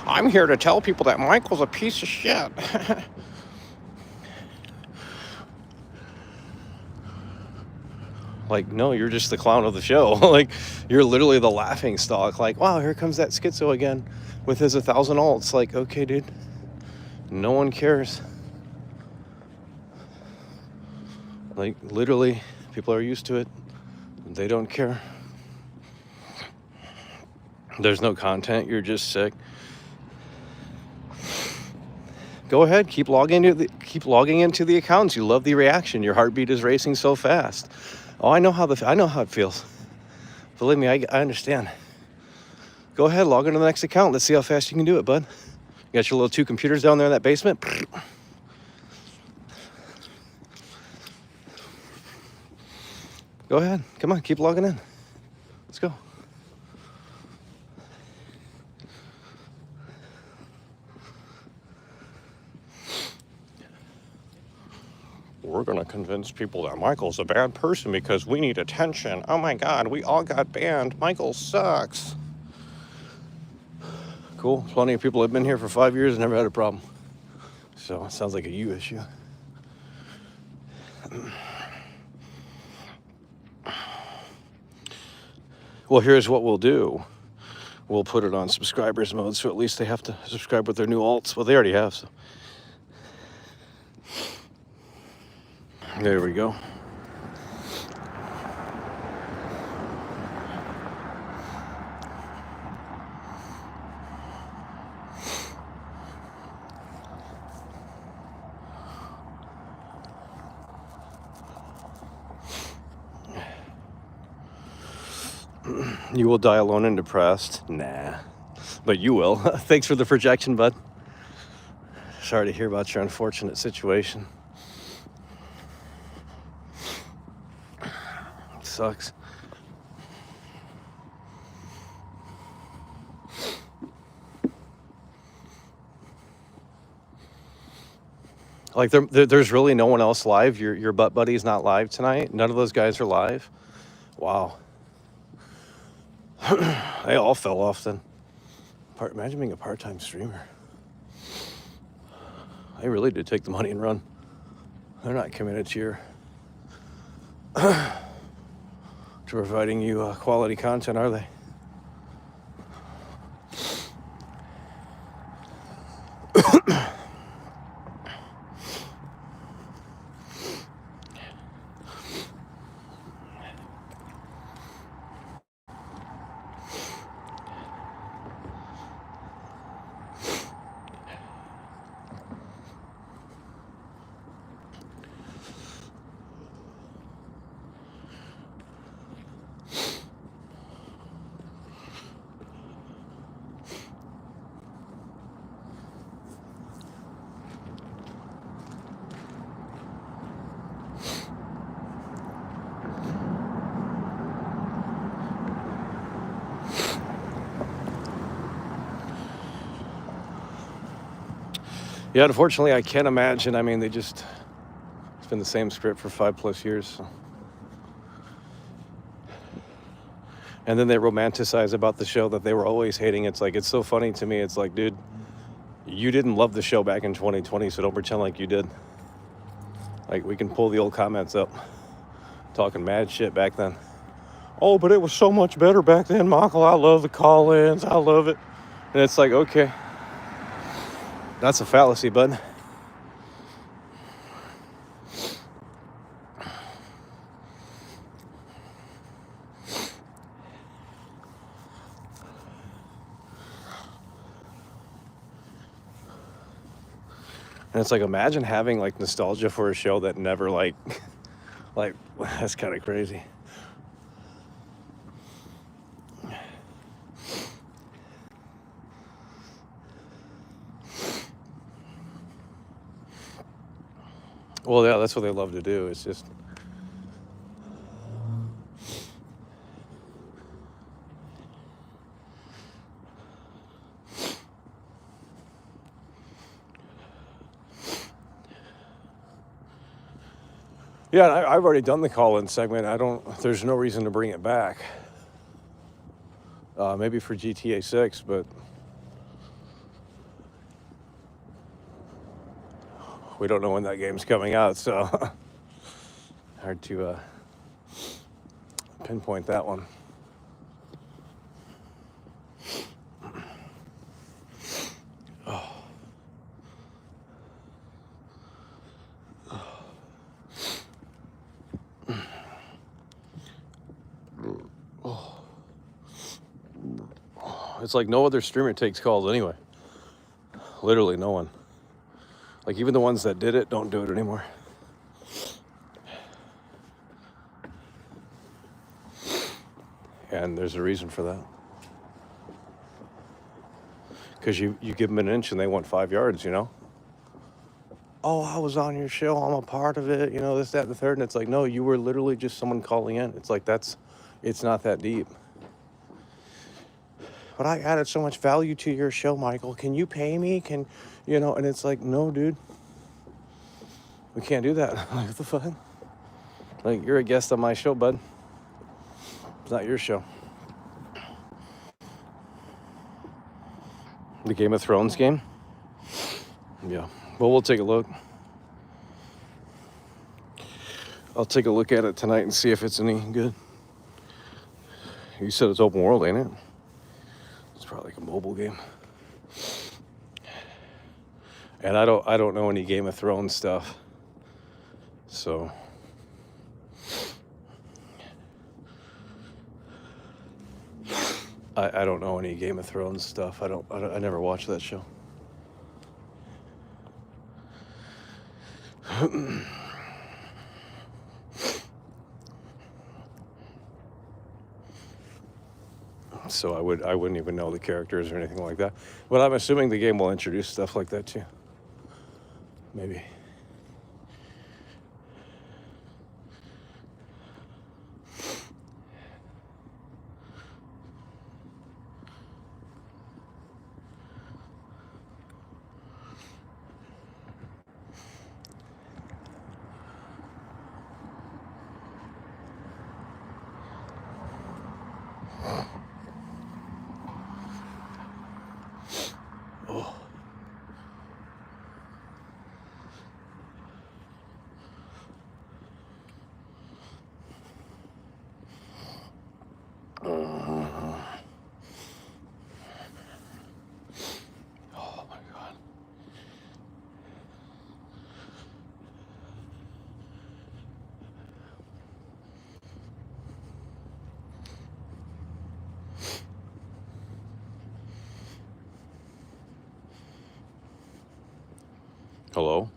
I'm here to tell people that Michael's a piece of shit. Like, no, you're just the clown of the show. Like, you're literally the laughing stock. Like, wow, here comes that schizo again with his 1,000 alts. Like, okay, dude, no one cares. Like, literally, people are used to it. They don't care. There's no content. You're just sick. Go ahead, keep logging into the accounts. You love the reaction. Your heartbeat is racing so fast. Oh, I know how it feels. Believe me, I understand. Go ahead, log into the next account. Let's see how fast you can do it, bud. You got your little 2 computers down there in that basement. Go ahead. Come on, keep logging in. Let's go. We're going to convince people that Michael's a bad person because we need attention. Oh my God, we all got banned. Michael sucks. Cool. Plenty of people have been here for 5 years and never had a problem. So it sounds like a you issue. Well, here's what we'll do. We'll put it on subscribers mode, so at least they have to subscribe with their new alts. Well, they already have, so. There we go. You will die alone and depressed? Nah. But you will. Thanks for the projection, bud. Sorry to hear about your unfortunate situation. It sucks. Like, there's really no one else live? Your butt buddy's not live tonight? None of those guys are live? Wow. They all fell off then. Imagine being a part-time streamer. They really did take the money and run. They're not committed to providing you quality content, are they? Yeah, unfortunately, I can't imagine. I mean, it's been the same script for 5+ years. So. And then they romanticize about the show that they were always hating. It's like, it's so funny to me. It's like, dude, you didn't love the show back in 2020, so don't pretend like you did. Like, we can pull the old comments up, talking mad shit back then. Oh, but it was so much better back then, Michael. I love the call-ins. I love it. And it's like, okay, that's a fallacy, bud. And it's like, imagine having like nostalgia for a show that never like that's kind of crazy. Well, yeah, that's what they love to do. It's just, yeah, I've already done the call-in segment. There's no reason to bring it back. Maybe for GTA 6, but we don't know when that game's coming out, so hard to pinpoint that one. It's like no other streamer takes calls anyway. Literally no one. Like even the ones that did it don't do it anymore. And there's a reason for that. Because you give them an inch and they want 5 yards, you know? Oh, I was on your show. I'm a part of it. You know, this, that, and the third. And it's like, no, you were literally just someone calling in. It's like, it's not that deep. But I added so much value to your show, Michael. Can you pay me? And it's like, no, dude. We can't do that. Like, what the fuck? Like, you're a guest on my show, bud. It's not your show. The Game of Thrones game? Yeah. Well, we'll take a look. I'll take a look at it tonight and see if it's any good. You said it's open world, ain't it? It's probably like a mobile game. And I don't know any Game of Thrones stuff. So I don't know any Game of Thrones stuff. I never watched that show. So I wouldn't even know the characters or anything like that. But I'm assuming the game will introduce stuff like that too. Maybe. Oh. Oh my God. Hello?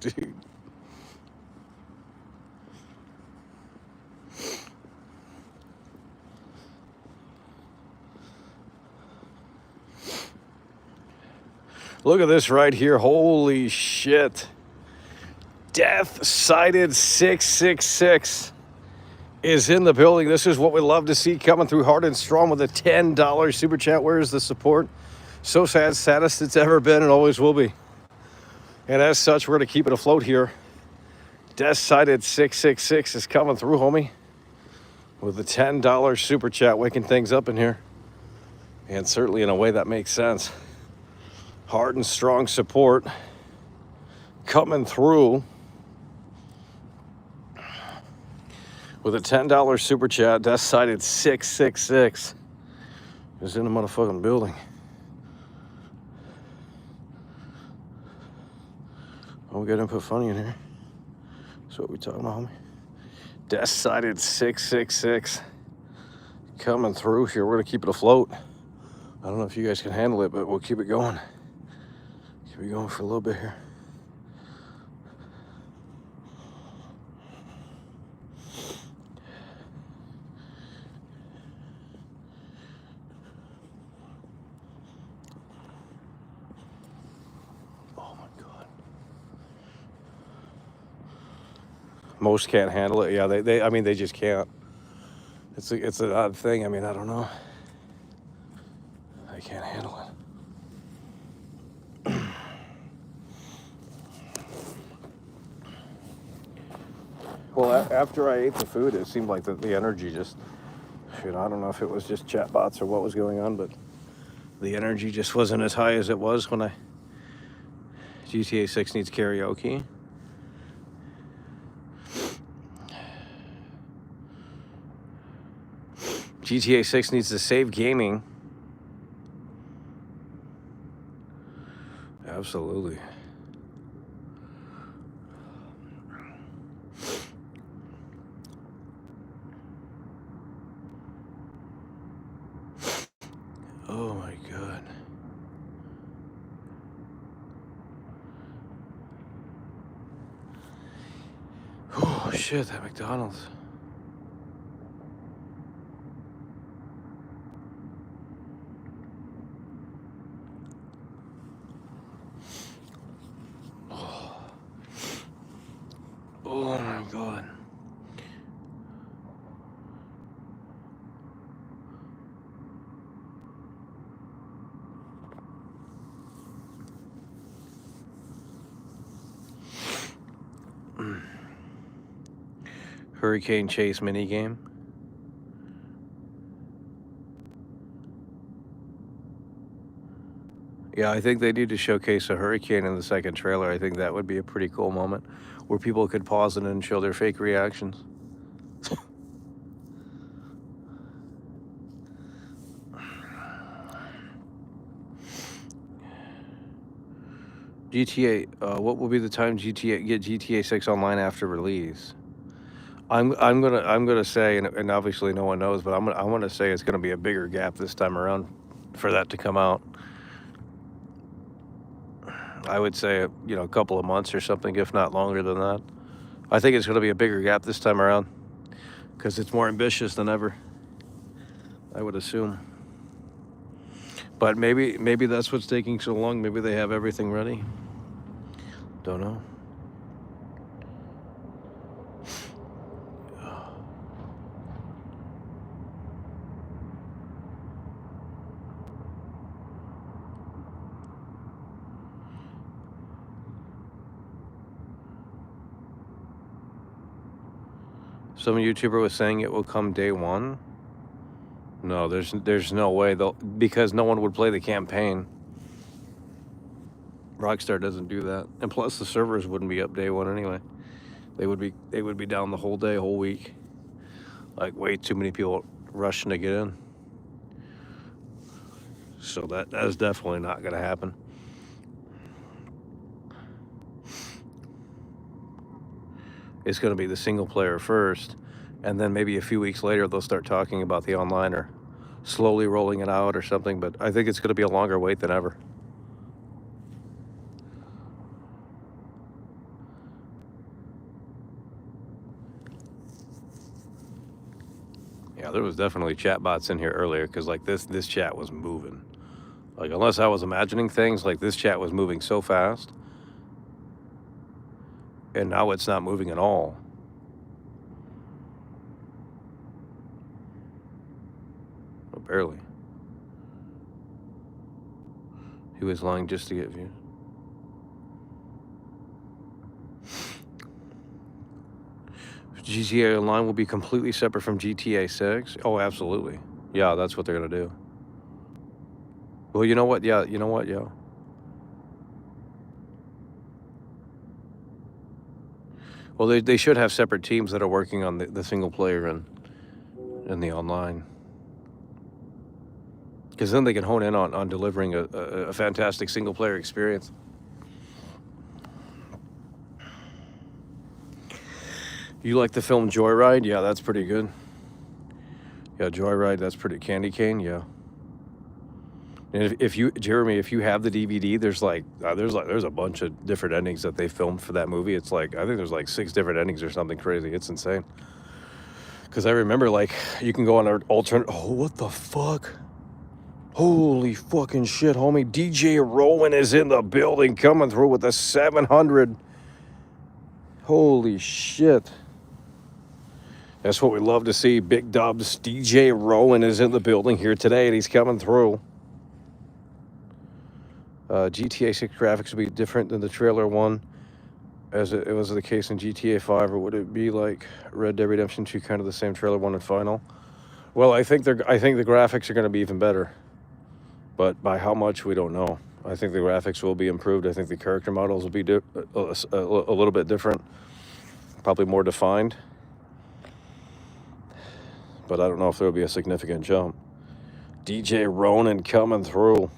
Dude. Look at this right here. Holy shit. Death sighted 666. is in the building. This is what we love to see, coming through hard and strong with a $10 super chat. Where is the support? So sad, saddest it's ever been and always will be. And as such, we're going to keep it afloat here. Decided 666 is coming through, homie, with a $10 super chat, waking things up in here. And certainly in a way that makes sense. Hard and strong support coming through with a $10 super chat. Decided 666 is in the motherfucking building. Oh, we got input funny in here. That's what we talking about, homie. Decided 666 coming through here. We're gonna keep it afloat. I don't know if you guys can handle it, but we'll keep it going. Keep it going for a little bit here. Most can't handle it. Yeah, I mean, they just can't. It's an odd thing. I mean, I don't know. I can't handle it. Well, after I ate the food, it seemed like the energy just, I don't know if it was just chatbots or what was going on, but the energy just wasn't as high as it was when GTA 6 needs karaoke. GTA 6 needs to save gaming. Absolutely. Oh my God. Oh shit, that McDonald's. Oh my God. Hurricane Chase minigame. Yeah, I think they need to showcase a hurricane in the second trailer. I think that would be a pretty cool moment where people could pause it and show their fake reactions. GTA, what will be the time get GTA 6 online after release? I'm gonna say, and obviously no one knows, but I'm gonna say it's gonna be a bigger gap this time around for that to come out. I would say a couple of months or something, if not longer than that. I think it's gonna be a bigger gap this time around because it's more ambitious than ever, I would assume. But maybe that's what's taking so long. Maybe they have everything ready. Don't know. Some YouTuber was saying it will come day one. No, there's no way because no one would play the campaign. Rockstar doesn't do that, and plus the servers wouldn't be up day one anyway. They would be down the whole day, whole week. Like way too many people rushing to get in. So that is definitely not going to happen. It's going to be the single player first, and then maybe a few weeks later they'll start talking about the online or slowly rolling it out or something. But I think it's going to be a longer wait than ever. Yeah, there was definitely chatbots in here earlier because like this chat was moving. Like unless I was imagining things, like this chat was moving so fast. And now it's not moving at all. Oh, barely. He was lying just to get views. GTA Online will be completely separate from GTA 6? Oh, absolutely. Yeah, that's what they're going to do. Well, you know what? Yeah, you know what? Yeah. Well, they should have separate teams that are working on the single player and the online. Because then they can hone in on delivering a fantastic single player experience. You like the film Joyride? Yeah, that's pretty good. Yeah, Joyride, that's pretty. Candy Cane, yeah. And if you, Jeremy, if you have the DVD, there's a bunch of different endings that they filmed for that movie. It's like, I think there's like 6 different endings or something crazy. It's insane. Because I remember, like, you can go on an alternate. Oh, what the fuck? Holy fucking shit, homie. DJ Rowan is in the building coming through with a 700. Holy shit. That's what we love to see. Big dubs. DJ Rowan is in the building here today, and he's coming through. GTA 6 graphics will be different than the trailer one, as it was the case in GTA 5, or would it be like Red Dead Redemption 2, kind of the same trailer one and final? Well, I think the graphics are going to be even better, but by how much, we don't know. I think the graphics will be improved. I think the character models will be a little bit different, probably more defined, but I don't know if there will be a significant jump. DJ Ronan coming through.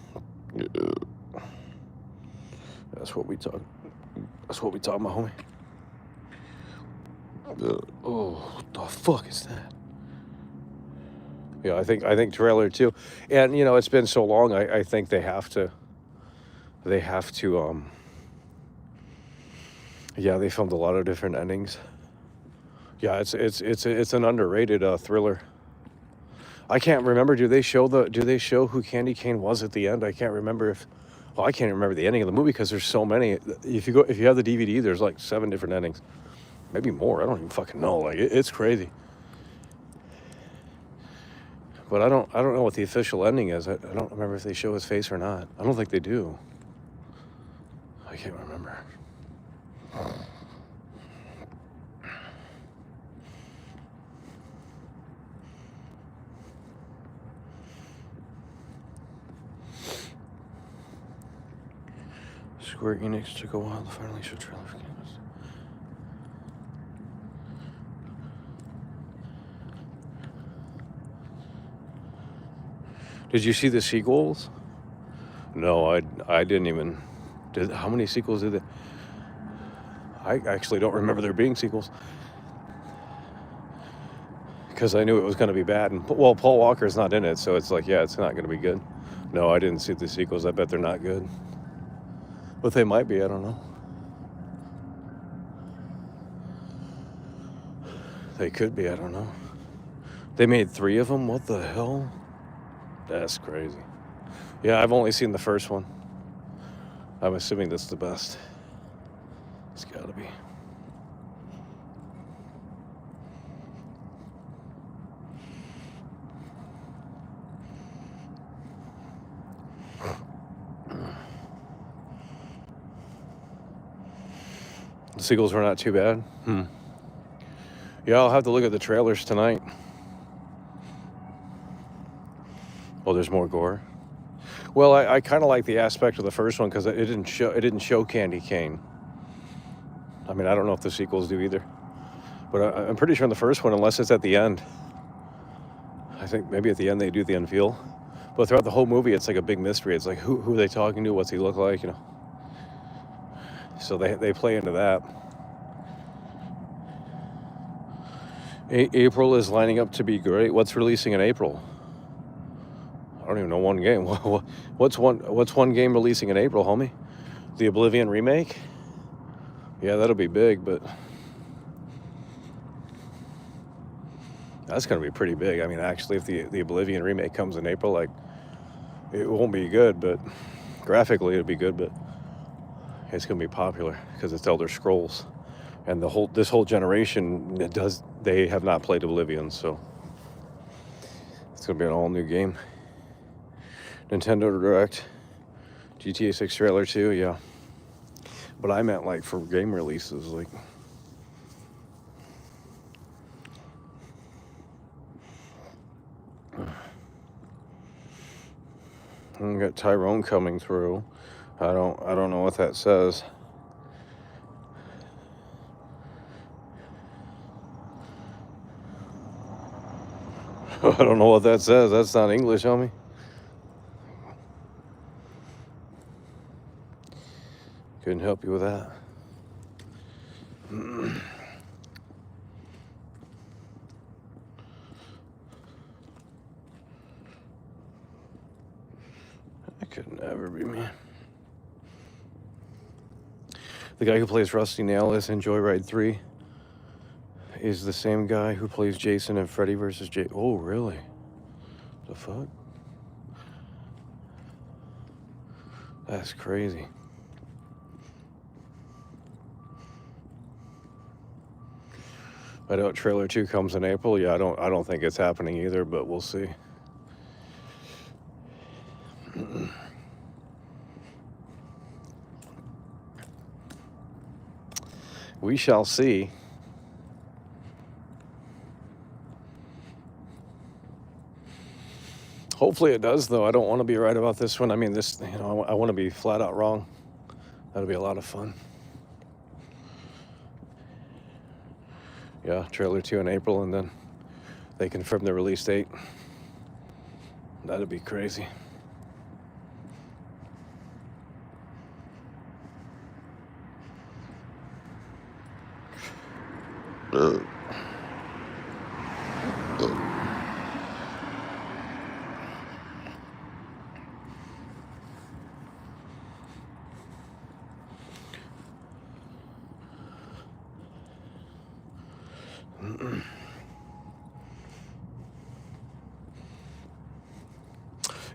That's what we talk. That's what we talk about, homie. Oh, what the fuck is that? Yeah, I think trailer too, and you know, it's been so long. I think they have to. Yeah, they filmed a lot of different endings. Yeah, it's an underrated thriller. I can't remember. Do they show who Candy Cane was at the end? I can't remember if. Well, I can't even remember the ending of the movie because there's so many. If you have the DVD, there's like 7 different endings, maybe more. I don't even fucking know. Like it's crazy. But I don't know what the official ending is. I don't remember if they show his face or not. I don't think they do. I can't remember. Square Enix took a while to finally show trailer for games. Did you see the sequels? No, I didn't even. How many sequels did they? I actually don't remember there being sequels. Because I knew it was going to be bad. And, well, Paul Walker's not in it, so it's like, yeah, it's not going to be good. No, I didn't see the sequels. I bet they're not good. But they might be, I don't know. They could be, I don't know. They made 3 of them? What the hell? That's crazy. Yeah, I've only seen the first one. I'm assuming that's the best. It's gotta be. The sequels were not too bad. Yeah, I'll have to look at the trailers tonight. Oh, there's more gore. Well, I kind of like the aspect of the first one because it didn't show Candy Cane. I mean, I don't know if the sequels do either, but I'm pretty sure in the first one, unless it's at the end, I think maybe at the end they do the unveil. But throughout the whole movie, it's like a big mystery. It's like who are they talking to? What's he look like? You know. So they play into that. April is lining up to be great. What's releasing in April? I don't even know one game. What's one game releasing in April, homie? The Oblivion remake? Yeah, that'll be big, but that's going to be pretty big. I mean, actually, if the Oblivion remake comes in April, like, it won't be good, but graphically it'll be good, but it's going to be popular because it's Elder Scrolls. And this whole generation they have not played Oblivion, so It's gonna be an all new game. Nintendo Direct, GTA 6 trailer too, yeah. But I meant like for game releases, like. We got Tyrone coming through. I don't know what that says. I don't know what that says. That's not English, homie. Couldn't help you with that. That could never be me. The guy who plays Rusty Nail in Joyride 3 is the same guy who plays Jason and Freddy vs. Oh, really? The fuck? That's crazy. I know trailer 2 comes in April. Yeah, I don't think it's happening either, but we'll see. We shall see. Hopefully it does, though. I don't want to be right about this one. I mean, this, I want to be flat out wrong. That'll be a lot of fun. Yeah, trailer 2 in April, and then they confirm the release date. That'd be crazy.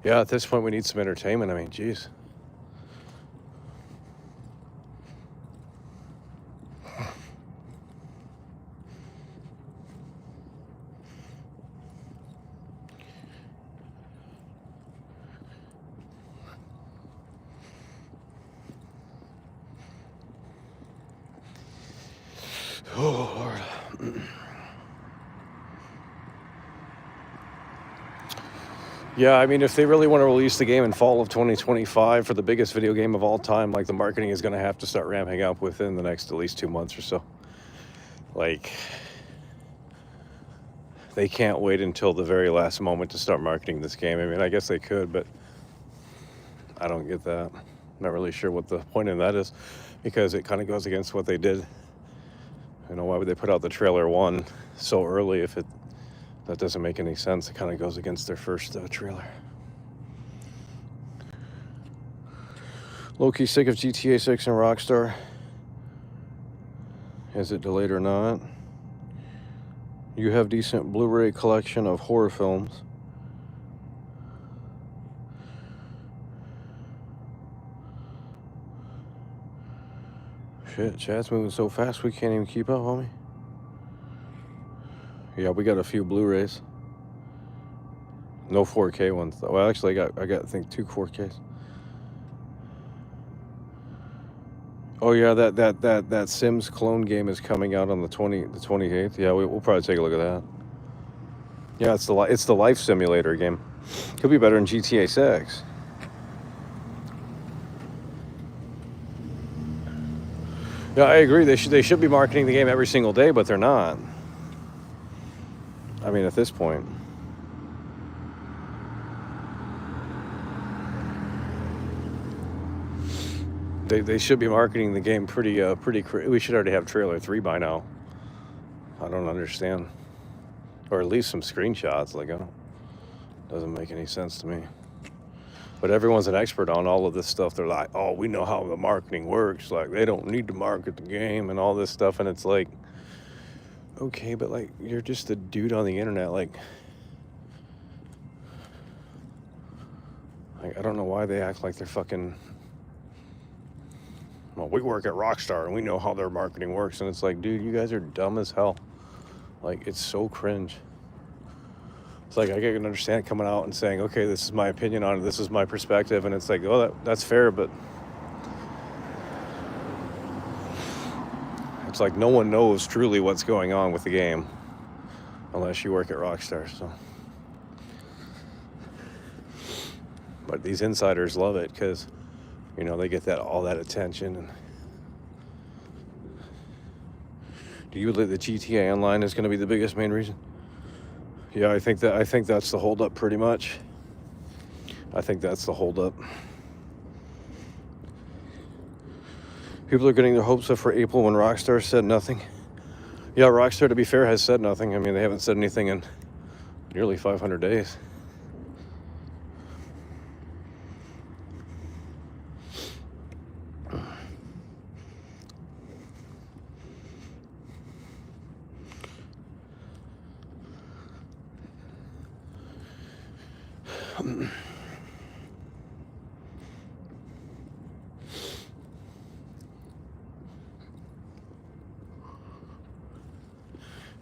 Yeah, at this point we need some entertainment. I mean, geez. Oh, Lord. Yeah, I mean, if they really want to release the game in fall of 2025 for the biggest video game of all time, like, the marketing is going to have to start ramping up within the next at least 2 months or so. Like, they can't wait until the very last moment to start marketing this game. I mean, I guess they could, but I don't get that. I'm not really sure what the point of that is, because it kind of goes against what they did. Why would they put out the trailer 1 so early if that doesn't make any sense? It kind of goes against their first trailer. Low-key sick of GTA 6 and Rockstar. Is it delayed or not? You have decent Blu-ray collection of horror films. Shit, chat's moving so fast we can't even keep up, homie. Yeah, we got a few Blu-rays. No 4K ones though. Well, actually, I got I think 2 4Ks. Oh yeah, that Sims clone game is coming out on the 28th. Yeah, we'll probably take a look at that. Yeah, it's the life simulator game. Could be better than GTA 6. Yeah, I agree. They should be marketing the game every single day, but they're not. I mean, at this point. They should be marketing the game pretty. We should already have trailer 3 by now. I don't understand, or at least some screenshots. Like, doesn't make any sense to me. But everyone's an expert on all of this stuff. They're like, oh, we know how the marketing works. Like, they don't need to market the game and all this stuff. And it's like, okay, but like, you're just a dude on the internet. Like, I don't know why they act like they're fucking. Well, we work at Rockstar and we know how their marketing works. And it's like, dude, you guys are dumb as hell. Like, it's so cringe. It's like I can understand coming out and saying, okay, this is my opinion on it, this is my perspective, and it's like, oh, that's fair, but it's like no one knows truly what's going on with the game unless you work at Rockstar. So, but these insiders love it because, you know, they get all that attention. And do you believe that GTA Online is going to be the biggest main reason? Yeah, I think that's the holdup pretty much. I think that's the holdup. People are getting their hopes up for April when Rockstar said nothing. Yeah, Rockstar, to be fair, has said nothing. I mean, they haven't said anything in nearly 500 days.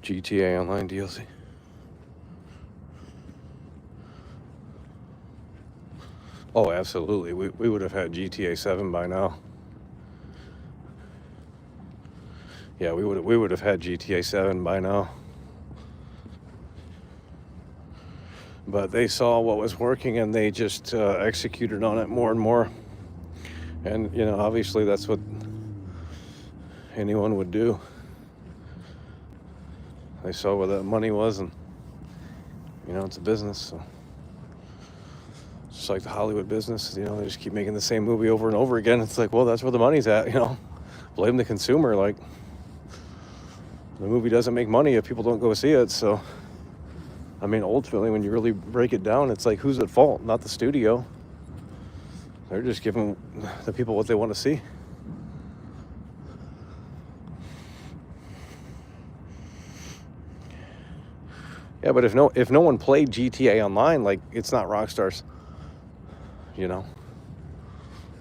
GTA Online DLC. Oh, absolutely. We would have had GTA 7 by now. Yeah, we would have had GTA 7 by now. But they saw what was working and they just executed on it more and more. And, you know, obviously that's what anyone would do. They saw where that money was, and, you know, it's a business. So, just like the Hollywood business, you know, they just keep making the same movie over and over again. It's like, well, that's where the money's at, you know. Blame the consumer. Like, the movie doesn't make money if people don't go see it. So, I mean, ultimately, when you really break it down, it's like, who's at fault? Not the studio. They're just giving the people what they want to see. Yeah, but if no one played GTA Online, like, it's not Rockstar's, you know.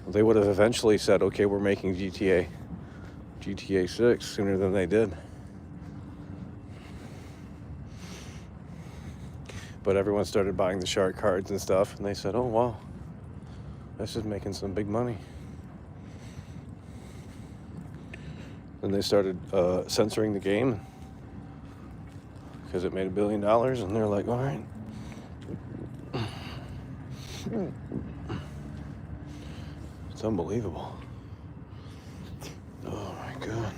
They would have eventually said, okay, we're making GTA 6 sooner than they did. But everyone started buying the shark cards and stuff, and they said, oh, wow, this is making some big money. Then they started censoring the game because it made $1 billion, and they're like, all right. It's unbelievable. Oh my God.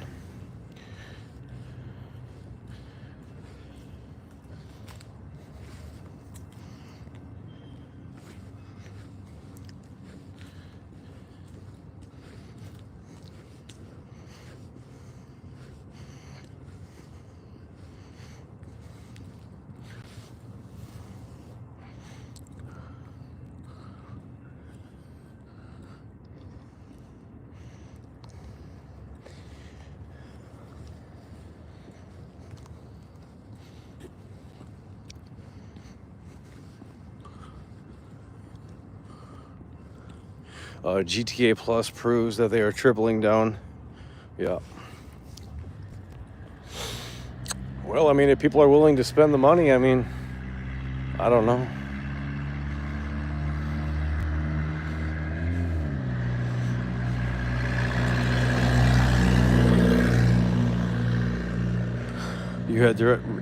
GTA Plus proves that they are tripling down. Yeah. Well, I mean, if people are willing to spend the money, I mean, I don't know.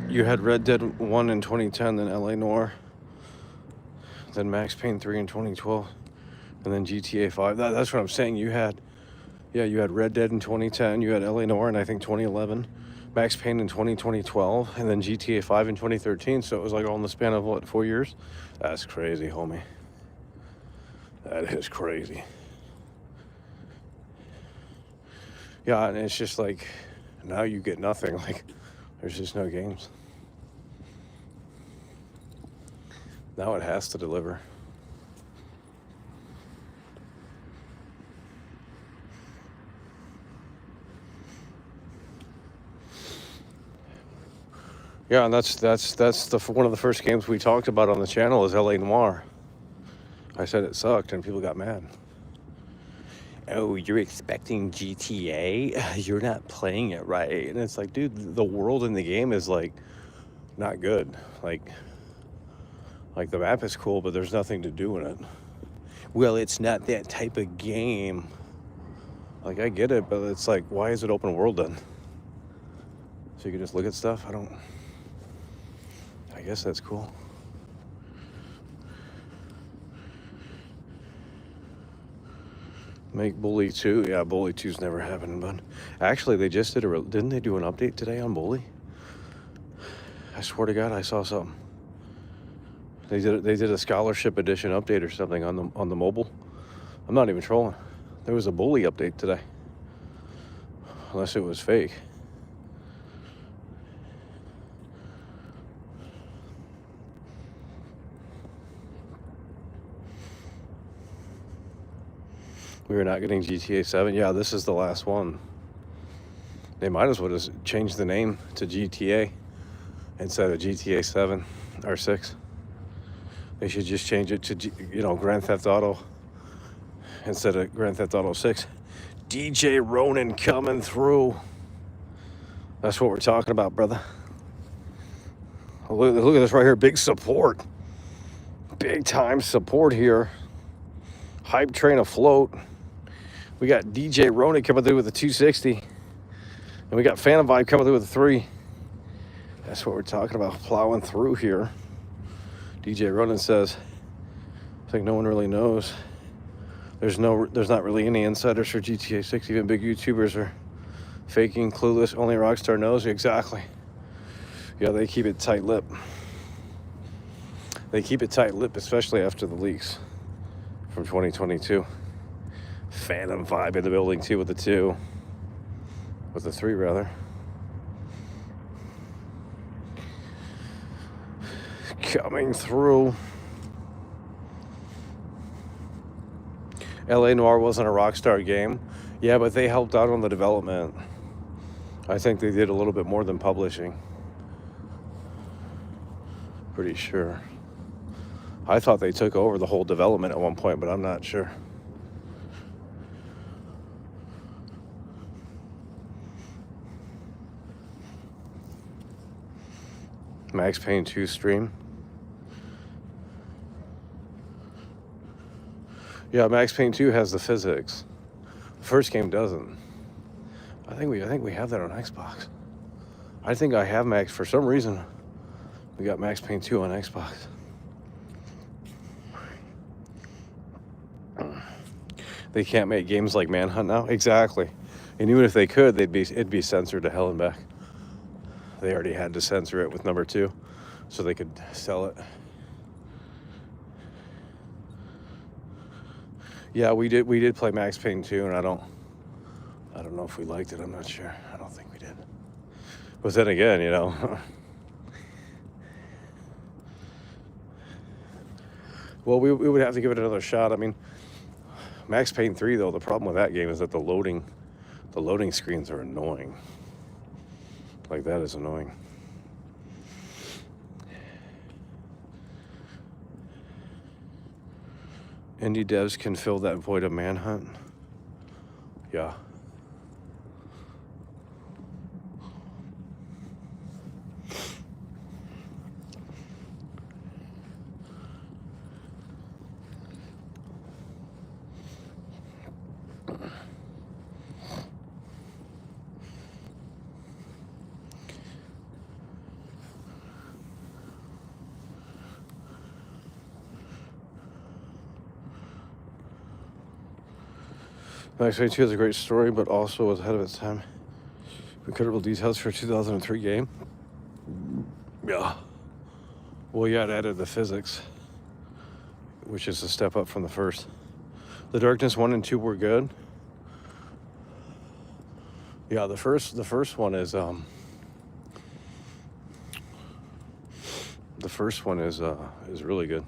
You had Red Dead 1 in 2010, then LA Noire, then Max Payne 3 in 2012, and then GTA 5. That's what I'm saying. You had Red Dead in 2010, you had LA Noire in, I think, 2011, Max Payne in 2012, and then GTA 5 in 2013. So it was like all in the span of, what, 4 years? That's crazy, homie. That is crazy. Yeah, and it's just like, now you get nothing. Like, there's just no games. Now it has to deliver. Yeah, and that's one of the first games we talked about on the channel is LA Noire. I said it sucked, and people got mad. Oh, you're expecting GTA? You're not playing it right. And it's like, dude, the world in the game is, like, not good. Like, Like the map is cool, but there's nothing to do in it. Well, it's not that type of game. Like I get it, but it's like, why is it open world then? So you can just look at stuff? I guess that's cool. Make Bully 2. Yeah, Bully 2's never happened, but actually they just didn't they do an update today on Bully? I swear to God, I saw something. They did a scholarship edition update or something on the mobile. I'm not even trolling. There was a Bully update today. Unless it was fake. We are not getting GTA 7. Yeah, this is the last one. They might as well just change the name to GTA instead of GTA 7 or 6. They should just change it to, Grand Theft Auto instead of Grand Theft Auto 6. DJ Ronin coming through. That's what we're talking about, brother. Look at this right here. Big support. Big time support here. Hype train afloat. We got DJ Ronin coming through with a 260. And we got Phantom Vibe coming through with a 3. That's what we're talking about. Plowing through here. DJ Ronin says, I think no one really knows. There's not really any insiders for GTA 6. Even big YouTubers are faking, clueless. Only Rockstar knows. Exactly. Yeah, they keep it tight-lipped. They keep it tight-lipped, especially after the leaks from 2022. Phantom Vibe in the building too with the 2. With the 3 rather. Coming through. LA Noire wasn't a Rockstar game. Yeah, but they helped out on the development. I think they did a little bit more than publishing. Pretty sure. I thought they took over the whole development at one point, but I'm not sure. Max Payne 2 stream. Yeah, Max Payne 2 has the physics. The first game doesn't. I think we have that on Xbox. I think I have Max for some reason. We got Max Payne 2 on Xbox. They can't make games like Manhunt now? Exactly. And even if they could, it'd be censored to hell and back. They already had to censor it with number 2 so they could sell it. Yeah, we did play Max Payne 2, and I don't know if we liked it. I'm not sure. I don't think we did. But then again, well, we would have to give it another shot. I mean, Max Payne 3 though, the problem with that game is that the loading screens are annoying. Like, that is annoying. Indie devs can fill that void of Manhunt. Yeah. Max Payne 2 has a great story, but also was ahead of its time. Incredible details for a 2003 game. Yeah. Well, yeah, it added the physics, which is a step up from the first. The Darkness 1 and 2 were good. Yeah, the first one is is really good.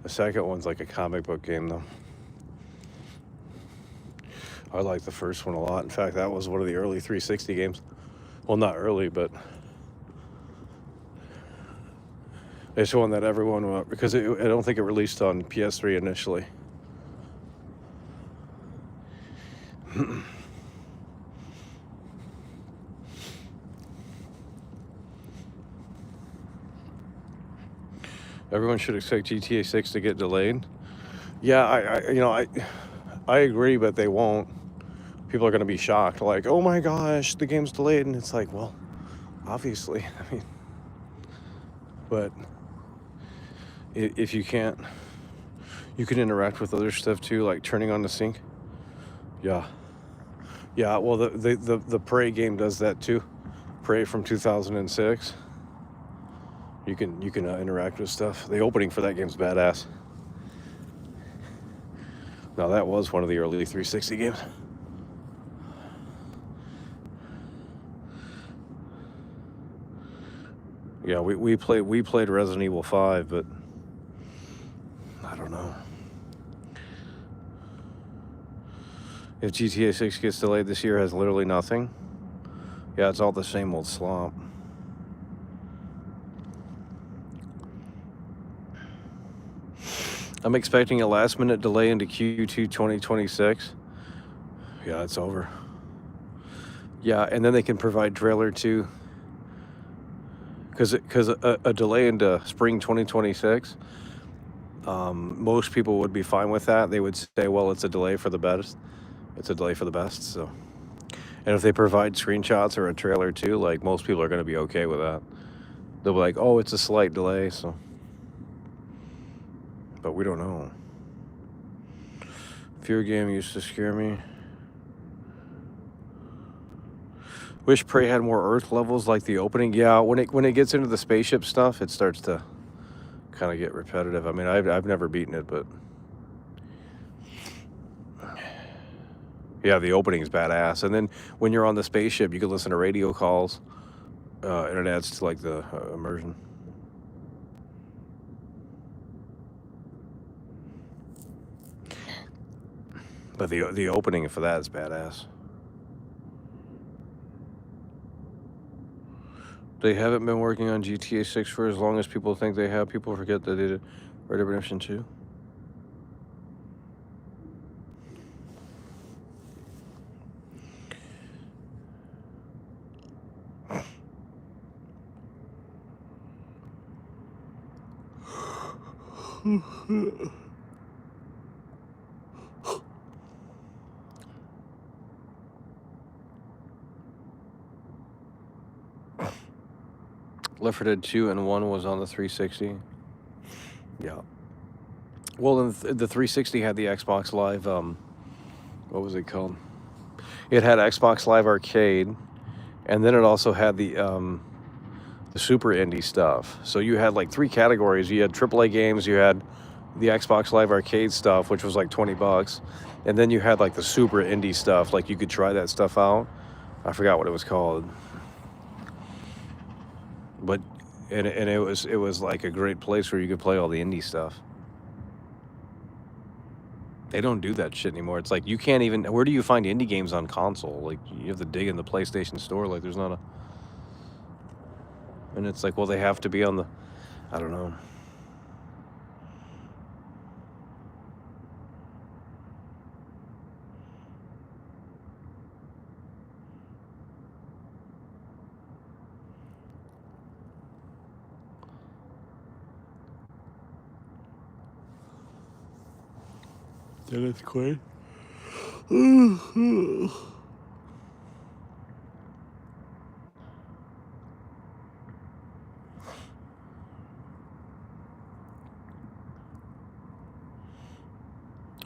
The second one's like a comic book game though. I like the first one a lot. In fact, that was one of the early 360 games. Well, not early, but it's one that everyone, because I don't think it released on PS3 initially. Everyone should expect GTA 6 to get delayed. Yeah, I agree, but they won't. People are going to be shocked, like, oh my gosh, the game's delayed, and it's like, well, obviously, I mean, but if you can't, you can interact with other stuff too, like turning on the sync. Yeah, yeah. Well, the Prey game does that too. Prey from 2006. You can interact with stuff. The opening for that game's badass. Now that was one of the early 360 games. Yeah, we played Resident Evil 5, but I don't know. If GTA 6 gets delayed this year, has literally nothing. Yeah, it's all the same old slop. I'm expecting a last minute delay into Q2 2026. Yeah, it's over. Yeah, and then they can provide trailer too. Because a delay into spring 2026, most people would be fine with that. They would say, well, it's a delay for the best. It's a delay for the best. So, and if they provide screenshots or a trailer too, like most people are going to be okay with that. They'll be like, oh, it's a slight delay. So, but we don't know. Fear game used to scare me. Wish Prey had more Earth levels like the opening. Yeah, when it gets into the spaceship stuff, it starts to kind of get repetitive. I mean, I've never beaten it, but yeah, the opening is badass. And then when you're on the spaceship, you can listen to radio calls, and it adds to like the immersion. But the opening for that is badass. They haven't been working on GTA 6 for as long as people think they have. People forget that they did Red Dead Redemption 2. Left 4 Dead 2 and 1 was on the 360. Yeah. Well, the 360 had the Xbox Live, what was it called? It had Xbox Live Arcade, and then it also had the super indie stuff. So you had like 3 categories. You had AAA games, you had the Xbox Live Arcade stuff, which was like $20, and then you had like the super indie stuff. Like you could try that stuff out. I forgot what it was called, but and it was like a great place where you could play all the indie stuff. They don't do that shit anymore. It's like you can't even. Where do you find indie games on console? Like you have to dig in the PlayStation Store. Like there's not a. And it's like, well, they have to be on the. I don't know. That is great.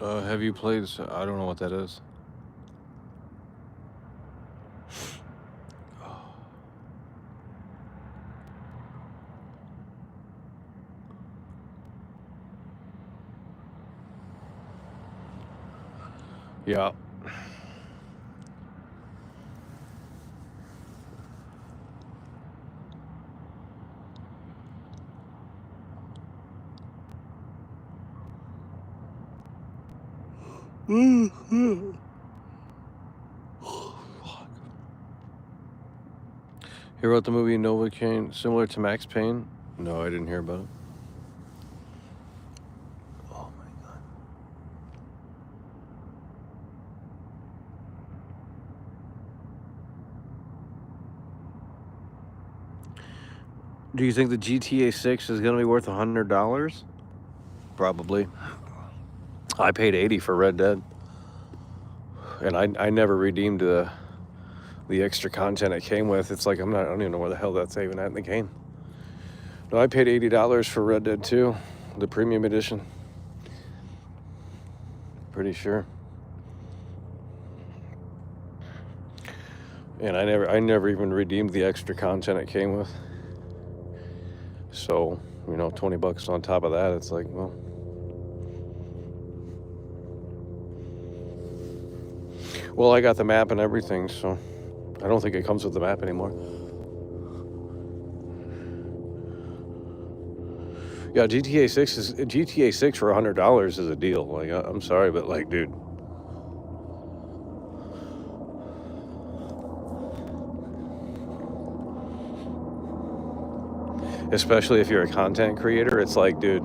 Have you played? I don't know what that is. Yeah. He wrote the movie Novocaine, similar to Max Payne. No, I didn't hear about it. Oh my god. Do you think the GTA 6 is going to be worth $100? Probably. I paid 80 for Red Dead, and I never redeemed the extra content it came with. It's like I don't even know where the hell that's even at in the game. No, I paid $80 for Red Dead 2, the premium edition. Pretty sure. And I never even redeemed the extra content it came with. So, $20 on top of that, it's like, well. Well, I got the map and everything, so I don't think it comes with the map anymore. Yeah, GTA 6 for $100 is a deal. Like, I'm sorry, but like, dude. Especially if you're a content creator, it's like, dude,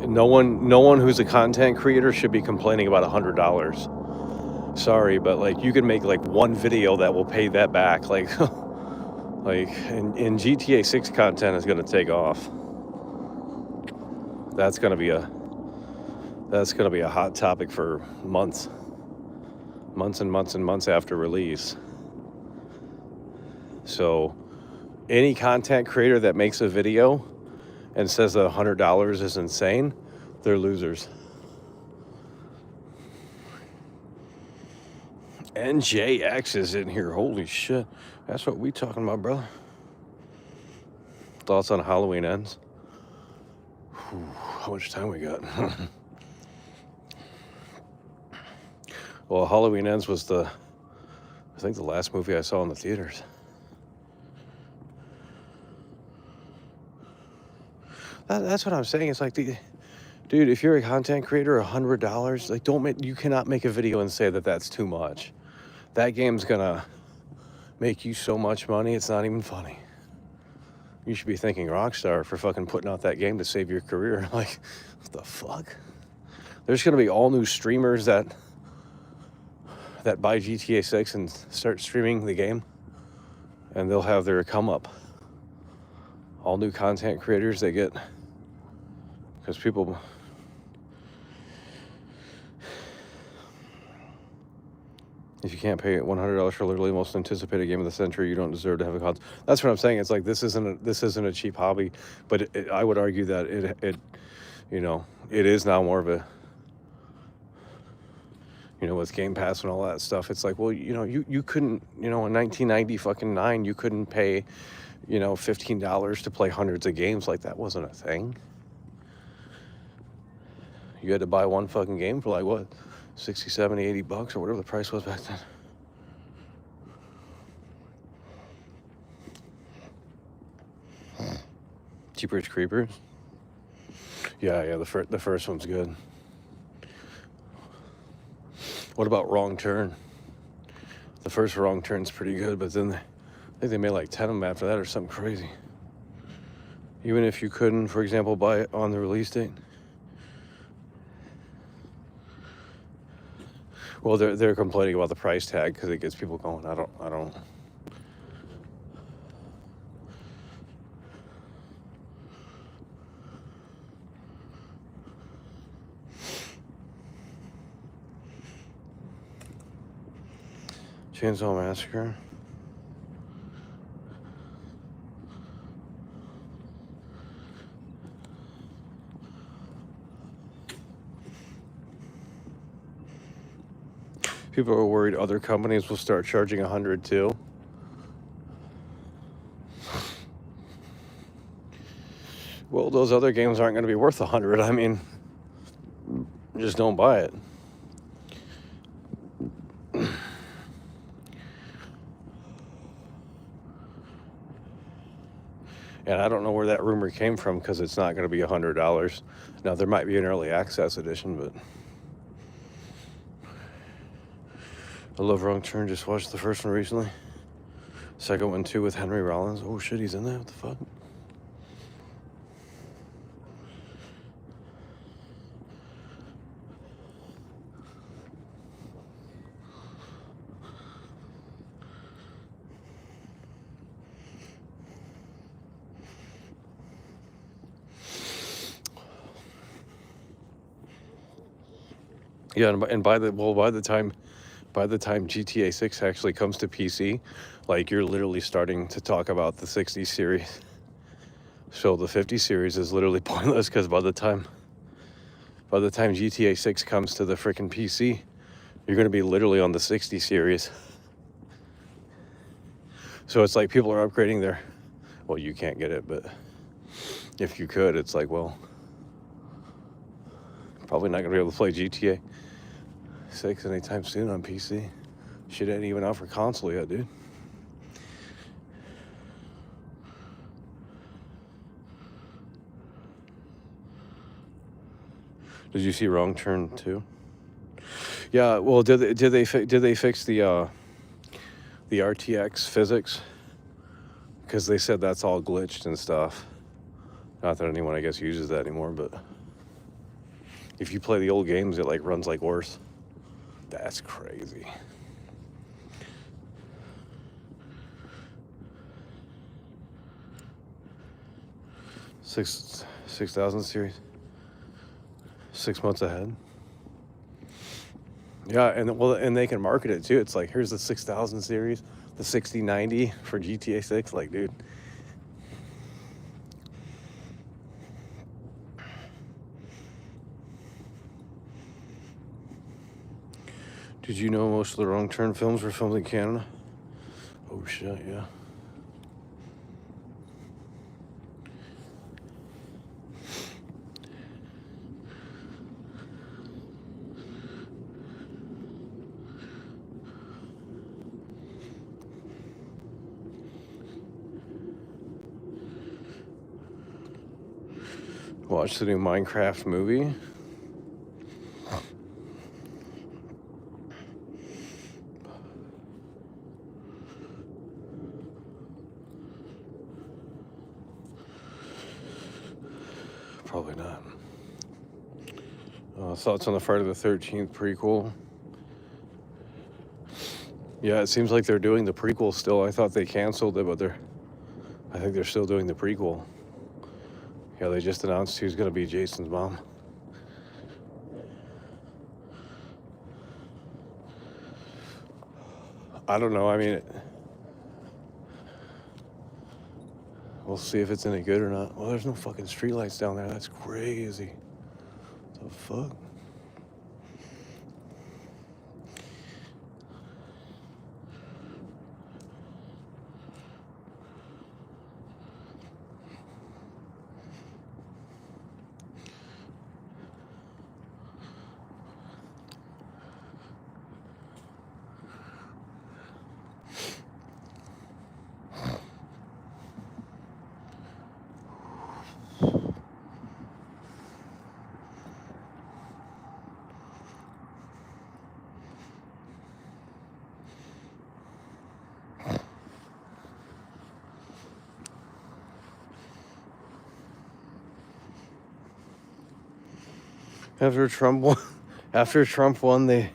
no one who's a content creator should be complaining about $100. Sorry, but like, you can make like one video that will pay that back. Like, like, and GTA 6 content is gonna take off. That's gonna be a hot topic for months and months and months after release. So any content creator that makes a video and says that $100 is insane, they're losers. NJX is in here. Holy shit. That's what we talking about, brother. Thoughts on Halloween Ends? Whew, how much time we got? Well, Halloween Ends was I think the last movie I saw in the theaters. That's what I'm saying. It's like, dude, if you're a content creator, $100, like, you cannot make a video and say that that's too much. That game's gonna make you so much money, it's not even funny. You should be thanking Rockstar for fucking putting out that game to save your career. Like, what the fuck? There's gonna be all new streamers that buy GTA 6 and start streaming the game, and they'll have their come up. All new content creators they get, because people. If you can't pay $100 for literally the most anticipated game of the century, you don't deserve to have a cause. That's what I'm saying. It's like, this isn't a cheap hobby, but I would argue that it is now more of a, with Game Pass and all that stuff. It's like, well, you couldn't, in 1999, you couldn't pay, $15 to play hundreds of games. Like, that wasn't a thing. You had to buy one fucking game for like what? 60, 70, 80 bucks or whatever the price was back then. Jeepers Creepers. Yeah, the first one's good. What about Wrong Turn? The first Wrong Turn's pretty good, but then I think they made like 10 of them after that or something crazy. Even if you couldn't, for example, buy it on the release date. Well, they're complaining about the price tag because it gets people going. I don't. Chainsaw Massacre. People are worried other companies will start charging $100 too. Well, those other games aren't going to be worth $100. I mean, just don't buy it. And I don't know where that rumor came from, because it's not going to be $100. Now, there might be an early access edition, but I love Wrong Turn. Just watched the first one recently. Second one too with Henry Rollins. Oh shit, he's in there. What the fuck? Yeah, and by the time GTA 6 actually comes to PC, like you're literally starting to talk about the 60 series. So the 50 series is literally pointless because by the time GTA 6 comes to the freaking PC, you're going to be literally on the 60 series. So it's like people are upgrading their, well, you can't get it, but if you could, it's like, well, probably not going to be able to play GTA 6 anytime soon on PC. Shit ain't even out for console yet, dude. Did you see Wrong Turn 2? Yeah, well, did they fix the RTX physics? Because they said that's all glitched and stuff. Not that anyone, I guess, uses that anymore, but if you play the old games, it like runs like worse. That's crazy. Six 6,000 series. 6 months ahead. Yeah, and they can market it too. It's like, here's the 6,000 series, the 6090 for GTA 6. Like, dude. Did you know most of the Wrong Turn films were filmed in Canada? Oh shit, yeah. Watch the new Minecraft movie. Probably not. Thoughts on the Friday the 13th prequel? Yeah, it seems like they're doing the prequel still. I thought they canceled it, but I think they're still doing the prequel. Yeah, they just announced who's going to be Jason's mom. I don't know. I mean, we'll see if it's any good or not. Well, there's no fucking streetlights down there. That's crazy. What the fuck? After Trump won, they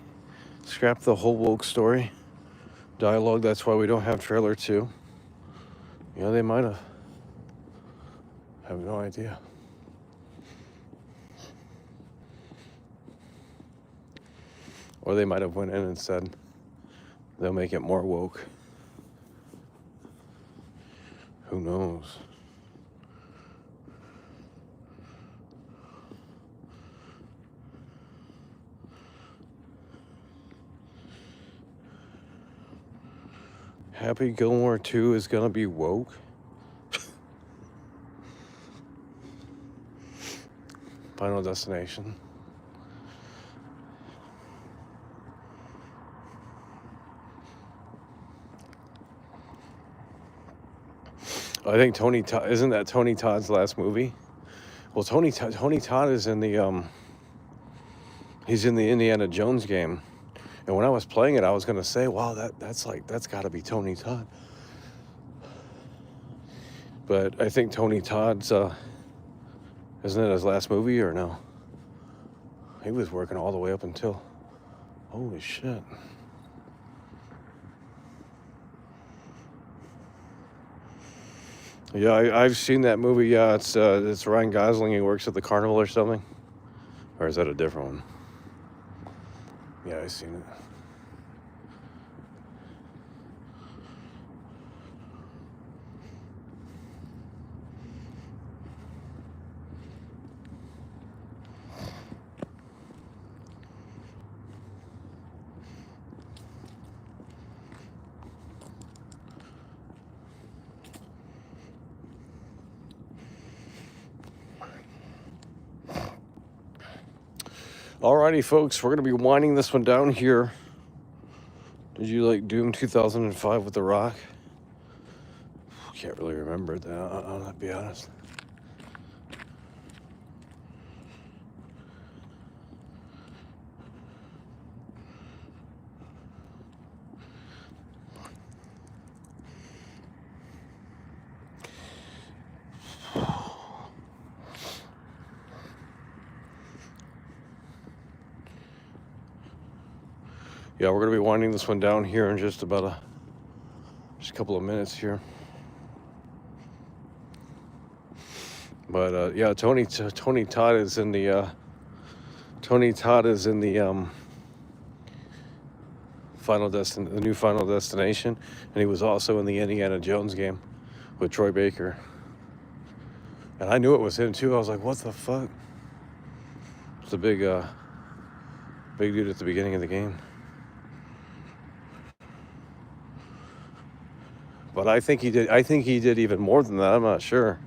scrapped the whole woke story dialogue. That's why we don't have trailer 2. Yeah, they might have. I have no idea. Or they might have went in and said they'll make it more woke. Who knows? Happy Gilmore 2 is gonna be woke? Final Destination. I think Tony Todd, isn't that Tony Todd's last movie? Well, Tony Todd is in the he's in the Indiana Jones game. And when I was playing it, I was gonna say, wow, that's gotta be Tony Todd. But I think Tony Todd's isn't it his last movie or no? He was working all the way up until, holy shit. Yeah, I've seen that movie. Yeah, it's Ryan Gosling. He works at the carnival or something. Or is that a different one? Yeah, I seen it. Alrighty, folks, we're gonna be winding this one down here. Did you like Doom 2005 with The Rock? Can't really remember that. I'll be honest. Yeah, we're gonna be winding this one down here in just about a couple of minutes here. But yeah, Tony Todd is in the the new Final Destination, and he was also in the Indiana Jones game with Troy Baker. And I knew it was him too. I was like, what the fuck? It's a big dude at the beginning of the game. But I think he did even more than that. I'm not sure.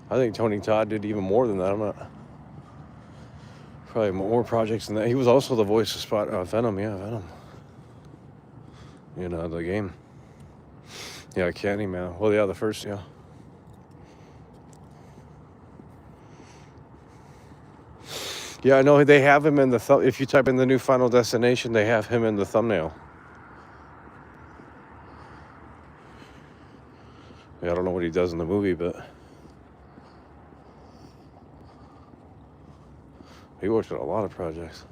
I think Tony Todd did even more than that. I'm not. Probably more projects than that. He was also the voice of Venom. Yeah, Venom. You know, the game. Yeah, Candyman. Well, yeah, the first, yeah. Yeah, I know they have him in the if you type in the new Final Destination, they have him in the thumbnail. Yeah, I don't know what he does in the movie, but he worked on a lot of projects.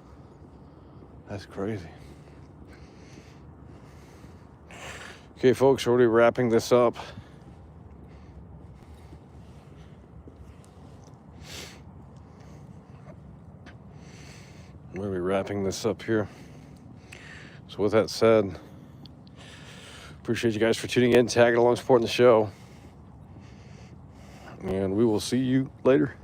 That's crazy. Okay, folks, we're already wrapping this up. We're going to be wrapping this up here. So with that said, appreciate you guys for tuning in, tagging along, supporting the show. And we will see you later.